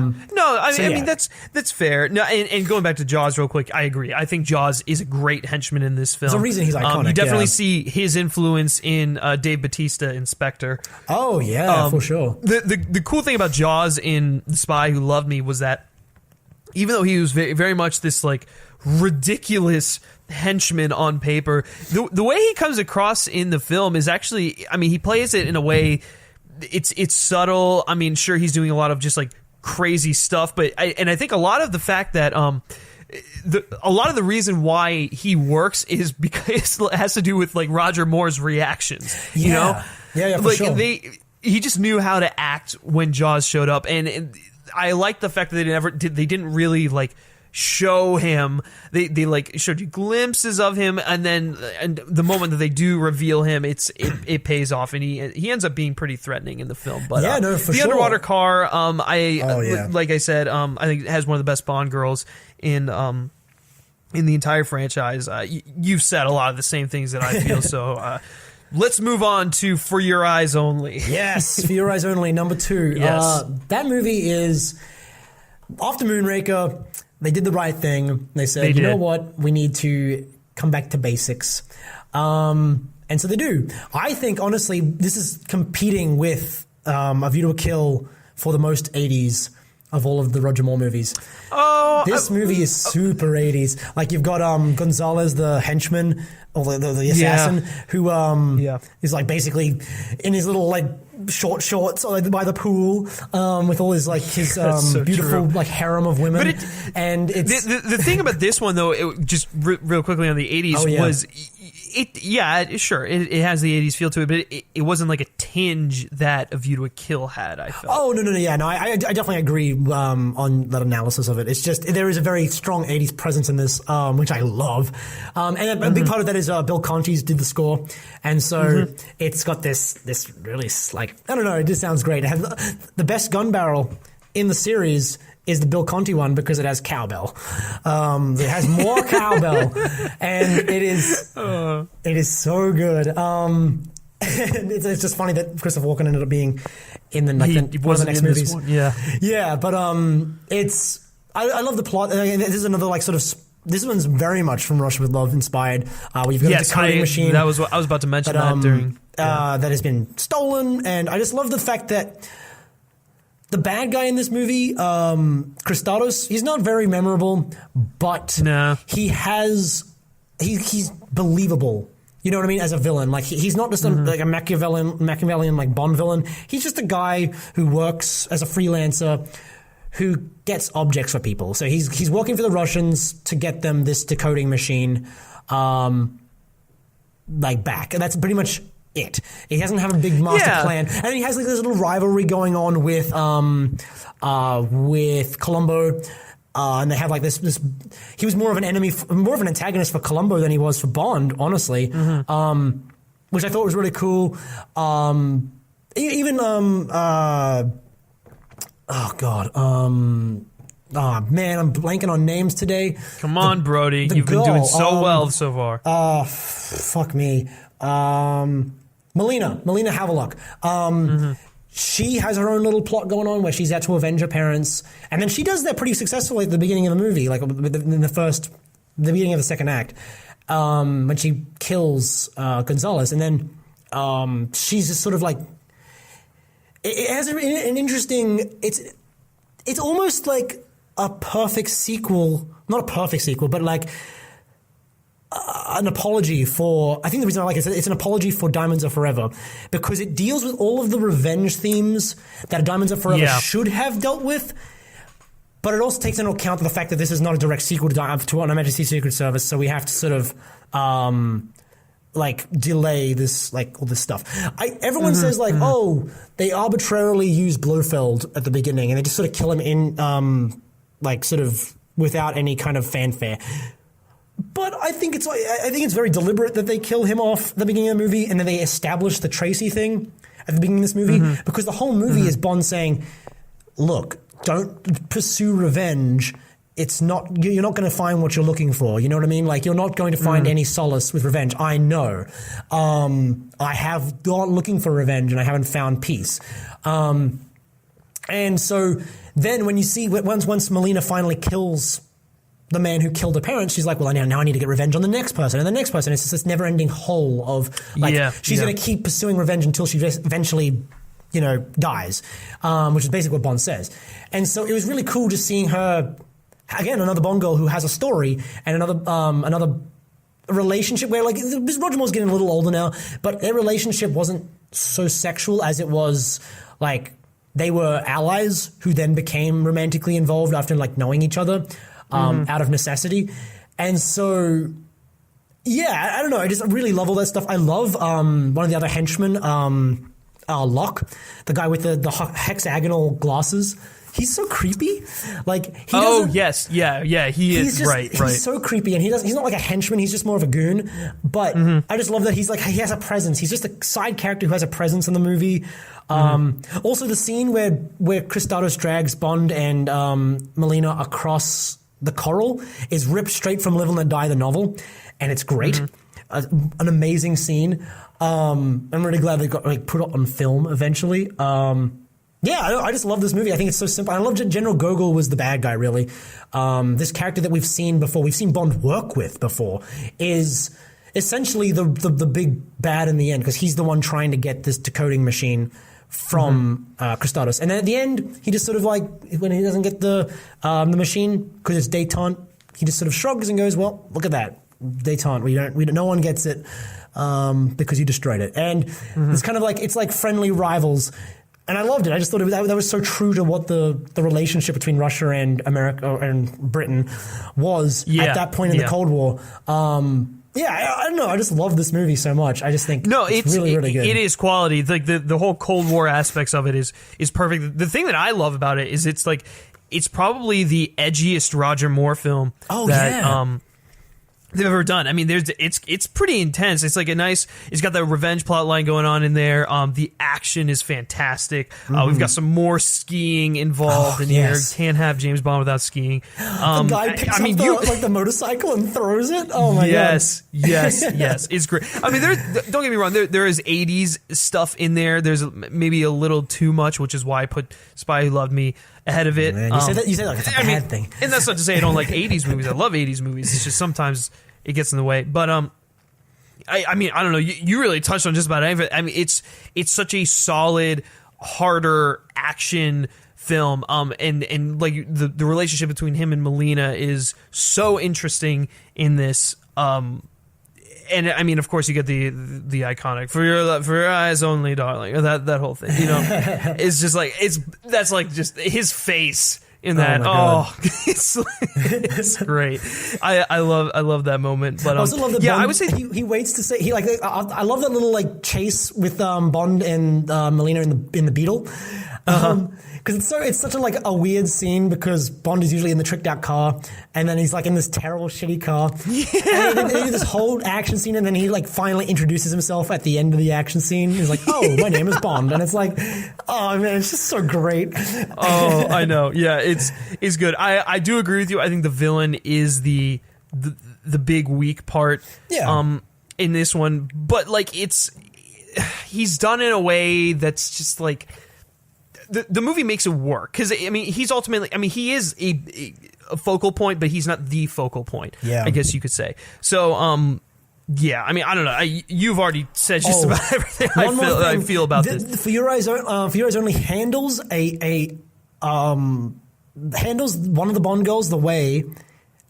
mean, that's fair. No, and going back to Jaws real quick, I agree. I think Jaws is a great henchman in this film. There's a reason he's iconic. You definitely see his influence in Dave Bautista in Spectre. Oh, yeah, for sure. The cool thing about Jaws in The Spy Who Loved Me was that even though he was very, very much this, like, ridiculous henchman on paper, the way he comes across in the film is actually, I mean, he plays it in a way, it's subtle. I mean, sure, he's doing a lot of just like crazy stuff, but I think a lot of the fact that a lot of the reason why he works is because it has to do with like Roger Moore's reactions. You know, yeah, for like sure. He just knew how to act when Jaws showed up, and I like the fact that they didn't really like show him. They like showed you glimpses of him, and the moment that they do reveal him, it pays off, and he ends up being pretty threatening in the film. But yeah, no, for the sure. underwater car, like I said, I think it has one of the best Bond girls in the entire franchise. You've said a lot of the same things that I feel. So let's move on to For Your Eyes Only. Yes, For Your Eyes Only, number 2. Yes. That movie is after Moonraker. They did the right thing. They said, you know what? We need to come back to basics. And so they do. I think, honestly, this is competing with A View to a Kill for the most 80s of all of the Roger Moore movies. Oh, this movie is super 80s. Like, you've got Gonzalez, the henchman, or the assassin, who is like basically in his little like short shorts by the pool with all his like his so beautiful like harem of women. But and it's the thing about this one though, it just real quickly on the 80s was it has the 80s feel to it, but it wasn't like a tinge that A View to a Kill had, I felt. Oh, no, I definitely agree on that analysis of it. It's just, there is a very strong 80s presence in this, which I love. And a big part of that is Bill Conti's did the score. And so it's got this really, like, I don't know, it just sounds great. It has the best gun barrel in the series is the Bill Conti one because it has cowbell. It has more cowbell, and it is so good. It's just funny that Christopher Walken ended up being in one of the next movies. Yeah, but it's I love the plot. This is another like sort of. This one's very much from Russia with Love inspired. We've got a decoding machine. That was what I was about to mention that has been stolen, and I just love the fact that the bad guy in this movie, Christados, he's not very memorable, but he's believable. You know what I mean? As a villain, like he's not just like a Machiavellian like Bond villain. He's just a guy who works as a freelancer who gets objects for people. So he's working for the Russians to get them this decoding machine, like back, and that's pretty much it. He doesn't have a big master plan, and he has like this little rivalry going on with Columbo. And they have like this. He was more of an enemy, more of an antagonist for Columbo than he was for Bond, honestly. Which I thought was really cool. Oh God. Oh man, I'm blanking on names today. Come on, Brody. You've been doing so well so far. Fuck me. Melina Havelock. She has her own little plot going on where she's out to avenge her parents, and then she does that pretty successfully at the beginning of the movie, like in the first the beginning of the second act, when she kills Gonzalez, and then she's just sort of like, it has an interesting. It's almost like a perfect sequel, not a perfect sequel, but like an apology for. I think the reason I like it is it's an apology for Diamonds Are Forever, because it deals with all of the revenge themes that Diamonds Are Forever should have dealt with. But it also takes into account the fact that this is not a direct sequel to Her Majesty's Secret Service, so we have to sort of like delay this, like all this stuff. Everyone says like, oh, they arbitrarily use Blofeld at the beginning, and they just sort of kill him in like sort of without any kind of fanfare. But I think it's very deliberate that they kill him off at the beginning of the movie, and then they establish the Tracy thing at the beginning of this movie, because the whole movie is Bond saying, look, don't pursue revenge. It's not, you're not going to find what you're looking for. You know what I mean? Like, you're not going to find any solace with revenge. I know. I have gone looking for revenge and I haven't found peace. And so then when you see, once Melina finally kills the man who killed her parents, she's like, well, now I need to get revenge on the next person and the next person. It's just this never ending hole of like, she's going to keep pursuing revenge until she eventually, you know, dies, which is basically what Bond says. And so it was really cool just seeing her, again, another Bond girl who has a story and another relationship where, like, Roger Moore's getting a little older now, but their relationship wasn't so sexual as it was, like, they were allies who then became romantically involved after, like, knowing each other out of necessity. And so, yeah, I don't know. I just really love all that stuff. I love one of the other henchmen, Locke, the guy with the hexagonal glasses. He's so creepy. Like, he doesn't. He is. He's so creepy, and he's not like a henchman. He's just more of a goon. But I just love that he's like, he has a presence. He's just a side character who has a presence in the movie. Also, the scene where Christados drags Bond and Melina across the coral is ripped straight from Live and Let Die, the novel, and it's great. An amazing scene. I'm really glad they got like put it on film eventually. I just love this movie. I think it's so simple. I love General Gogol was the bad guy, really. This character that we've seen before, we've seen Bond work with before, is essentially the big bad in the end, because he's the one trying to get this decoding machine from Christados. And then at the end, he just sort of like, when he doesn't get the machine, because it's detente, he just sort of shrugs and goes, well, look at that. Detente. No one gets it because you destroyed it. And it's kind of like, it's like friendly rivals. And I loved it. I just thought that was so true to what the relationship between Russia and America and Britain was at that point in the Cold War. I don't know. I just love this movie so much. I just think it's really, really good. It is quality. Like the whole Cold War aspects of it is perfect. The thing that I love about it is it's probably the edgiest Roger Moore film they've ever done. I mean, it's pretty intense. It's like it's got the revenge plot line going on in there. The action is fantastic. We've got some more skiing involved in here. Can't have James Bond without skiing. The guy picks up the motorcycle and throws it. Oh my god. Yes. It's great. I mean, don't get me wrong. There is 80s stuff in there. There's maybe a little too much, which is why I put Spy Who Loved Me ahead of it. Man, you said like it's a bad thing. And that's not to say I don't like 80s movies. I love 80s movies. It's just sometimes it gets in the way. But I mean, I don't know. You really touched on just about everything. I mean, it's such a solid, harder action film. And like the relationship between him and Melina is so interesting in this. And I mean, of course, you get the iconic "for your eyes only, darling," or that whole thing. You know, it's just like that's like just his face in that. It's great. I love that moment. But I also love that. Bond, I would say he waits to say he like. I love that little like chase with Bond and Melina in the Beetle. Because it's such a weird scene, because Bond is usually in the tricked out car, and then he's like in this terrible shitty car. And they do this whole action scene, and then he like finally introduces himself at the end of the action scene. He's like, "Oh, my name is Bond," and it's like, oh man, it's just so great. Oh, I know. Yeah, it's good. I do agree with you. I think the villain is the big weak part. Yeah. In this one, but like he's done in a way that's just like. The movie makes it work, because I mean he is a focal point, but he's not the focal point. Yeah. I guess you could say. So, yeah, I mean, I don't know. You've already said just about everything I feel about this. For Your Eyes Only handles handles one of the Bond girls the way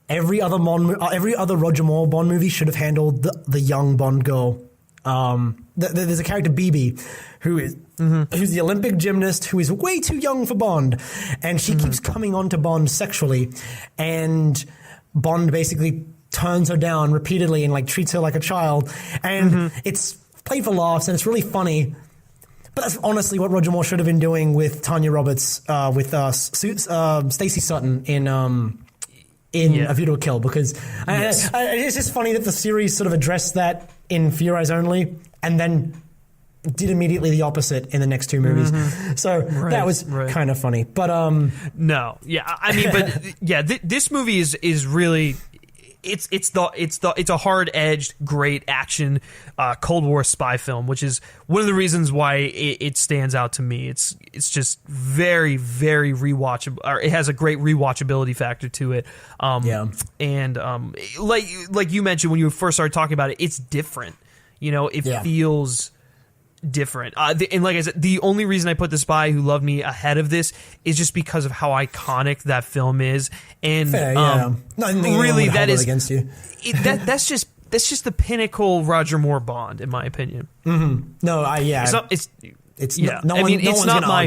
every other Roger Moore Bond movie should have handled the young Bond girl. There's a character, BB, who's the Olympic gymnast who is way too young for Bond, and she keeps coming on to Bond sexually, and Bond basically turns her down repeatedly and like treats her like a child, and it's played for laughs and it's really funny. But that's honestly what Roger Moore should have been doing with Tanya Roberts, with Stacey Sutton in A View to a Kill, because it's just funny that the series sort of addressed that in For Your Eyes Only and then did immediately the opposite in the next two movies. So that was kind of funny. But no, yeah, I mean, but yeah, this movie is really. It's a hard-edged, great action Cold War spy film, which is one of the reasons why it stands out to me. It's just very, very rewatchable. Or it has a great rewatchability factor to it. And like you mentioned when you first started talking about it, it's different. You know, it feels different. And like I said, the only reason I put The Spy Who Loved Me ahead of this is just because of how iconic that film is. And really, that is against you. That's just the pinnacle Roger Moore Bond, in my opinion. No, it's not my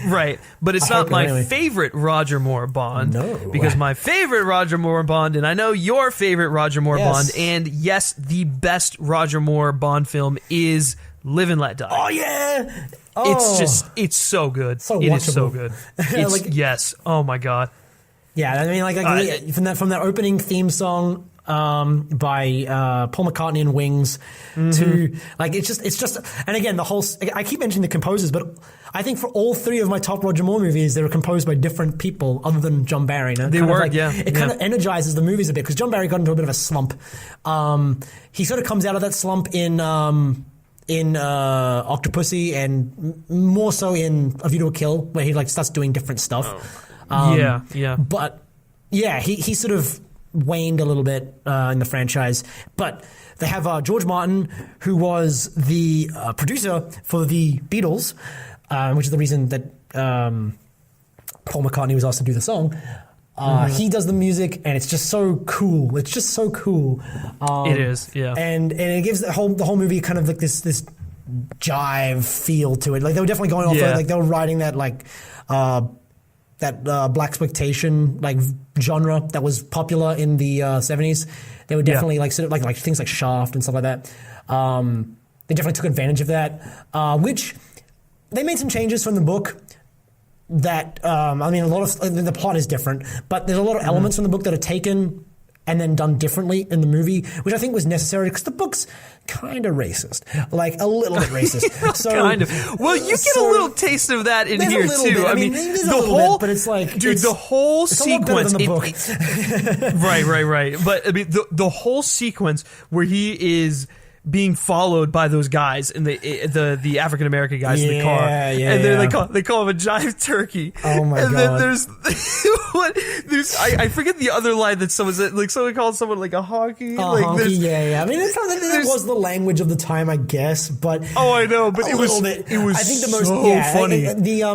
right, but it's not my favorite Roger Moore Bond. No, because my favorite Roger Moore Bond, and I know your favorite Roger Moore Bond, and yes, the best Roger Moore Bond film is Live and Let Die. Oh yeah, it's so good. It is so good. Yes. Oh my god. Yeah, I mean, from that opening theme song by Paul McCartney and Wings to like it's just and again the whole I keep mentioning the composers, but I think for all three of my top Roger Moore movies they were composed by different people other than John Barry. They were, It kind of energizes the movies a bit because John Barry got into a bit of a slump. He sort of comes out of that slump in Octopussy and more so in A View to a Kill, where he like starts doing different stuff. But yeah, he sort of waned a little bit in the franchise. But they have George Martin, who was the producer for the Beatles, which is the reason that Paul McCartney was asked to do the song. He does the music, and it's just so cool. It's just so cool. It is, yeah. And it gives the whole movie kind of like this jive feel to it. Like they were definitely going off like they were writing that like blaxploitation like genre that was popular in the 70s. They were definitely like sort of like things like Shaft and stuff like that. They definitely took advantage of that, which they made some changes from the book. That I mean, a lot of the plot is different, but there's a lot of elements from the book that are taken and then done differently in the movie, which I think was necessary because the book's kind of racist, like a little bit racist. So kind of. Well, you get a little taste of that in here too. Bit. I mean the whole, but it's like, dude, the whole sequence. A lot better than the book. Right. But I mean, the whole sequence where he is being followed by those guys and the African American guys in the car, and then they call him a jive turkey. Oh my god! And then there's I forget the other line that someone said, like someone called someone like a honky. Honky, I mean, that was the language of the time, I guess. But I know, but it was bit. It was I think the most funny.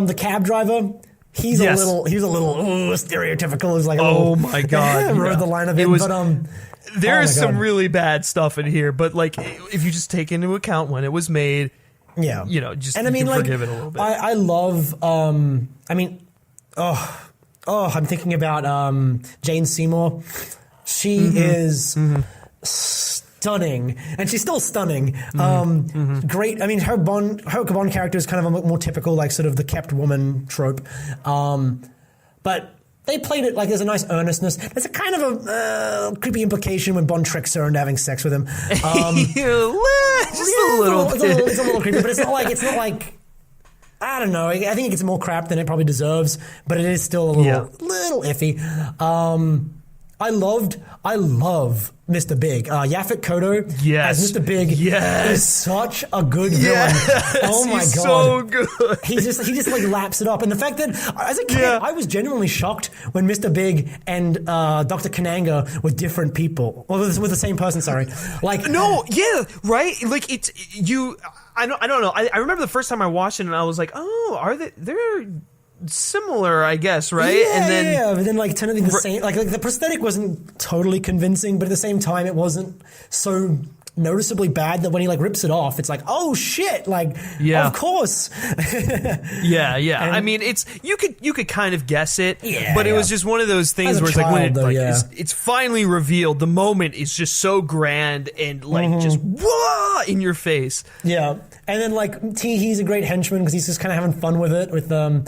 The cab driver. He's a little stereotypical. It's like my god! I wrote the line of it, but there is some really bad stuff in here, but like if you just take into account when it was made, just and I mean, forgive it a little bit. I love. I mean, I'm thinking about Jane Seymour. She is stunning, and she's still stunning. Great. I mean, her Bond character is kind of a more typical, like sort of the kept woman trope, but they played it like there's a nice earnestness. There's a kind of a creepy implication when Bond tricks her into having sex with him. Just a little bit. It's a little creepy, but it's not like I don't know. I think it gets more crap than it probably deserves, but it is still a little iffy. I love Mr. Big. Yaphet Kotto as Mr. Big is such a good villain. Oh my god, so good. He just like laps it up, and the fact that as a kid I was genuinely shocked when Mr. Big and Dr. Kananga were different people, or with the same person. Sorry, like right. Like it's you. I don't know. I remember the first time I watched it, and I was like, oh, are they're similar, I guess, right? Yeah, and then but then like totally the same. Like the prosthetic wasn't totally convincing, but at the same time, it wasn't so noticeably bad that when he like rips it off, it's like, oh shit, like of course. yeah. I mean, it's you could kind of guess it, but it was just one of those things As a where it's child, like when though, it's finally revealed, the moment is just so grand and like just whoa in your face. Yeah. And then like Teehee's a great henchman because he's just kind of having fun with it.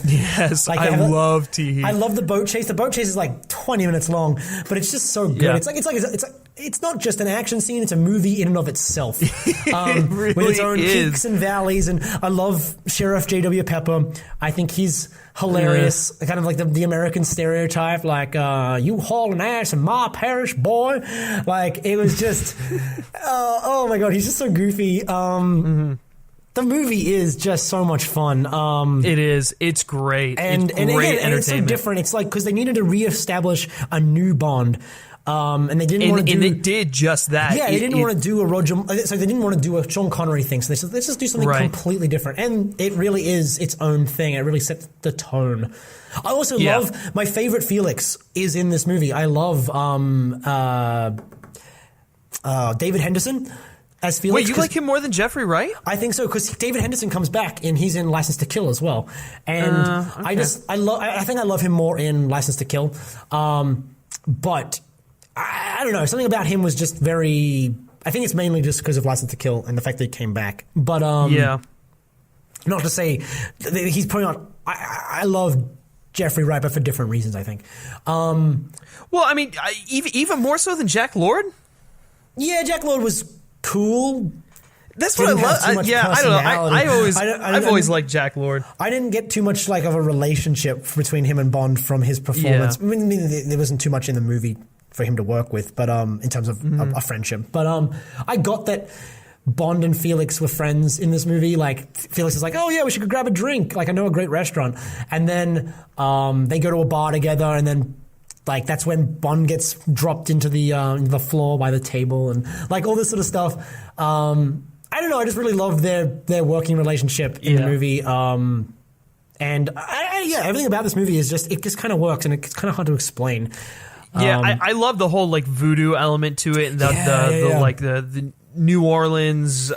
Yes, like, I love Teehee. I love the boat chase. The boat chase is like 20 minutes long, but it's just so good. Yeah. It's not just an action scene; it's a movie in and of itself, It really with its own is. peaks and valleys. And I love Sheriff J.W. Pepper. I think he's hilarious, kind of like the American stereotype, like you hauling ass in my parish, boy. Like it was just, oh my god, he's just so goofy. The movie is just so much fun. It is. It's great. And it's great entertainment. entertainment. It's so different. It's like because they needed to reestablish a new Bond, and they didn't want to do. And they did just that. Yeah, they didn't want to do a Roger. So they didn't want to do a Sean Connery thing. So they said, let's just do something completely different. And it really is its own thing. It really sets the tone. I also love my favorite Felix is in this movie. I love David Henderson. As Felix. Wait, you like him more than Jeffrey Wright? I think so because David Henderson comes back and he's in License to Kill as well, and okay. I think I love him more in License to Kill, but I don't know, something about him was just very. I think it's mainly just because of License to Kill and the fact that he came back, but not to say he's probably not. I love Jeffrey Wright, but for different reasons, I think. Well, I mean, even more so than Jack Lord. Yeah, Jack Lord was cool. That's what I love. I don't know. I've always liked Jack Lord. I didn't get too much like of a relationship between him and Bond from his performance. Yeah. I mean, there wasn't too much in the movie for him to work with, but in terms of a friendship. But I got that Bond and Felix were friends in this movie. Like Felix is like, oh yeah, we should go grab a drink. Like I know a great restaurant, and then they go to a bar together, and then. Like that's when Bond gets dropped into the floor by the table and like all this sort of stuff. I don't know. I just really loved their working relationship in the movie. And everything about this movie is just kind of works and it's kind of hard to explain. I love the whole like voodoo element to it and the New Orleans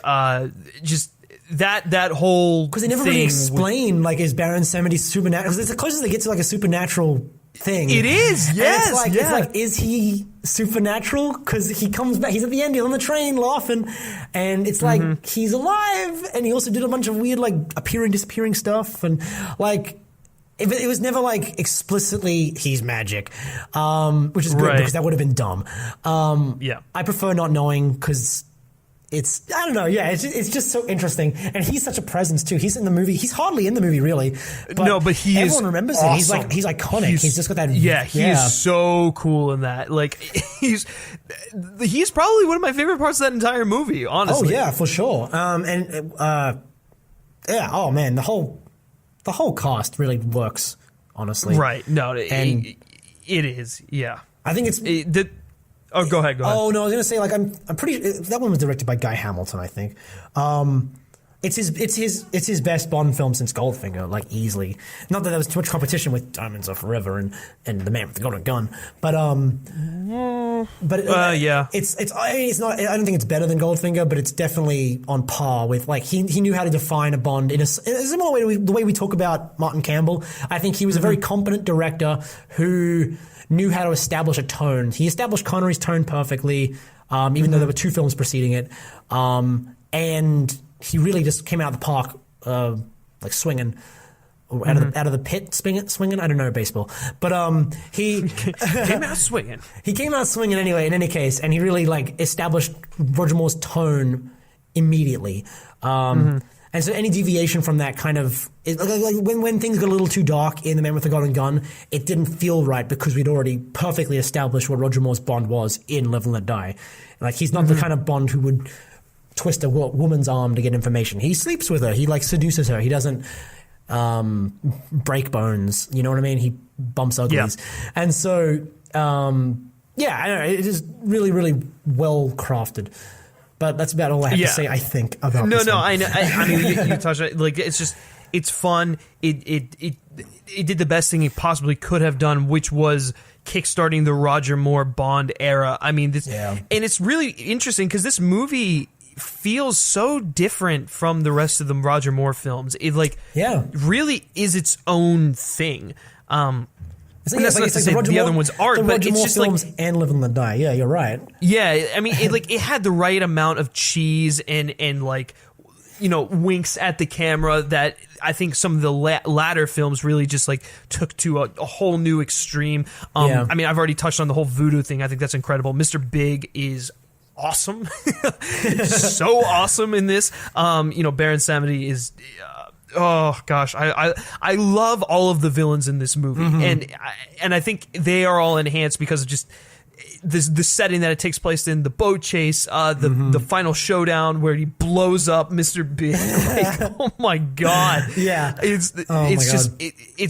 just. That whole because they never really explain like is Baron Samedi supernatural? Because it's the closest they get to like a supernatural thing. It is, yes. It's like, is he supernatural? Because he comes back, he's at the end, he's on the train laughing, and it's like he's alive, and he also did a bunch of weird like appearing, disappearing stuff, and like. It was never like explicitly he's magic, which is good because that would have been dumb. I prefer not knowing because. It's I don't know, it's just so interesting, and he's such a presence too. He's in the movie. He's hardly in the movie really, but everyone remembers awesome. him. He's iconic. He's just got that. He is so cool in that. Like he's probably one of my favorite parts of that entire movie. Honestly, oh yeah, for sure. Oh man, the whole cast really works. Honestly, right? No, it is. Yeah, I think it's Oh, go ahead. Oh no, I was gonna say like I'm pretty. That one was directed by Guy Hamilton, I think. It's his best Bond film since Goldfinger, like easily. Not that there was too much competition with Diamonds Are Forever and The Man with the Golden Gun, but it's not. I don't think it's better than Goldfinger, but it's definitely on par with like he knew how to define a Bond in a similar way to the way we talk about Martin Campbell. I think he was a very competent director who. Knew how to establish a tone. He established Connery's tone perfectly, even though there were two films preceding it. And he really just came out of the park, like swinging, out of the pit, swinging. I don't know baseball, but he came out swinging. He came out swinging anyway. In any case, and he really like established Roger Moore's tone immediately. And so any deviation from that kind of like when things got a little too dark in The Man with the Golden Gun, it didn't feel right because we'd already perfectly established what Roger Moore's Bond was in Live and Let Die. Like he's not the kind of Bond who would twist a woman's arm to get information. He sleeps with her. He like seduces her. He doesn't break bones. You know what I mean? He bumps uglies. Yeah. And so I don't know. It is really, really well crafted. But that's about all I have to say, I think, about this one. I know. I mean, you touched on it. Like, it's fun. It did the best thing it possibly could have done, which was kickstarting the Roger Moore Bond era. I mean, and it's really interesting because this movie feels so different from the rest of the Roger Moore films. It really is its own thing. It's like the other one's art, but it's just films like and Live and Let Die. Yeah, you're right. Yeah, I mean, it had the right amount of cheese and like, you know, winks at the camera that I think some of the latter films really just like took to a whole new extreme. I mean, I've already touched on the whole voodoo thing. I think that's incredible. Mr. Big is awesome, so awesome in this. You know, Baron Samedi is. Oh gosh, I love all of the villains in this movie, and I think they are all enhanced because of just the setting that it takes place in, the boat chase, the final showdown where he blows up Mr. Big. Like, oh my god, it's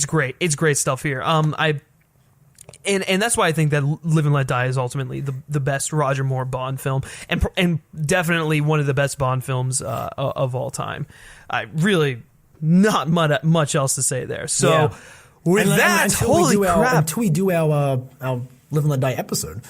great. It's great stuff here. And that's why I think that Live and Let Die is ultimately the best Roger Moore Bond film, and definitely one of the best Bond films of all time. I really. Not much else to say there. So, with that, holy crap. Until we do our Live and Let Die episode.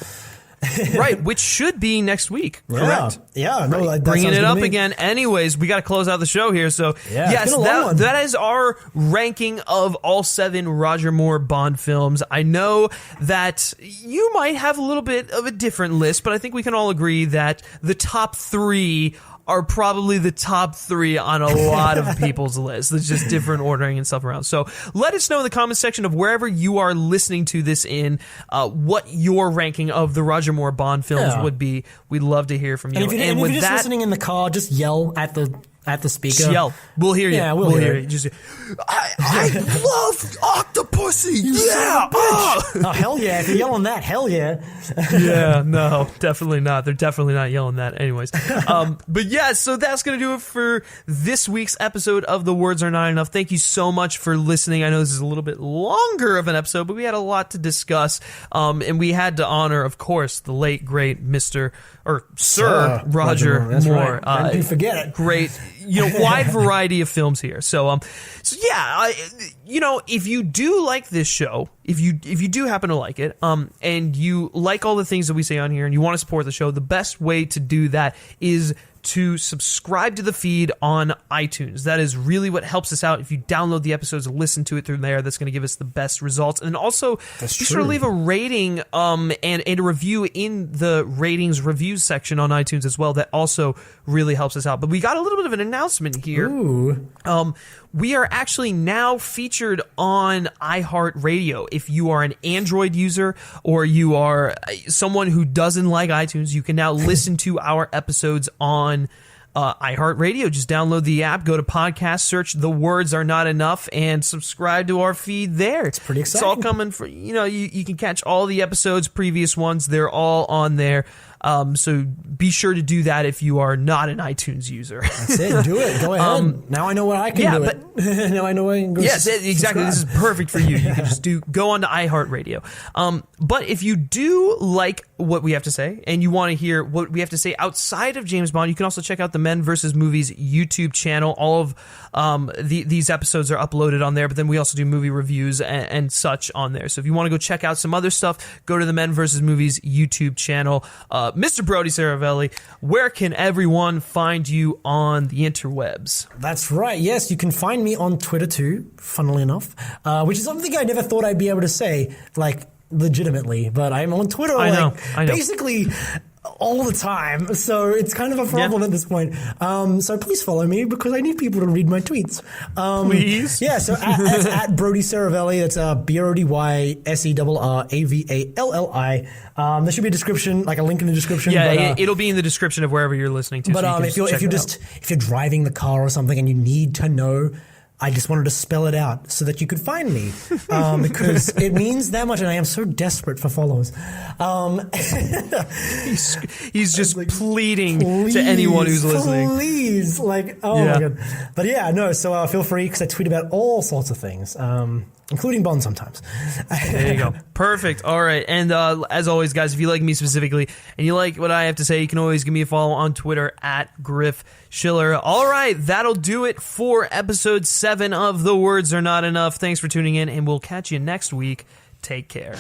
Right, which should be next week, correct? Yeah. No, right. Bringing it up again. Anyways, we got to close out the show here. So, yes, that is our ranking of all 7 Roger Moore Bond films. I know that you might have a little bit of a different list, but I think we can all agree that the top 3 are probably the top 3 on a lot of people's lists. There's just different ordering and stuff around. So let us know in the comment section of wherever you are listening to this in, what your ranking of the Roger Moore Bond films would be. We'd love to hear from you. And if you're just listening in the car, just yell at the speaker. Just yell. We'll hear you. Yeah, we'll hear you. Just, I love Octopussy. Yeah. Oh, hell yeah. If you're yelling that, hell yeah. Yeah, no, definitely not. They're definitely not yelling that anyways. But yeah, so that's going to do it for this week's episode of The Words Are Not Enough. Thank you so much for listening. I know this is a little bit longer of an episode, but we had a lot to discuss. And we had to honor, of course, the late, great Sir Roger Moore. Right. Don't forget it. Great, wide variety of films here. So yeah, if you do like this show, if you do happen to like it, and you like all the things that we say on here, and you want to support the show, the best way to do that is to subscribe to the feed on iTunes. That is really what helps us out. If you download the episodes and listen to it through there, that's going to give us the best results. And also, be sure to leave a rating and a review in the ratings reviews section on iTunes as well. That also really helps us out. But we got a little bit of an announcement here. Ooh. We are actually now featured on iHeartRadio. If you are an Android user or you are someone who doesn't like iTunes, you can now listen to our episodes on iHeartRadio. Just download the app, go to podcast, search The Words Are Not Enough, and subscribe to our feed there. It's pretty exciting. It's all coming for, you can catch all the episodes, previous ones. They're all on there. So be sure to do that if you are not an iTunes user. That's it. Do it. Go ahead. Now I know what I can do it. Now I know I can go. Yes, exactly. This is perfect for you. You can just go on to iHeartRadio. But if you do like what we have to say and you want to hear what we have to say outside of James Bond, you can also check out the Men vs. Movies YouTube channel. All of these episodes are uploaded on there, but then we also do movie reviews and such on there. So if you want to go check out some other stuff, go to the Men vs. Movies YouTube channel. Mr. Brody Saravelli, where can everyone find you on the interwebs? That's right. Yes, you can find me on Twitter too, funnily enough, which is something I never thought I'd be able to say, like, legitimately, but I'm on Twitter. I know. Basically, all the time, so it's kind of a problem at this point. So please follow me because I need people to read my tweets. Please? Yeah, so that's at Brody Seravalli. That's BrodySerravalli. There should be a description, like a link in the description. Yeah, but, it'll be in the description of wherever you're listening to. But so if you're driving the car or something and you need to know, I just wanted to spell it out so that you could find me, because it means that much, and I am so desperate for followers. He's just pleading to anyone who's listening. Please, my God. But yeah, no. So feel free, because I tweet about all sorts of things, including Bond sometimes. There you go. Perfect. All right. And as always, guys, if you like me specifically and you like what I have to say, you can always give me a follow on Twitter at Griff Schiller. All right. That'll do it for episode 7 of The Words Are Not Enough. Thanks for tuning in, and we'll catch you next week. Take care.